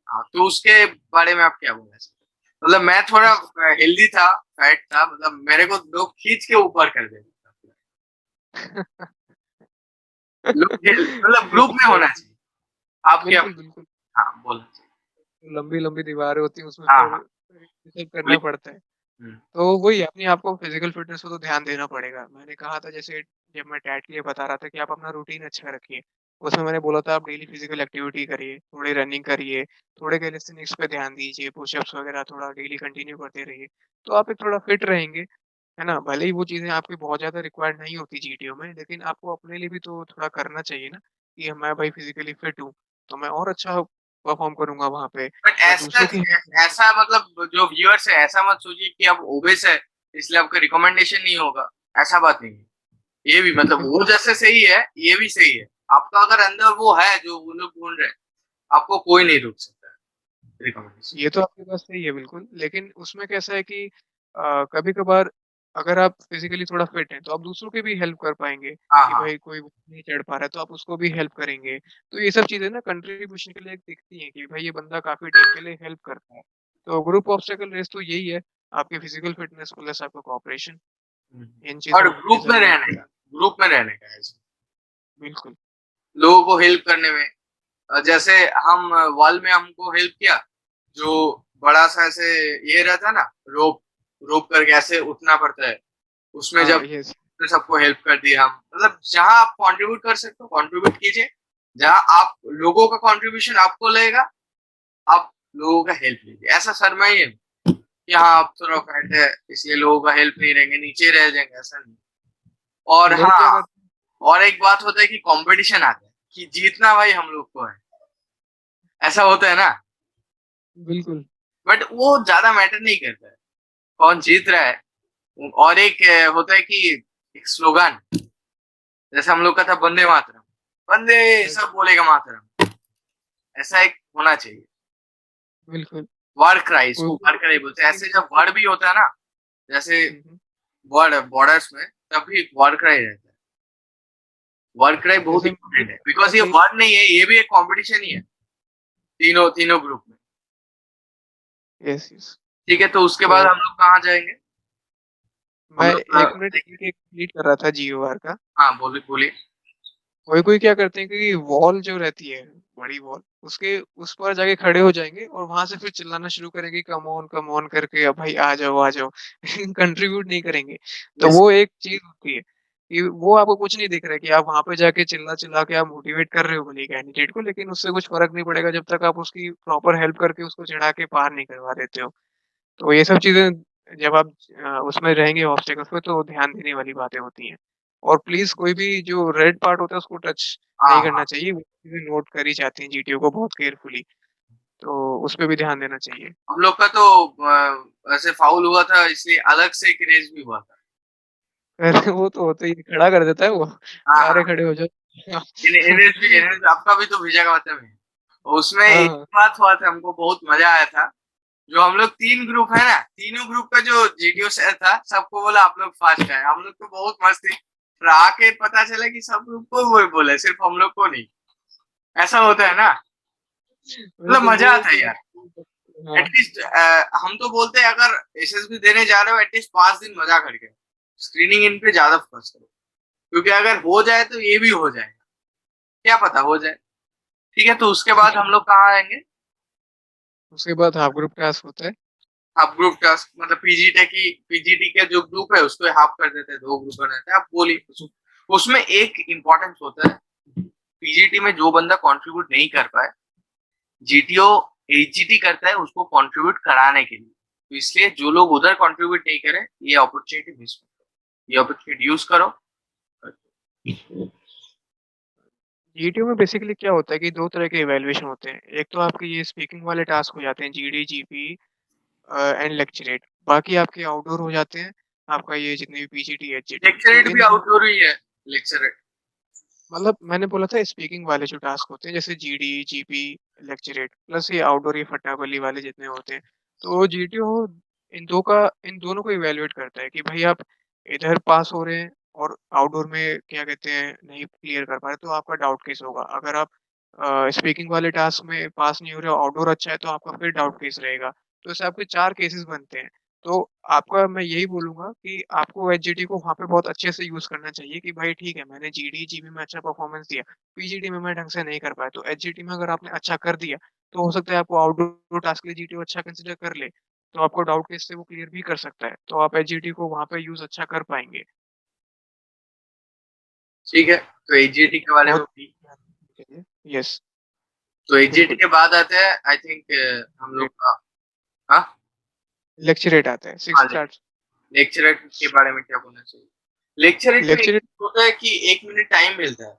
[SPEAKER 1] हाँ, तो उसके बारे में आप क्या बोलना चाहते हैं? मतलब मैं थोड़ा हेल्दी था, फैट था, मतलब मेरे को लोग खींच के ऊपर कर देते थे। लोग मतलब ग्रुप में
[SPEAKER 3] बिल्कुल,
[SPEAKER 1] होना चाहिए। आप क्या?
[SPEAKER 3] बिल्कुल, बिल्कुल।
[SPEAKER 1] हाँ, बोलना चाहिए।
[SPEAKER 3] लंबी-लंबी दीवारें होती हैं, उसमें
[SPEAKER 1] हाँ,
[SPEAKER 3] फिर
[SPEAKER 1] हाँ।
[SPEAKER 3] ये सब
[SPEAKER 1] वही।
[SPEAKER 3] करना पड़ता है।
[SPEAKER 1] हुँ।
[SPEAKER 3] तो वही अपने आप को फिज़िकल फ़िटनेस पे तो ध्यान देना पड़ेगा। मैंने कहा था जैसे जब मैं टैट के लिए बता रहा था कि आप अपना रूटीन अच्छा रखिए। उसमें मैंने बोला था आप डेली फिज़िकल एक्टिविटी करिए, थोड़ी रनिंग करिए, थोड़े कैलिस्थेनिक्स पे ध्यान दीजिए, पुशअप्स वगैरह थोड़ा डेली कंटिन्यू करते रहिए। तो आप एक थोड़ा फिट रहेंगे, है ना? भले ही वो चीज़ें आपकी बहुत ज़्यादा रिक्वायर्ड नहीं होती जीटीओ में, लेकिन आपको अपने लिए भी तो थोड़ा करना चाहिए ना, कि मैं भाई फिज़िकली फिट हूँ, तो मैं और अच्छा परफ़ॉर्म करूँगा वहाँ पे।
[SPEAKER 1] बट
[SPEAKER 3] मैं
[SPEAKER 1] ऐसा
[SPEAKER 3] दूसरों की हेल्प करूँगा।
[SPEAKER 1] ऐसा मतलब जो व्यूअर्स है ऐसा मत सोचिए कि आप ओबेस है इसलिए आपका रिकमेंडेशन नहीं होगा, ऐसा बात नहीं है। ये भी मतलब वो
[SPEAKER 3] बिल्कुल,
[SPEAKER 1] जैसे सही है, ये भी सही है। आपका अगर अंदर वो है जो वो लोग ढूँढ रहे हैं, आपको कोई नहीं रोक सकता है रिकमेंडेशन।
[SPEAKER 3] ये तो आपकी बात सही है बिल्कुल, लेकिन उसमें कैसा है कि कभी-कभार अगर आप फिज़िकली थोड़ा फिट हैं, तो आप दूसरों की भी हेल्प कर पाएँगे,
[SPEAKER 1] हाँ,
[SPEAKER 3] कि
[SPEAKER 1] हाँ।
[SPEAKER 3] भाई कोई नहीं चढ़ पा रहा है, तो आप उसको भी हेल्प करेंगे। तो ये सब चीज़ें ना कंट्रीब्यूशन के लिए दिखती हैं कि भाई ये बंदा काफ़ी टीम के लिए हेल्प करता है। तो ग्रुप ऑब्स्टेकल रेस तो यही है, आपकी फिज़िकल फिटनेस प्लस आपका कोऑपरेशन,
[SPEAKER 1] हुँ।
[SPEAKER 3] इन
[SPEAKER 1] और
[SPEAKER 3] चीज़ों की ज़रूरत है।
[SPEAKER 1] ग्रुप में रहने का ऐसे,
[SPEAKER 3] बिल्कुल,
[SPEAKER 1] लोगों को हेल्प करने में। जैसे हम वॉल में हमको हेल्प किया, जो बड़ा-सा ऐसे ये रहता है ना, रोप रोप करके ऐसे उठना पड़ता है। उसमें
[SPEAKER 3] हाँ,
[SPEAKER 1] जब
[SPEAKER 3] यस,
[SPEAKER 1] फिर सबको हेल्प कर दी हम। मतलब जहाँ आप कंट्रीब्यूट कर सकते हो कंट्रीब्यूट कीजिए। जहाँ आप लोगों का कंट्रीब्यूशन आपको लगेगा, आप लोगों का हेल्प लीजिए। ऐसा शर्माइए मत कि हाँ, आप थोड़ा फैट है इसलिए लोगों का हेल्प नहीं लेंगे, नीचे रह जाएँगे, ऐसा नहीं। और
[SPEAKER 3] लोग क्या
[SPEAKER 1] हाँ,
[SPEAKER 3] करते हैं
[SPEAKER 1] और एक बात होता है कि कॉम्पिटिशन आता है कि जीतना भाई हम लोग को है। ऐसा होता है ना?
[SPEAKER 3] बिल्कुल,
[SPEAKER 1] बट वो ज़्यादा मैटर नहीं करता है, कौन जीत रहा है। और एक होता है कि एक स्लोगन, जैसे हम लोग का था वंदे मातरम, वंदे
[SPEAKER 3] यस,
[SPEAKER 1] सब बोलेगा मातरम, ऐसा एक होना चाहिए।
[SPEAKER 3] बिल्कुल।
[SPEAKER 1] वार क्राई, इसको
[SPEAKER 3] कोई-कोई
[SPEAKER 1] वार क्राई बोलते हैं। ऐसे जब
[SPEAKER 3] कोई-कोई
[SPEAKER 1] वर्ड भी होता है ना, जैसे
[SPEAKER 3] हुँ, हुँ।
[SPEAKER 1] वर्ड बॉर्डर्स में, तब भी एक वार क्राई रहता है। वार क्राई बहुत
[SPEAKER 3] जैसे मैंने
[SPEAKER 1] इम्पोर्टेंट है,
[SPEAKER 3] देखा
[SPEAKER 1] बिकॉज़ ये
[SPEAKER 3] कि
[SPEAKER 1] वर्ड नहीं है, ये भी एक कॉम्पिटिशन ही है, तीनों तीनों ग्रुप में।
[SPEAKER 3] Yes, yes.
[SPEAKER 1] ठीक है, तो उसके
[SPEAKER 3] तो
[SPEAKER 1] बाद हम लोग कहाँ जाएँगे? हम
[SPEAKER 3] मैं
[SPEAKER 1] लोग
[SPEAKER 3] 1 मिनट एक कंप्लीट कर रहा था जीओआर का।
[SPEAKER 1] हाँ, बोलिए, बोलिए।
[SPEAKER 3] कोई-कोई क्या करते हैं कि वॉल जो रहती है, बड़ी वॉल, उसके उस पार जाके खड़े हो जाएँगे और वहाँ से फिर चिल्लाना शुरू करेंगे कम ऑन करके भाई आ जाओ कंट्रीब्यूट नहीं करेंगे। तो
[SPEAKER 1] यस,
[SPEAKER 3] वो एक चीज़ होती है कि वो आपको कुछ नहीं दिख रहा है कि आप वहाँ पे जाके चिल्ला-चिल्ला के आप मोटिवेट कर रहे हो भले ही कैंडिडेट को, लेकिन उससे कुछ फ़र्क नहीं पड़ेगा जब तक आप उसकी प्रॉपर हेल्प करके उसको चढ़ा के पार नहीं करवा देते हो। तो ये सब चीज़ें जब आप उसमें रहेंगे ऑब्स्टेकल्स पे तो ध्यान देने वाली बातें होती हैं। और प्लीज़ कोई भी जो रेड पार्ट होता है उसको टच
[SPEAKER 1] हाँ,
[SPEAKER 3] नहीं करना
[SPEAKER 1] हाँ।
[SPEAKER 3] चाहिए, वो चीज़ें नोट करी जाती हैं जीटीओ को बहुत केयरफुली, तो उस पे भी ध्यान देना चाहिए।
[SPEAKER 1] हम लोग का तो ऐसे फाउल हुआ था इसलिए अलग से एक रेस भी हुआ था।
[SPEAKER 3] अरे वो तो होता ही है, खड़ा कर देता है वो,
[SPEAKER 1] हाँ,
[SPEAKER 3] अरे
[SPEAKER 1] हाँ।
[SPEAKER 3] खड़े हो जाओ।
[SPEAKER 1] एनएस आपका भी तो भेजा हुआ था मैं। उसमें
[SPEAKER 3] हाँ,
[SPEAKER 1] एक
[SPEAKER 3] हाँ।
[SPEAKER 1] बात हुआ था, हमको बहुत मज़ा आया था। जो हम लोग 3 ग्रुप है ना, तीनों ग्रुप का जो जीडीओ सर था, सबको बोला आप लोग फास्ट है। हम लोग तो बहुत मस्त थे। फिर आके पता चला कि सब ग्रुप को वही बोले, सिर्फ हम लोग को नहीं। ऐसा होता है ना? मतलब
[SPEAKER 3] बिल्कुल
[SPEAKER 1] मज़ा
[SPEAKER 3] वो
[SPEAKER 1] आता है
[SPEAKER 3] तो
[SPEAKER 1] यार।
[SPEAKER 3] हाँ,
[SPEAKER 1] एटलीस्ट हम तो बोलते हैं अगर एसएसबी देने जा रहे हो एटलीस्ट 5 दिन मज़ा करके। स्क्रीनिंग इन पे ज़्यादा फोकस करो। क्योंकि अगर हो जाए तो ये भी हो जाएगा। क्या पता हो जाए। ठीक है, तो उसके बाद हम लोग कहाँ आएँगे?
[SPEAKER 3] उसके बाद हाफ ग्रुप टास्क होता है।
[SPEAKER 1] हाफ ग्रुप टास्क मतलब पीजीटी के जो ग्रुप है उसको हाफ कर देते हैं, 2 ग्रुप बनाते हैं। आप बोलिए उसमें एक इम्पोर्टेंस होता है, पीजीटी में जो बंदा कंट्रीब्यूट नहीं कर पाए, जीटीओ एचजीटी करता है उसको कंट्रीब्यूट कराने के लिए। तो इसलिए जो लोग उधर कंट्रीब्यूट नहीं करें, ये अपॉर्चुनिटी मिस मत करो। ये अपॉर्चुनिटी यूज़ करो।
[SPEAKER 3] जीटीओ में बेसिकली क्या होता है कि 2 तरह के इवैल्यूएशन होते हैं। एक तो आपके ये स्पीकिंग वाले टास्क हो जाते हैं जीडी, जीपी एंड लेक्चरेट। बाकी आपके आउटडोर हो जाते हैं, आपका ये जितने भी पीजीटी, एचजीटी। तो
[SPEAKER 1] लेक्चरेट भी
[SPEAKER 3] इन दो
[SPEAKER 1] आउटडोर ही है, लेक्चरेट।
[SPEAKER 3] मतलब मैंने बोला था स्पीकिंग वाले जो टास्क होते हैं जैसे जीडी, जीपी, लेक्चरेट प्लस ये आउटडोर ये फटाबली वाले जितने होते हैं। तो जीटीओ इन दोनों को इवैल्यूएट करता है कि भाई आप इधर पास हो रहे हैं और आउटडोर में क्या कहते हैं नहीं क्लियर कर पा रहे तो आपका डाउट केस होगा। अगर आप स्पीकिंग वाले टास्क में पास नहीं हो रहे हो, आउटडोर अच्छा है तो आपका फिर डाउट केस रहेगा। तो इससे आपके 4 केसेस बनते हैं। तो आपका मैं यही बोलूँगा कि आपको एचजीटी को वहाँ पे बहुत अच्छे से यूज़ करना चाहिए कि भाई ठीक है, मैंने जीडी, जीबी में अच्छा परफ़ॉर्मेंस दिया, पीजीटी में मैं ढंग से नहीं कर पाया, तो एचजीटी में अगर आपने अच्छा कर दिया, तो हो सकता है आपको आउटडोर टास्क के लिए जीटीओ अच्छा कंसिडर कर ले, तो आपको डाउट केस से वो क्लियर भी कर सकता है, तो आप एचजीटी को वहाँ पे यूज़ अच्छा कर पाएँगे।
[SPEAKER 1] ठीक है, तो एचजीटी के बारे में
[SPEAKER 3] बहुत
[SPEAKER 1] भी।
[SPEAKER 3] यस,
[SPEAKER 1] तो एचजीटी
[SPEAKER 3] बिल्कुल।
[SPEAKER 1] के बाद आते हैं आई थिंक हम लोग का। हाँ।
[SPEAKER 3] लेक्चरेट आता है,
[SPEAKER 1] हाँ,
[SPEAKER 3] 6th स्टार्ट
[SPEAKER 1] लेक्चरेट के बारे में क्या बोलना चाहिए? लेक्चरेट में एक
[SPEAKER 3] लेक्चरेट
[SPEAKER 1] होता है कि 1 मिनट टाइम मिलता है।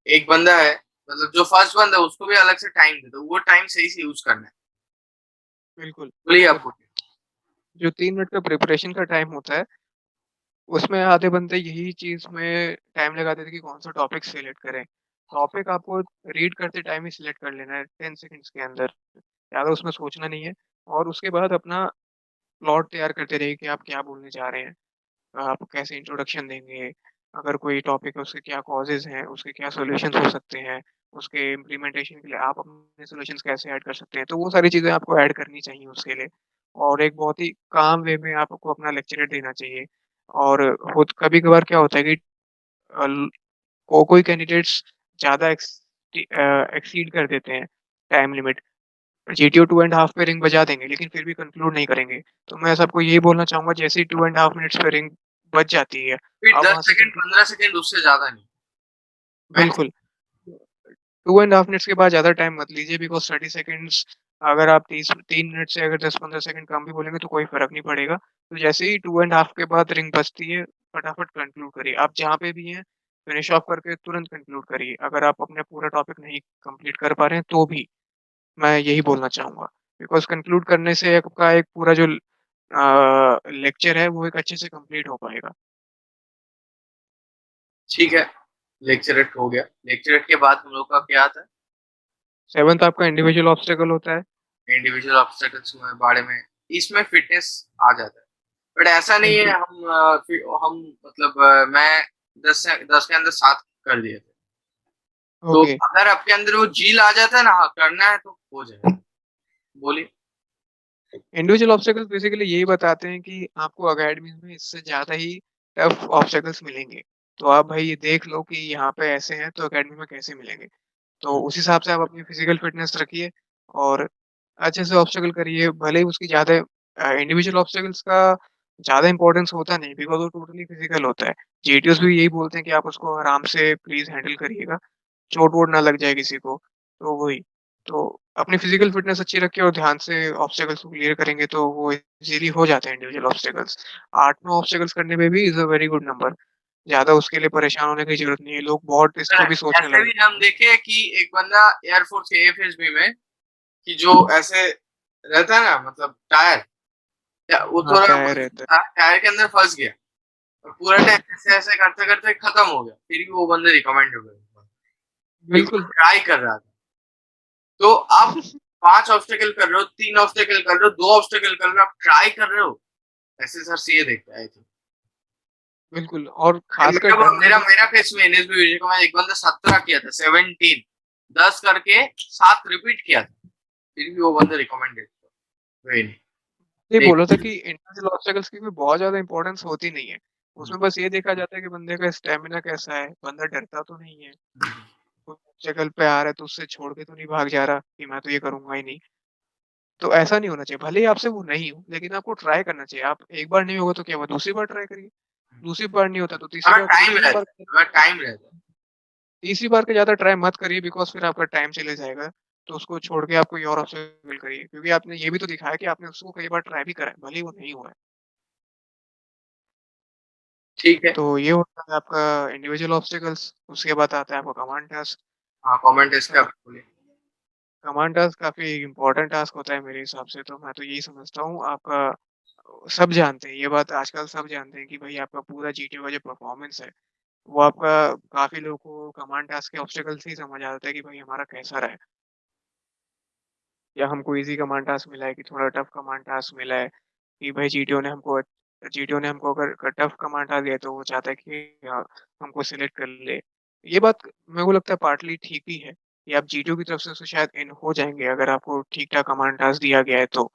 [SPEAKER 1] एक बंदा है, मतलब जो फर्स्ट बंदा है उसको भी अलग से टाइम दे दो, वो टाइम सही से यूज करना है।
[SPEAKER 3] बिल्कुल,
[SPEAKER 1] बोलिए
[SPEAKER 3] और
[SPEAKER 1] आपको।
[SPEAKER 3] जो 3 मिनट का प्रिपरेशन का टाइम होता है, उसमें आधे बंदे यही चीज़ में टाइम लगा देते हैं कि कौन-सा टॉपिक सेलेक्ट करें। टॉपिक आपको रीड करते टाइम ही सिलेक्ट कर लेना है 10 सेकंड्स के अंदर, ज़्यादा उसमें सोचना नहीं है और उसके बाद अपना प्लॉट तैयार करते रहिए कि आप क्या बोलने जा रहे हैं। आप कैसे इंट्रोडक्शन देंगे, अगर कोई टॉपिक है उसके क्या कॉजेज़ हैं, उसके क्या सॉल्यूशंस हो सकते हैं, उसके इम्प्लीमेंटेशन के लिए आप अपने सॉल्यूशंस कैसे ऐड कर सकते हैं। तो वो सारी चीज़ें आपको ऐड करनी चाहिए उसके लिए और एक बहुत ही काम वे में आपको अपना लेक्चर देना चाहिए। और खुद कभी-कभार क्या होता है कि अल कोई कैंडिडेट्स ज़्यादा एक्सीड कर देते हैं time limit. GTO 2 and half पे रिंग बजा देंगे, लेकिन फिर भी कंक्लूड नहीं करेंगे। तो मैं सबको यही बोलना चाहूँगा जैसे ही 2 एंड हाफ मिनट्स पे रिंग बज जाती है,
[SPEAKER 1] फिर
[SPEAKER 3] आप वहाँ
[SPEAKER 1] 10
[SPEAKER 3] से
[SPEAKER 1] सेकंड
[SPEAKER 3] कंक्लूड
[SPEAKER 1] 15 सेकंड उससे ज्यादा नहीं। मैक्स।
[SPEAKER 3] बिल्कुल, 2 एंड हाफ मिनट्स के बाद ज़्यादा टाइम मत लीजिए बिकॉज़ 30 सेकंड्स अगर आप 3 मिनट से अगर 10-15 सेकंड कम भी बोलेंगे तो कोई फ़र्क नहीं पड़ेगा। तो जैसे ही 2 एंड हाफ के बाद रिंग बजती है, फटाफट कंक्लूड करिए। आप जहाँ पे भी हैं, फिनिश ऑफ करके तुरंत कंक्लूड करिए। अगर आप अपना पूरा टॉपिक नहीं कंप्लीट कर पा रहे हैं, तो भी मैं यही बोलना चाहूँगा। बिकॉज़ कंक्लूड करने से आपका एक पूरा जो लेक्चर है वो एक अच्छे से कंप्लीट हो पाएगा।
[SPEAKER 1] ठीक है, लेक्चरेट हो गया। लेक्चरेट के बाद हम लोग का क्या आता
[SPEAKER 3] 7th आपका इंडिविजुअल ऑब्स्टेकल होता है।
[SPEAKER 1] है? इंडिविजुअल ऑब्स्टेकल्स में बारे में। इसमें फिटनेस आ जाता है, बट ऐसा नहीं है
[SPEAKER 3] बिल्कुल,
[SPEAKER 1] हम मतलब मैं 10 के अंदर 7 कर दिए थे। तो
[SPEAKER 3] ओके।
[SPEAKER 1] अगर आपके अंदर वो जील आ जाता है ना, हाँ करना है तो हो जाएगा। बोलिए।
[SPEAKER 3] इंडिविजुअल ऑब्स्टेकल्स बेसिकली यही बताते हैं कि आपको अकेडमी में इससे ज़्यादा ही टफ ऑब्स्टेकल्स मिलेंगे। तो आप भाई ये देख लो कि यहाँ पे ऐसे हैं तो अकेडमी में कैसे मिलेंगे। तो उस हिसाब से आप अपनी फिज़िकल फ़िटनेस रखिए और अच्छे से ऑब्स्टेकल करिए। भले ही उसकी ज़्यादा इंडिविजुअल ऑब्स्टेकल्स का ज़्यादा इम्पोर्टेंस होता नहीं बिकॉज़ वो टोटली फिज़िकल होता है। जीटीओज़ भी यही बोलते हैं कि आप उसको आराम से प्लीज़ हैंडल करिएगा। चोट-वोट ना लग जाए किसी को, तो वही। तो अपनी फिज़िकल फ़िटनेस अच्छी रखिए और ध्यान से ऑब्स्टेकल्स को क्लियर करेंगे तो वो ईज़िली हो जाते हैं इंडिविजुअल ऑब्स्टेकल्स। 8-9 ऑब्स्टेकल्स करने में भी is a very good number. ज़्यादा उसके लिए परेशान होने की ज़रूरत नहीं है। लोग बहुत इसको भी सोचने
[SPEAKER 1] ऐसे
[SPEAKER 3] लगे
[SPEAKER 1] भी हम देखे कि एक बंदा एयरफोर्स के एएफएसबी में, कि जो ऐसे रहता है ना, मतलब टायर, वो
[SPEAKER 3] हाँ,
[SPEAKER 1] थोड़ा
[SPEAKER 3] टायर रहता है।
[SPEAKER 1] टायर के अंदर फंस गया और पूरा टाइम ऐसे ऐसे करते करते खत्म हो गया, फिर भी वो बंदे रिकमेंड हो गए क्योंकि
[SPEAKER 3] बिल्कुल।
[SPEAKER 1] ट्राई कर रहा था। तो आप 5 ऑब्स्टेकल कर रहे हो, 3 ऑब्स्टेकल कर रहे हो, 2 ऑब्स्टेकल कर रहे हो, आप ट्राई कर रहे हो, ऐसे सर सीए देखता है।
[SPEAKER 3] बिल्कुल और ख़ासकर
[SPEAKER 1] मेरा
[SPEAKER 3] डरना
[SPEAKER 1] मेरा
[SPEAKER 3] भी
[SPEAKER 1] मेरा केस में एनएसबी को मैं एक बंदा 17 किया था, 17 10 करके 7 रिपीट किया था, फिर भी वो बंदा रिकमेंडेड वही नहीं।
[SPEAKER 3] ये
[SPEAKER 1] ठीक।
[SPEAKER 3] बोला था कि इंडिविजुअल ऑब्स्टेकल्स की कोई बहुत ज़्यादा इम्पोर्टेंस होती नहीं है। उसमें बस ये देखा जाता है कि बंदे का स्टैमिना कैसा है, बंदा डरता तो नहीं है, कोई ऑब्स्टेकल पे आ रहा है तो उससे छोड़ के तो नहीं भाग जा रहा कि मैं तो ये करूँगा ही नहीं। तो ऐसा नहीं होना चाहिए, भले ही आपसे वो नहीं हो, लेकिन आपको ट्राई करना चाहिए। आप एक बार नहीं होगा तो क्या हुआ, दूसरी बार ट्राई करिए। दूसरी बार नहीं होता तो तीसरी
[SPEAKER 1] अगर
[SPEAKER 3] बार करिए,
[SPEAKER 1] टाइम
[SPEAKER 3] 3 बार
[SPEAKER 1] रहता
[SPEAKER 3] करिए।
[SPEAKER 1] है, अगर टाइम रहता है।
[SPEAKER 3] तीसरी बार के ज़्यादा ट्राई मत करिए बिकॉज़ फिर आपका टाइम चले जाएगा। तो उसको छोड़ के आप कोई और ऑब्स्टेकल करिए क्योंकि आपने ये भी तो दिखाया कि आपने उसको कई बार ट्राई भी करा है, भले ही वो नहीं हुआ है।
[SPEAKER 1] ठीक है।
[SPEAKER 3] तो ये होता है आपका इंडिविजुअल ऑब्स्टेकल्स, उसके बाद आता है आपका कमांड टास्क।
[SPEAKER 1] हाँ, कमेंट इसका
[SPEAKER 3] अ,
[SPEAKER 1] बोलिए।
[SPEAKER 3] कमांड टास्क काफ़ी इम्पोर्टेंट टास्क होता है मेरे हिसाब से तो मैं तो यही समझता हूँ आपका सब जानते हैं, ये बात आजकल सब जानते हैं कि भाई आपका पूरा जीटीए का जो परफॉर्मेंस है, वो आपका काफ़ी लोगों को कमांड टास्क के ऑब्स्टेकल से ही समझ आता है कि भाई हमारा कैसा रहा है। या हमको ईज़ी कमांड टास्क मिला है कि थोड़ा टफ कमांड टास्क मिला है कि भाई जीटीओ ने हमको अगर टफ कमांड टास्क दिया है तो वो चाहता है कि हमको सिलेक्ट कर ले। ये बात मेरे को लगता है पार्टली ठीक ही है कि आप जीटीओ की तरफ से उससे शायद इन हो जाएँगे अगर आपको ठीक-ठाक कमांड टास्क दिया गया है तो।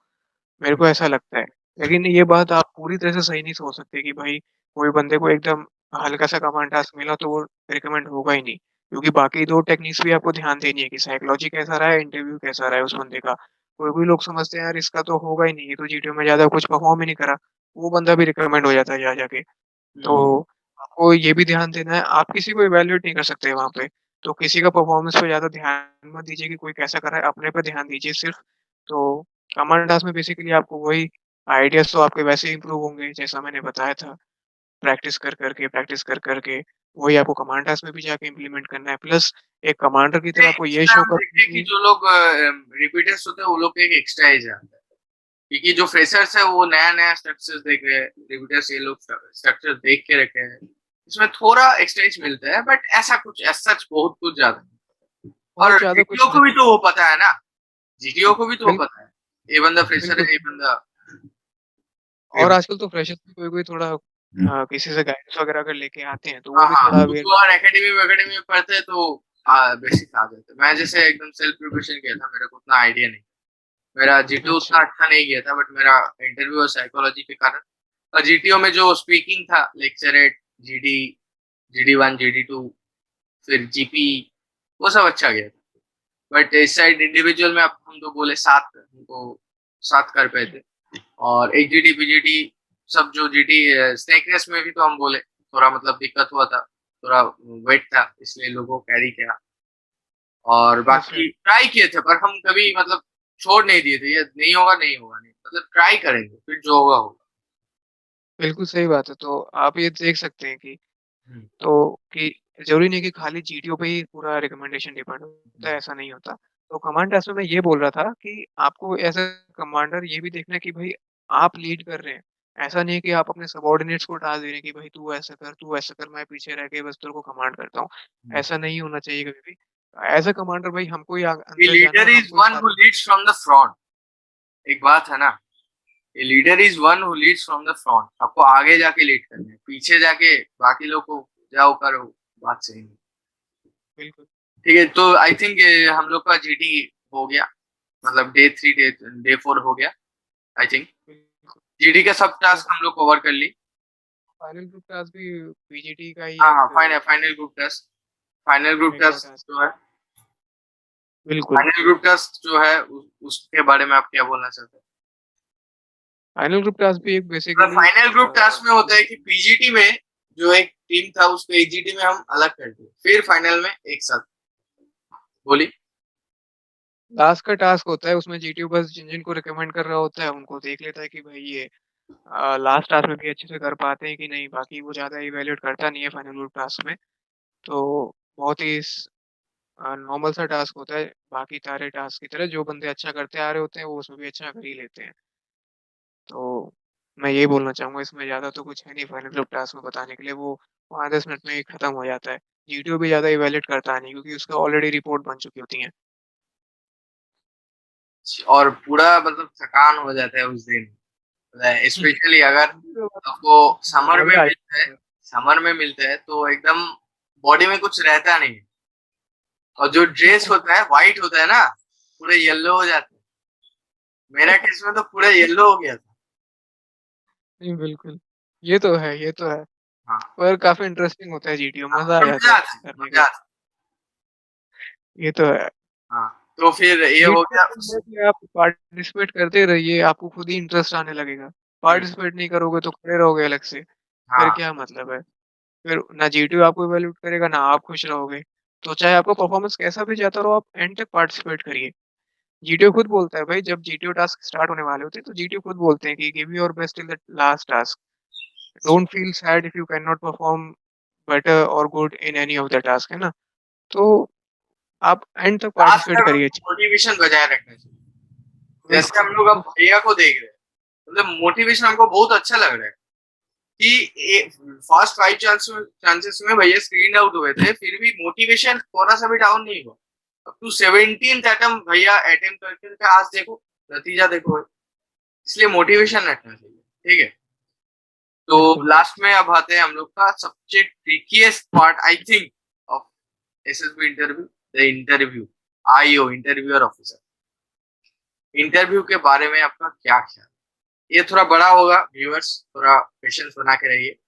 [SPEAKER 3] मेरे को ऐसा लगता है। लेकिन ये बात आप पूरी तरह से सही नहीं सोच सकते कि भाई कोई बंदे को एकदम हल्का-सा कमांड टास्क मिला तो वो रिकमेंड होगा ही नहीं। क्योंकि बाकी 2 टेक्निक्स भी आपको ध्यान देनी है कि साइकोलॉजी कैसा रहा है, इंटरव्यू कैसा रहा है उस बंदे का। कोई-कोई लोग समझते हैं यार इसका तो होगा ही नहीं, ये तो जीटीओ में ज़्यादा कुछ परफ़ॉर्म ही नहीं करा, वो बंदा भी रिकमेंड हो जाता है जा-जा के। तो
[SPEAKER 1] हुँ।
[SPEAKER 3] आपको ये भी ध्यान देना है, आप किसी को इवैल्यूएट नहीं कर सकते वहाँ पे, तो किसी का परफ़ॉर्मेंस पे ज़्यादा ध्यान मत दीजिए कि कोई कैसा कर रहा है, अपने पे ध्यान दीजिए सिर्फ़। तो कमांड टास्क में बेसिकली आपको वही आइडियाज़ तो आपके वैसे ही इम्प्रूव होंगे, जैसा मैंने बताया था, प्रैक्टिस कर के, वही आपको कमांड टास्क में भी जाके इम्प्लीमेंट करना है। प्लस एक कमांडर की तरह
[SPEAKER 1] नहीं,
[SPEAKER 3] आपको ये
[SPEAKER 1] इसमें
[SPEAKER 3] शो
[SPEAKER 1] हम
[SPEAKER 3] करना
[SPEAKER 1] देखते
[SPEAKER 3] है
[SPEAKER 1] हैं कि
[SPEAKER 3] कि
[SPEAKER 1] जो लोग रिपीटर्स होते हैं वो लोग का एक एक्स्ट्रा एज आता है। क्योंकि जो फ्रेशर्स है वो नया-नया स्ट्रक्चर्स देख रहे हैं, रिपीटर्स ये लोग स्ट्रक्चर देख के रखे हैं। इसमें थोड़ा एक्स्ट्रा एज मिलता है बट ऐसा कुछ एज़ सच बहुत कुछ ज़्यादा नहीं।
[SPEAKER 3] बहुत
[SPEAKER 1] और
[SPEAKER 3] ज़्यादा
[SPEAKER 1] जीटीओ
[SPEAKER 3] कुछ
[SPEAKER 1] को भी
[SPEAKER 3] नहीं
[SPEAKER 1] तो वो पता है ना, जीटीओ को भी तो वो
[SPEAKER 3] बिल
[SPEAKER 1] पता है। ये बंदा फ्रेशर
[SPEAKER 3] बिल्कुल।
[SPEAKER 1] है, ये बंदा
[SPEAKER 3] और
[SPEAKER 1] ये
[SPEAKER 3] आजकल तो फ्रेशर्स भी कोई-कोई थोड़ा किसी से गाइडेंस वगैरह अगर लेके आते हैं, तो वो
[SPEAKER 1] हाँ,
[SPEAKER 3] भी
[SPEAKER 1] हाँ,
[SPEAKER 3] थोड़ा
[SPEAKER 1] वो
[SPEAKER 3] अवेयर
[SPEAKER 1] तो और एकेडमी-वैकेडमी में पढ़ते हैं तो बेसिक आ जाता है। मैं जैसे एकदम सेल्फ प्रिपरेशन किया था, मेरे को उतना आइडिया नहीं। मेरा जीटीओ उतना
[SPEAKER 3] अच्छा,
[SPEAKER 1] अच्छा नहीं गया था बट मेरा इंटरव्यू और साइकोलॉजी के कारण और जीटीओ में जो स्पीकिंग था, लेक्चरेट, जीडी, जीडी 1, जीडी 2 फिर जीपी वो सब अच्छा गया था। बट इस साइड इंडिविजुअल में अब हम तो बोले 7 हमको 7 कर पाए थे और एक जीडी, बीजीडी सब जो जीडी स्नेक रेस में भी तो हम बोले थोड़ा मतलब दिक्कत हुआ था, थोड़ा वेट था इसलिए लोगों को कैरी किया और
[SPEAKER 3] अच्छा।
[SPEAKER 1] बाकी ट्राई किए थे पर हम कभी मतलब छोड़ नहीं दिए थे, ये नहीं होगा, नहीं होगा नहीं, मतलब ट्राई करेंगे, फिर जो होगा होगा।
[SPEAKER 3] बिल्कुल सही बात है, तो आप ये देख सकते हैं कि
[SPEAKER 1] हुँ,
[SPEAKER 3] तो कि ज़रूरी नहीं कि खाली जीटीओ पे ही पूरा रिकमेंडेशन डिपेंड होता है, ऐसा नहीं होता। तो कमांड टास्क में मैं ये बोल रहा था कि आपको एज़ अ कमांडर ये भी देखना है कि भई आप लीड कर रहे हैं। ऐसा नहीं है कि आप अपने सबऑर्डिनेट्स को टास्क दे रहे हैं कि भई तू ऐसा कर, मैं पीछे रह के बस तेरे को कमांड करता हूँ।
[SPEAKER 1] हुँ।
[SPEAKER 3] ऐसा नहीं होना चाहिए कभी भी। एज़ अ कमांडर भाई हमको ही
[SPEAKER 1] A
[SPEAKER 3] अंदर जाना
[SPEAKER 1] leader
[SPEAKER 3] है,
[SPEAKER 1] is
[SPEAKER 3] हमको ही
[SPEAKER 1] one
[SPEAKER 3] सारे
[SPEAKER 1] who leads from the front। एक बात है ना, a leader is one who Leeds from the front. आपको आगे जाके लीड करना है, पीछे जाके बाकी लोग को जाओ करो, बात सही नहीं।
[SPEAKER 3] बिल्कुल,
[SPEAKER 1] ठीक है, तो आई थिंक हम लोग का जीडी हो गया, मतलब डे 3 डे 4 हो गया आई थिंक।
[SPEAKER 3] बिल्कुल।
[SPEAKER 1] जीडी का सब
[SPEAKER 3] तो
[SPEAKER 1] टास्क हम लोग कवर कर ली।
[SPEAKER 3] फाइनल ग्रुप टास्क भी पीजीटी का ही
[SPEAKER 1] हाँ, हाँ,
[SPEAKER 3] एक
[SPEAKER 1] final group
[SPEAKER 3] mega
[SPEAKER 1] test
[SPEAKER 3] task
[SPEAKER 1] जो है,
[SPEAKER 3] बिल्कुल।
[SPEAKER 1] फाइनल ग्रुप टेस्ट जो है उसके बारे में आप क्या बोलना चाहते हैं?
[SPEAKER 3] फाइनल ग्रुप टास्क भी एक
[SPEAKER 1] मतलब
[SPEAKER 3] बेसिकली
[SPEAKER 1] फाइनल ग्रुप टास्क में होता है कि पीजीटी में जो एक टीम था उसको एजीटी में हम अलग कर दिए, फिर फाइनल में एक साथ। बोली।
[SPEAKER 3] लास्ट का टास्क होता है उसमें जीटीयू बस जिन-जिन को रिकमेंड कर रहा होता है उनको देख लेता है कि भाई ये लास्ट टास्क में भी अच्छे से कर पाते हैं कि नहीं, बाकी वो ज़्यादा इवैल्यूएट करता नहीं है फाइनल ग्रुप टास्क में। तो बहुत ही नॉर्मल सा टास्क होता है, बाकी सारे टास्क की तरह जो बंदे अच्छा करते आ रहे होते हैं वो उसमें भी अच्छा कर ही लेते हैं। तो मैं यही बोलना चाहूँगा इसमें ज़्यादा तो कुछ है नहीं फाइनल ग्रुप टास्क में बताने के लिए, वो 5-10 मिनट में ही खत्म हो जाता है। जीटीयू भी ज़्यादा इवैल्यूएट करता नहीं क्योंकि उसका ऑलरेडी रिपोर्ट बन चुकी होती है।
[SPEAKER 1] और पूरा मतलब थकान हो जाता है उस दिन, स्पेशली अगर आपको समर में
[SPEAKER 3] मज़ा आ
[SPEAKER 1] मिलता है,
[SPEAKER 3] जाता है।
[SPEAKER 1] समर में मिलता है तो एकदम बॉडी में कुछ रहता नहीं है और जो ड्रेस होता है व्हाइट होता है ना, पूरे येलो हो जाता है। मेरा केस में तो पूरा येलो हो गया था।
[SPEAKER 3] नहीं, बिल्कुल। ये तो है।
[SPEAKER 1] हाँ,
[SPEAKER 3] पर काफ़ी इंटरेस्टिंग होता है जीटीओ,
[SPEAKER 1] हाँ,
[SPEAKER 3] मज़ा आ
[SPEAKER 1] पर
[SPEAKER 3] जाता
[SPEAKER 1] मजा
[SPEAKER 3] है
[SPEAKER 1] आता है,
[SPEAKER 3] करने
[SPEAKER 1] मजा
[SPEAKER 3] का।
[SPEAKER 1] आता है।
[SPEAKER 3] ये तो है।
[SPEAKER 1] हाँ, तो फिर ये हो
[SPEAKER 3] जीटीओ
[SPEAKER 1] गया।
[SPEAKER 3] में है कि आप पार्टिसिपेट करते रहिए, आपको खुद ही इंटरेस्ट आने लगेगा।
[SPEAKER 1] हुँ,
[SPEAKER 3] पार्टिसिपेट नहीं करोगे तो खड़े रहोगे अलग से, फिर
[SPEAKER 1] हाँ,
[SPEAKER 3] क्या मतलब है? फिर ना जीटीओ आपको इवैल्यूएट करेगा, ना आप खुश रहोगे। तो चाहे आपका परफॉर्मेंस कैसा भी जाता रहो, आप एंड तक पार्टिसिपेट करिए। जीटीओ खुद बोलता है भाई जब जीटीओ टास्क स्टार्ट होने वाले होते हैं, तो जीटीओ खुद बोलते हैं कि give your best till the last task. Don't feel sad if you can not perform better और good in any of the task, है ना? तो आप एंड तक
[SPEAKER 1] लास्ट
[SPEAKER 3] पार्टिसिपेट
[SPEAKER 1] तक
[SPEAKER 3] करिए।
[SPEAKER 1] हमको मोटिवेशन बजाय रखना चाहिए। जैसे
[SPEAKER 3] बिल्कुल,
[SPEAKER 1] हम लोग अब भैया को देख रहे हैं, मतलब मोटिवेशन हमको बहुत अच्छा लग रहा है कि फर्स्ट 5 चांसेस में भैया स्क्रीन आउट हुए थे, फिर भी मोटिवेशन थोड़ा सा भी डाउन नहीं हुआ। अब टू 17th अटेम्प्ट भैया अटेम्प्ट करके आज देखो, नतीजा देखो। इसलिए मोटिवेशन रखना चाहिए, ठीक है? तो
[SPEAKER 3] बिल्कुल।
[SPEAKER 1] लास्ट में अब आते हैं हम लोग का सबसे ट्रिकीएस्ट part I think of SSB interview, the interview, IO interviewer officer. Interview के बारे में आपका क्या ख्याल? ये थोड़ा बड़ा होगा, व्यूअर्स थोड़ा पेशेंस बना के रहिए।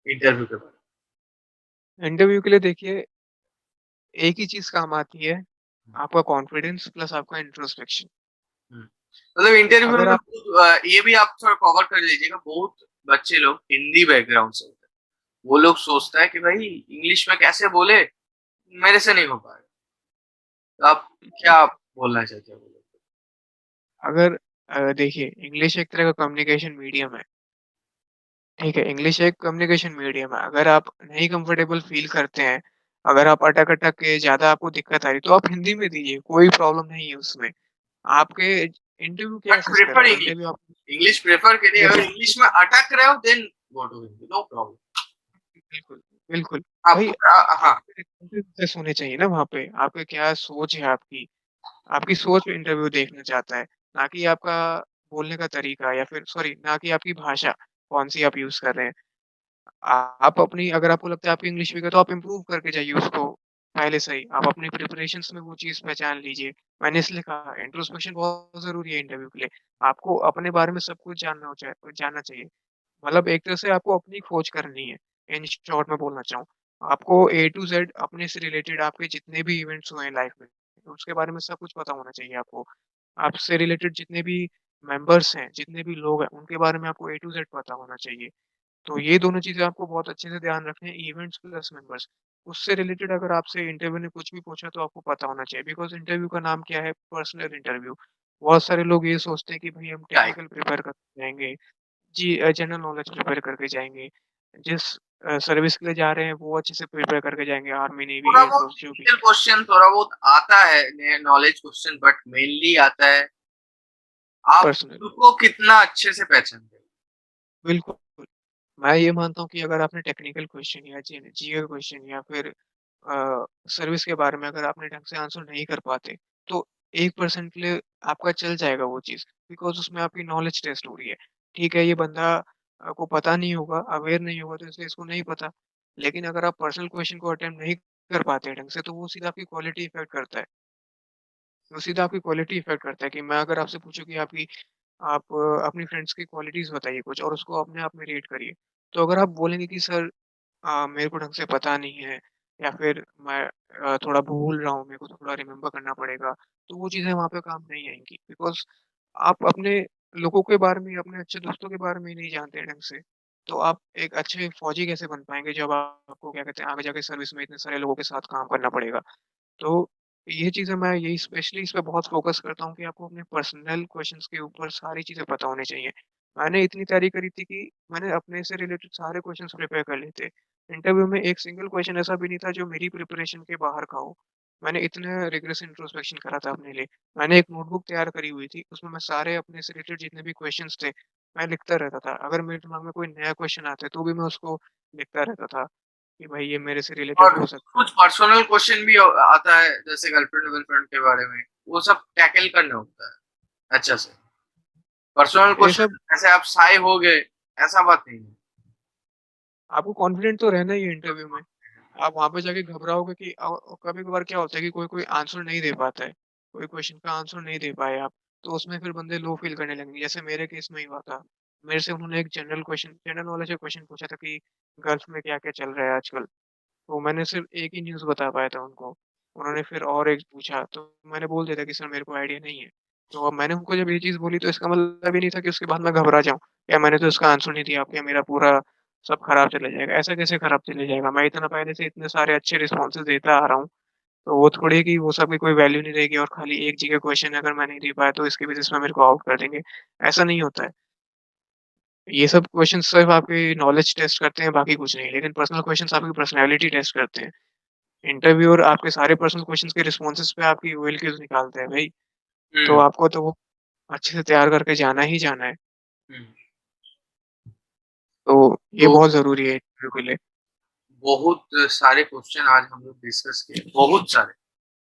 [SPEAKER 1] इंटरव्यू के बारे
[SPEAKER 3] इंटरव्यू के लिए देखिए एक ही चीज़ काम आती है, आपका कॉन्फिडेंस प्लस आपका इंट्रोस्पेक्शन।
[SPEAKER 1] मतलब इंटरव्यू
[SPEAKER 3] अगर
[SPEAKER 1] में
[SPEAKER 3] आप
[SPEAKER 1] ये भी आप थोड़ा कवर कर लीजिएगा, बहुत बच्चे लोग हिंदी बैकग्राउंड से होते हैं, वो लोग सोचता है कि भाई इंग्लिश में कैसे बोले, मेरे से नहीं हो पाएगा। तो आप क्या बोलना चाहते हो?
[SPEAKER 3] अगर देखिए, इंग्लिश एक तरह का कम्युनिकेशन मीडियम है, ठीक है? इंग्लिश एक कम्युनिकेशन मीडियम है, अगर आप नहीं कंफर्टेबल फ़ील करते हैं, अगर आप अटक-अटक के ज़्यादा आपको दिक्कत आ रही है, तो आप हिंदी में दीजिए, कोई प्रॉब्लम नहीं है उसमें। आपके इंटरव्यू क्या
[SPEAKER 1] बट
[SPEAKER 3] असेस
[SPEAKER 1] प्रेफर
[SPEAKER 3] करेगा?
[SPEAKER 1] इंग्लिश,
[SPEAKER 3] इंटरव्यू आप
[SPEAKER 1] इंग्लिश प्रेफर करिए। अगर
[SPEAKER 3] प्रेफ़र
[SPEAKER 1] इंग्लिश में अटक रहे हो then go to Hindi, no problem.
[SPEAKER 3] बिल्कुल, बिल्कुल।
[SPEAKER 1] आपको
[SPEAKER 3] भाई
[SPEAKER 1] हाँ,
[SPEAKER 3] आपके रिस्पॉन्सेज़ होने चाहिए ना वहाँ पे, आपकी क्या सोच है आपकी? आपकी सोच इंटरव्यू देखना चाहता है, ना कि आपका बोलने का तरीका या फिर सॉरी ना कि आपकी भाषा, कौन-सी आप यूज़ कर रहे हैं। आप अपनी अगर आपको लगता है आपकी इंग्लिश वीक है तो आप इम्प्रूव करके जाइए उसको पहले से ही। आप अपनी प्रिपरेशंस में वो चीज़ पहचान लीजिए। मैंने इसलिए कहा इंट्रोस्पेक्शन बहुत ज़रूरी है इंटरव्यू के लिए। आपको अपने बारे में सब कुछ जानना चाहिए। मतलब एक तरह से आपको अपनी खोज करनी है। इन शॉर्ट में बोलना चाहूँ। आपको ए टू ज़ेड अपने से रिलेटेड आपके जितने भी इवेंट्स हुए हैं लाइफ में, उसके बारे में सब कुछ पता होना चाहिए आपको। आपसे रिलेटेड जितने भी मेंबर्स हैं, जितने भी लोग हैं, उनके बारे में आपको ए टू ज़ेड पता होना चाहिए। तो ये दोनों चीज़ें आपको बहुत अच्छे से ध्यान रखने हैं, इवेंट्स प्लस मेंबर्स। उससे रिलेटेड अगर आपसे इंटरव्यू ने कुछ भी पूछा तो आपको पता होना चाहिए बिकॉज़ इंटरव्यू का नाम क्या है? Personal interview. बहुत सारे लोग ये सोचते हैं कि भई हम
[SPEAKER 1] क्या है?
[SPEAKER 3] टेक्निकल प्रिपेयर करके जाएँगे, जी जनरल नॉलेज प्रिपेयर करके जाएँगे। जिस सर्विस के लिए जा रहे हैं वो अच्छे से प्रिपेयर करके जाएँगे, आर्मी, नेवी,
[SPEAKER 1] थोड़ा
[SPEAKER 3] एयर
[SPEAKER 1] बहुत
[SPEAKER 3] फोर्स जो भी
[SPEAKER 1] टेक्निकल
[SPEAKER 3] है।
[SPEAKER 1] क्वेश्चन थोड़ा बहुत आता है, नॉलेज क्वेश्चन, बट मेनली आता है आप
[SPEAKER 3] पर्सनल
[SPEAKER 1] खुद को कितना अच्छे से पहचानते हो।
[SPEAKER 3] बिल्कुल। मैं ये मानता हूँ कि अगर आपने टेक्निकल क्वेश्चन या जीके क्वेश्चन या फिर सर्विस के बारे में अगर आपने ढंग से आंसर नहीं कर पाते, तो 1% के लिए आपका चल जाएगा वो चीज़, बिकॉज़ उसमें आपकी नॉलेज टेस्ट हो रही है। ठीक है, ये बंदा को पता नहीं होगा, अवेयर नहीं होगा तो इसलिए इसको नहीं पता। लेकिन अगर आप पर्सनल क्वेश्चन को अटेम्प्ट नहीं कर पाते हैं ढंग से, तो वो सीधा आपकी क्वालिटी इफ़ेक्ट करता है। वो सीधा आपकी क्वालिटी इफ़ेक्ट करता है कि मैं अगर आपसे पूछूँ कि आप अपनी फ्रेंड्स की क्वालिटीज़ बताइए कुछ और उसको अपने आप में रेट करिए। तो अगर आप बोलेंगे कि सर मेरे को ढंग से पता नहीं है या फिर मैं थोड़ा भूल रहा हूँ, मेरे को थोड़ा रिमेंबर करना पड़ेगा, तो वो चीज़ें वहाँ पे काम नहीं आएँगी बिकॉज़ आप अपने लोगों के बारे में, अपने अच्छे दोस्तों के बारे में ही नहीं जानते हैं ढंग से, तो आप एक अच्छे फौजी कैसे बन पाएँगे जब आपको क्या कहते हैं आगे जाके सर्विस में इतने सारे लोगों के साथ काम करना पड़ेगा। तो ये चीज़ें मैं यही स्पेशली इस पे बहुत फ़ोकस करता हूँ कि आपको अपने पर्सनल क्वेश्चंस के ऊपर सारी चीज़ें पता होनी चाहिए। मैंने इतनी तैयारी करी थी कि मैंने अपने से रिलेटेड सारे क्वेश्चंस प्रिपेयर कर लिए थे। इंटरव्यू में एक सिंगल क्वेश्चन ऐसा भी नहीं था जो मेरी प्रिपरेशन के बाहर का हो। मैंने इतना रिगरस इंट्रोस्पेक्शन करा था अपने लिए। मैंने एक नोटबुक तैयार करी हुई थी, उसमें मैं सारे अपने से रिलेटेड जितने भी क्वेश्चंस थे, मैं लिखता रहता था। अगर मेरे दिमाग में कोई नया क्वेश्चन आता है, तो भी मैं उसको लिखता रहता था कि भाई ये मेरे से रिलेटेड
[SPEAKER 1] और
[SPEAKER 3] हो सकता है।
[SPEAKER 1] कुछ पर्सनल क्वेश्चन भी आता है, जैसे गर्लफ्रेंड वर्लफ्रेंड के बारे में, वो सब टैकल करना होता है अच्छा से। पर्सनल
[SPEAKER 3] ये सब
[SPEAKER 1] क्वेश्चन ऐसे आप शाय हो गए, ऐसा बात नहीं है।
[SPEAKER 3] आपको कॉन्फिडेंट तो रहना ही है इंटरव्यू में। आप वहाँ पे जाके घबराओगे कि कभी-कभार क्या होता है कि कोई-कोई आंसर नहीं दे पाता है। कोई क्वेश्चन का आंसर नहीं दे पाए आप, तो उसमें फिर बंदे लो फ़ील करने लगेंगे। जैसे मेरे केस में ही हुआ था। मेरे से उन्होंने एक जनरल नॉलेज का क्वेश्चन पूछा था कि गल्फ में क्या-क्या चल रहा है आजकल। तो मैंने सिर्फ़ एक ही न्यूज़ बता पाया था उनको। उन्होंने फिर और एक पूछा, तो मैंने बोल दिया था कि सर मेरे को आइडिया नहीं है। तो अब मैंने उनको जब ये चीज़ बोली तो इसका मतलब ये नहीं था कि उसके बाद मैं घबरा जाऊँ, या मैंने तो इसका आंसर नहीं दिया, अब क्या मेरा पूरा सब खराब चला जाएगा? ऐसा कैसे खराब चले जाएगा? मैं इतना पहले से इतने सारे अच्छे रिस्पॉन्सेज़ देता आ रहा हूँ, तो वो थोड़ी है कि वो सब की कोई वैल्यू नहीं रहेगी और खाली एक जगह क्वेश्चन अगर मैं नहीं दे पाया तो इसके बेसिस पे मेरे को आउट कर देंगे, ऐसा नहीं होता है। ये सब क्वेश्चन्स सिर्फ़ आपकी नॉलेज टेस्ट करते हैं, बाकी कुछ नहीं। लेकिन पर्सनल क्वेश्चन्स आपकी पर्सनैलिटी टेस्ट करते हैं। इंटरव्यूअर आपके सारे पर्सनल क्वेश्चन्स के रिस्पॉन्सेज़ पे आपकी ओएलक्यूज़ निकालते हैं भई, तो
[SPEAKER 1] हुँ,
[SPEAKER 3] आपको तो वो अच्छे से तैयार करके जाना ही जाना है।
[SPEAKER 1] हुँ।
[SPEAKER 3] तो ये
[SPEAKER 1] तो
[SPEAKER 3] बहुत ज़रूरी है इंटरव्यू के लिए।
[SPEAKER 1] बहुत सारे क्वेश्चन आज हम लोग डिस्कस किए, बहुत सारे।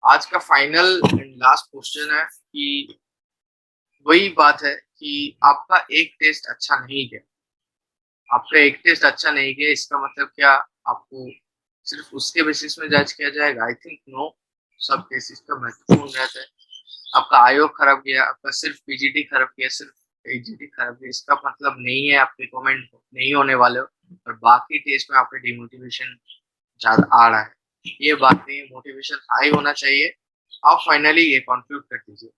[SPEAKER 1] आज का फाइनल एंड लास्ट क्वेश्चन है कि वही बात है कि आपका एक टेस्ट अच्छा नहीं गया। आपका एक टेस्ट अच्छा नहीं गया, इसका मतलब क्या आपको सिर्फ उसके बेसिस में जज किया जाएगा? I think no. सब केसेस का महत्वपूर्ण रहता है। आपका आयोग खराब गया, आपका सिर्फ पीजीटी खराब किया, सिर्फ एजीटी खराब किया, इसका मतलब नहीं है आप रिकमेंड नहीं होने वाले हो और बाकी टेस्ट में आपका डिमोटिवेशन ज्यादा आ रहा है। ये बात नहीं, मोटिवेशन हाई होना चाहिए। आप फाइनली ये कंक्लूड कर दीजिए।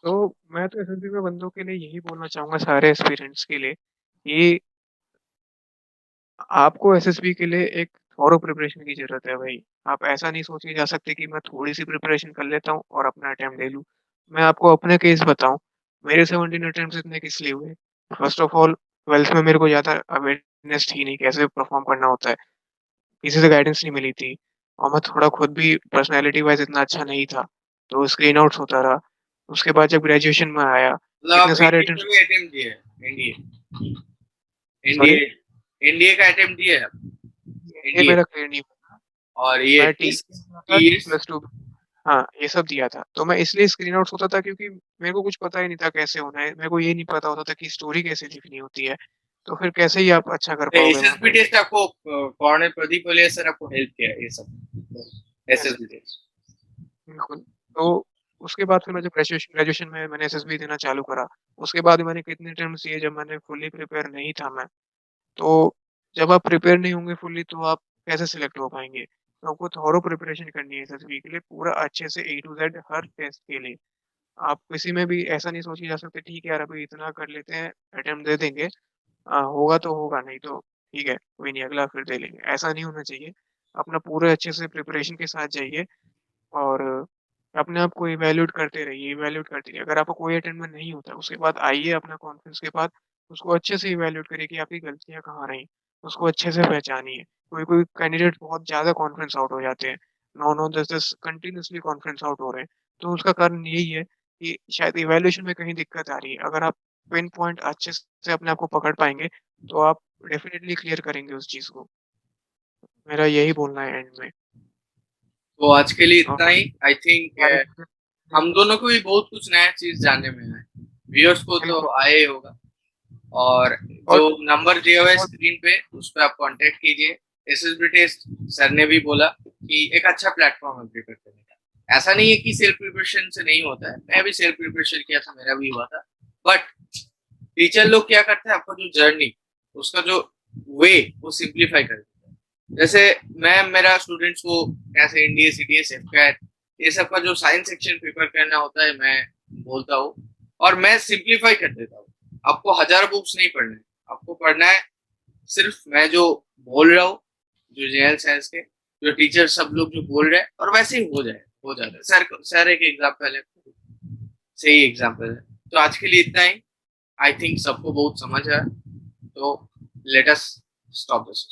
[SPEAKER 3] तो मैं तो एसएसबी में बंदों के लिए यही बोलना चाहूँगा, सारे एस्पिरेंट्स के लिए, कि आपको एसएसबी के लिए एक थॉरो प्रिपरेशन की ज़रूरत है भाई। आप ऐसा नहीं सोच के जा सकते कि मैं थोड़ी-सी प्रिपरेशन कर लेता हूँ और अपना अटेम्प्ट दे लूँ। मैं आपको अपना केस बताऊँ, मेरे 17 अटेम्प्ट्स इतने किस लिए हुए? फर्स्ट ऑफ ऑल 12th में मेरे को ज़्यादा अवेयरनेस थी नहीं, कैसे परफ़ॉर्म करना होता है। किसी से गाइडेंस नहीं मिली थी और मैं थोड़ा खुद भी पर्सनैलिटी वाइज़ इतना अच्छा नहीं था, तो स्क्रीन आउट्स होता रहा। उसके बाद जब ग्रेजुएशन में आया,
[SPEAKER 1] मतलब
[SPEAKER 3] इतने
[SPEAKER 1] आप
[SPEAKER 3] सारे
[SPEAKER 1] एनडीए
[SPEAKER 3] अटेम्प्ट्स।
[SPEAKER 1] का भी अटेम्प्ट दिए हैं? NDA,
[SPEAKER 3] sorry?
[SPEAKER 1] एनडीए, एनडीए का अटेम्प्ट दिए हैं आप?
[SPEAKER 3] ये
[SPEAKER 1] एनडीए
[SPEAKER 3] मेरा क्लियर नहीं हुआ।
[SPEAKER 1] और ये
[SPEAKER 3] मैं
[SPEAKER 1] टीएस,
[SPEAKER 3] टीसीएस दिया था, टी
[SPEAKER 1] टीएस।
[SPEAKER 3] प्लस 2। हाँ, ये सब दिया था। तो मैं इसलिए स्क्रीन आउट्स होता था क्योंकि मेरे को कुछ पता ही नहीं था कैसे होना है। मेरे को ये नहीं पता होता था कि स्टोरी कैसे लिखनी होती है। तो फिर कैसे ही आप अच्छा कर पाओगे वहाँ
[SPEAKER 1] एसएसबी
[SPEAKER 3] पे?
[SPEAKER 1] टेस्ट आपको कौन है, प्रदीप वलिया सर आपको हेल्प किया है ये सब
[SPEAKER 3] यस,
[SPEAKER 1] एसएसबी टेस्ट?
[SPEAKER 3] बिल्कुल। तो उसके बाद फिर मैं जब ग्रेजुएशन में मैंने एसएसबी देना चालू करा। उसके बाद मैंने कितने अटेम्प्ट्स दिए जब मैंने फुल्ली प्रिपेयर नहीं था मैं। तो जब आप प्रिपेयर नहीं होंगे फुल्ली तो आप कैसे सिलेक्ट हो पाएँगे? तो आपको थॉरो प्रिपरेशन करनी है एसएसबी के लिए, पूरा अच्छे से ए टू ज़ेड हर टेस्ट के लिए। आप किसी में भी ऐसा नहीं सोच के जा सकते, ठीक है यार अभी इतना कर लेते हैं, अटेम्प्ट दे देंगे, होगा तो होगा, नहीं तो ठीक है, कोई नहीं अगला फिर दे लेंगे, ऐसा नहीं होना चाहिए। अपना पूरे अच्छे से प्रिपरेशन के साथ जाइए और अपने आप को इवैल्यूएट करते रहिए। अगर आपका कोई अटेम्प्ट में नहीं होता है, उसके बाद आइए अपना कॉन्फिडेंस के बाद उसको अच्छे से इवैल्यूएट करिए कि आपकी गलतियाँ कहाँ रहीं, उसको अच्छे से पहचानिए। कोई-कोई कैंडिडेट बहुत ज़्यादा कॉन्फिडेंस आउट हो जाते हैं, 9-9 10-10 कंटीन्यूअसली कॉन्फिडेंस आउट हो रहे हैं, तो उसका कारण यही है कि शायद इवैल्यूएशन में कहीं दिक्कत आ रही है। अगर आप पिन पॉइंट अच्छे से अपने आप को पकड़ पाएँगे, तो आप डेफिनिटली क्लियर करेंगे उस चीज़ को। मेरा यही बोलना है एंड में।
[SPEAKER 1] तो आज के लिए इतना
[SPEAKER 3] और
[SPEAKER 1] ही। आई थिंक हम दोनों को भी बहुत कुछ नया चीज जानने में आया, व्यूअर्स को तो
[SPEAKER 3] बिल्कुल।
[SPEAKER 1] आया ही होगा। और
[SPEAKER 3] और
[SPEAKER 1] जो नंबर दिया हुआ है
[SPEAKER 3] और
[SPEAKER 1] स्क्रीन पे उस पर आप कांटेक्ट कीजिए। एसएसबी टेस्ट सर ने भी बोला कि एक अच्छा प्लेटफॉर्म है प्रिपेयर करने का। ऐसा नहीं है कि सेल्फ प्रिपरेशन से नहीं होता है, मैं भी सेल्फ प्रिपरेशन किया था, मेरा भी हुआ था। बट टीचर लोग क्या करते हैं, आपको जो जर्नी, उसका जो वे, वो सिंप्लीफाई कर देते हैं। जैसे मैं मेरा स्टूडेंट्स को कैसे एनडीए सीटीएस एफकैट ये सब का जो साइंस सेक्शन प्रिपेयर करना होता है मैं बोलता हूँ, और मैं सिंप्लीफाई कर देता हूँ। आपको हजार बुक्स नहीं पढ़ने, आपको पढ़ना है सिर्फ मैं जो बोल रहा हूँ, जो जेएल साइंस के जो टीचर सब लोग जो बोल रहे हैं, और वैसे ही हो जाता है। सर एक एग्जाम्पल है, सही एग्जाम्पल है। तो आज के लिए इतना ही। आई थिंक सबको बहुत समझ आया, तो लेट अस स्टॉप दिस।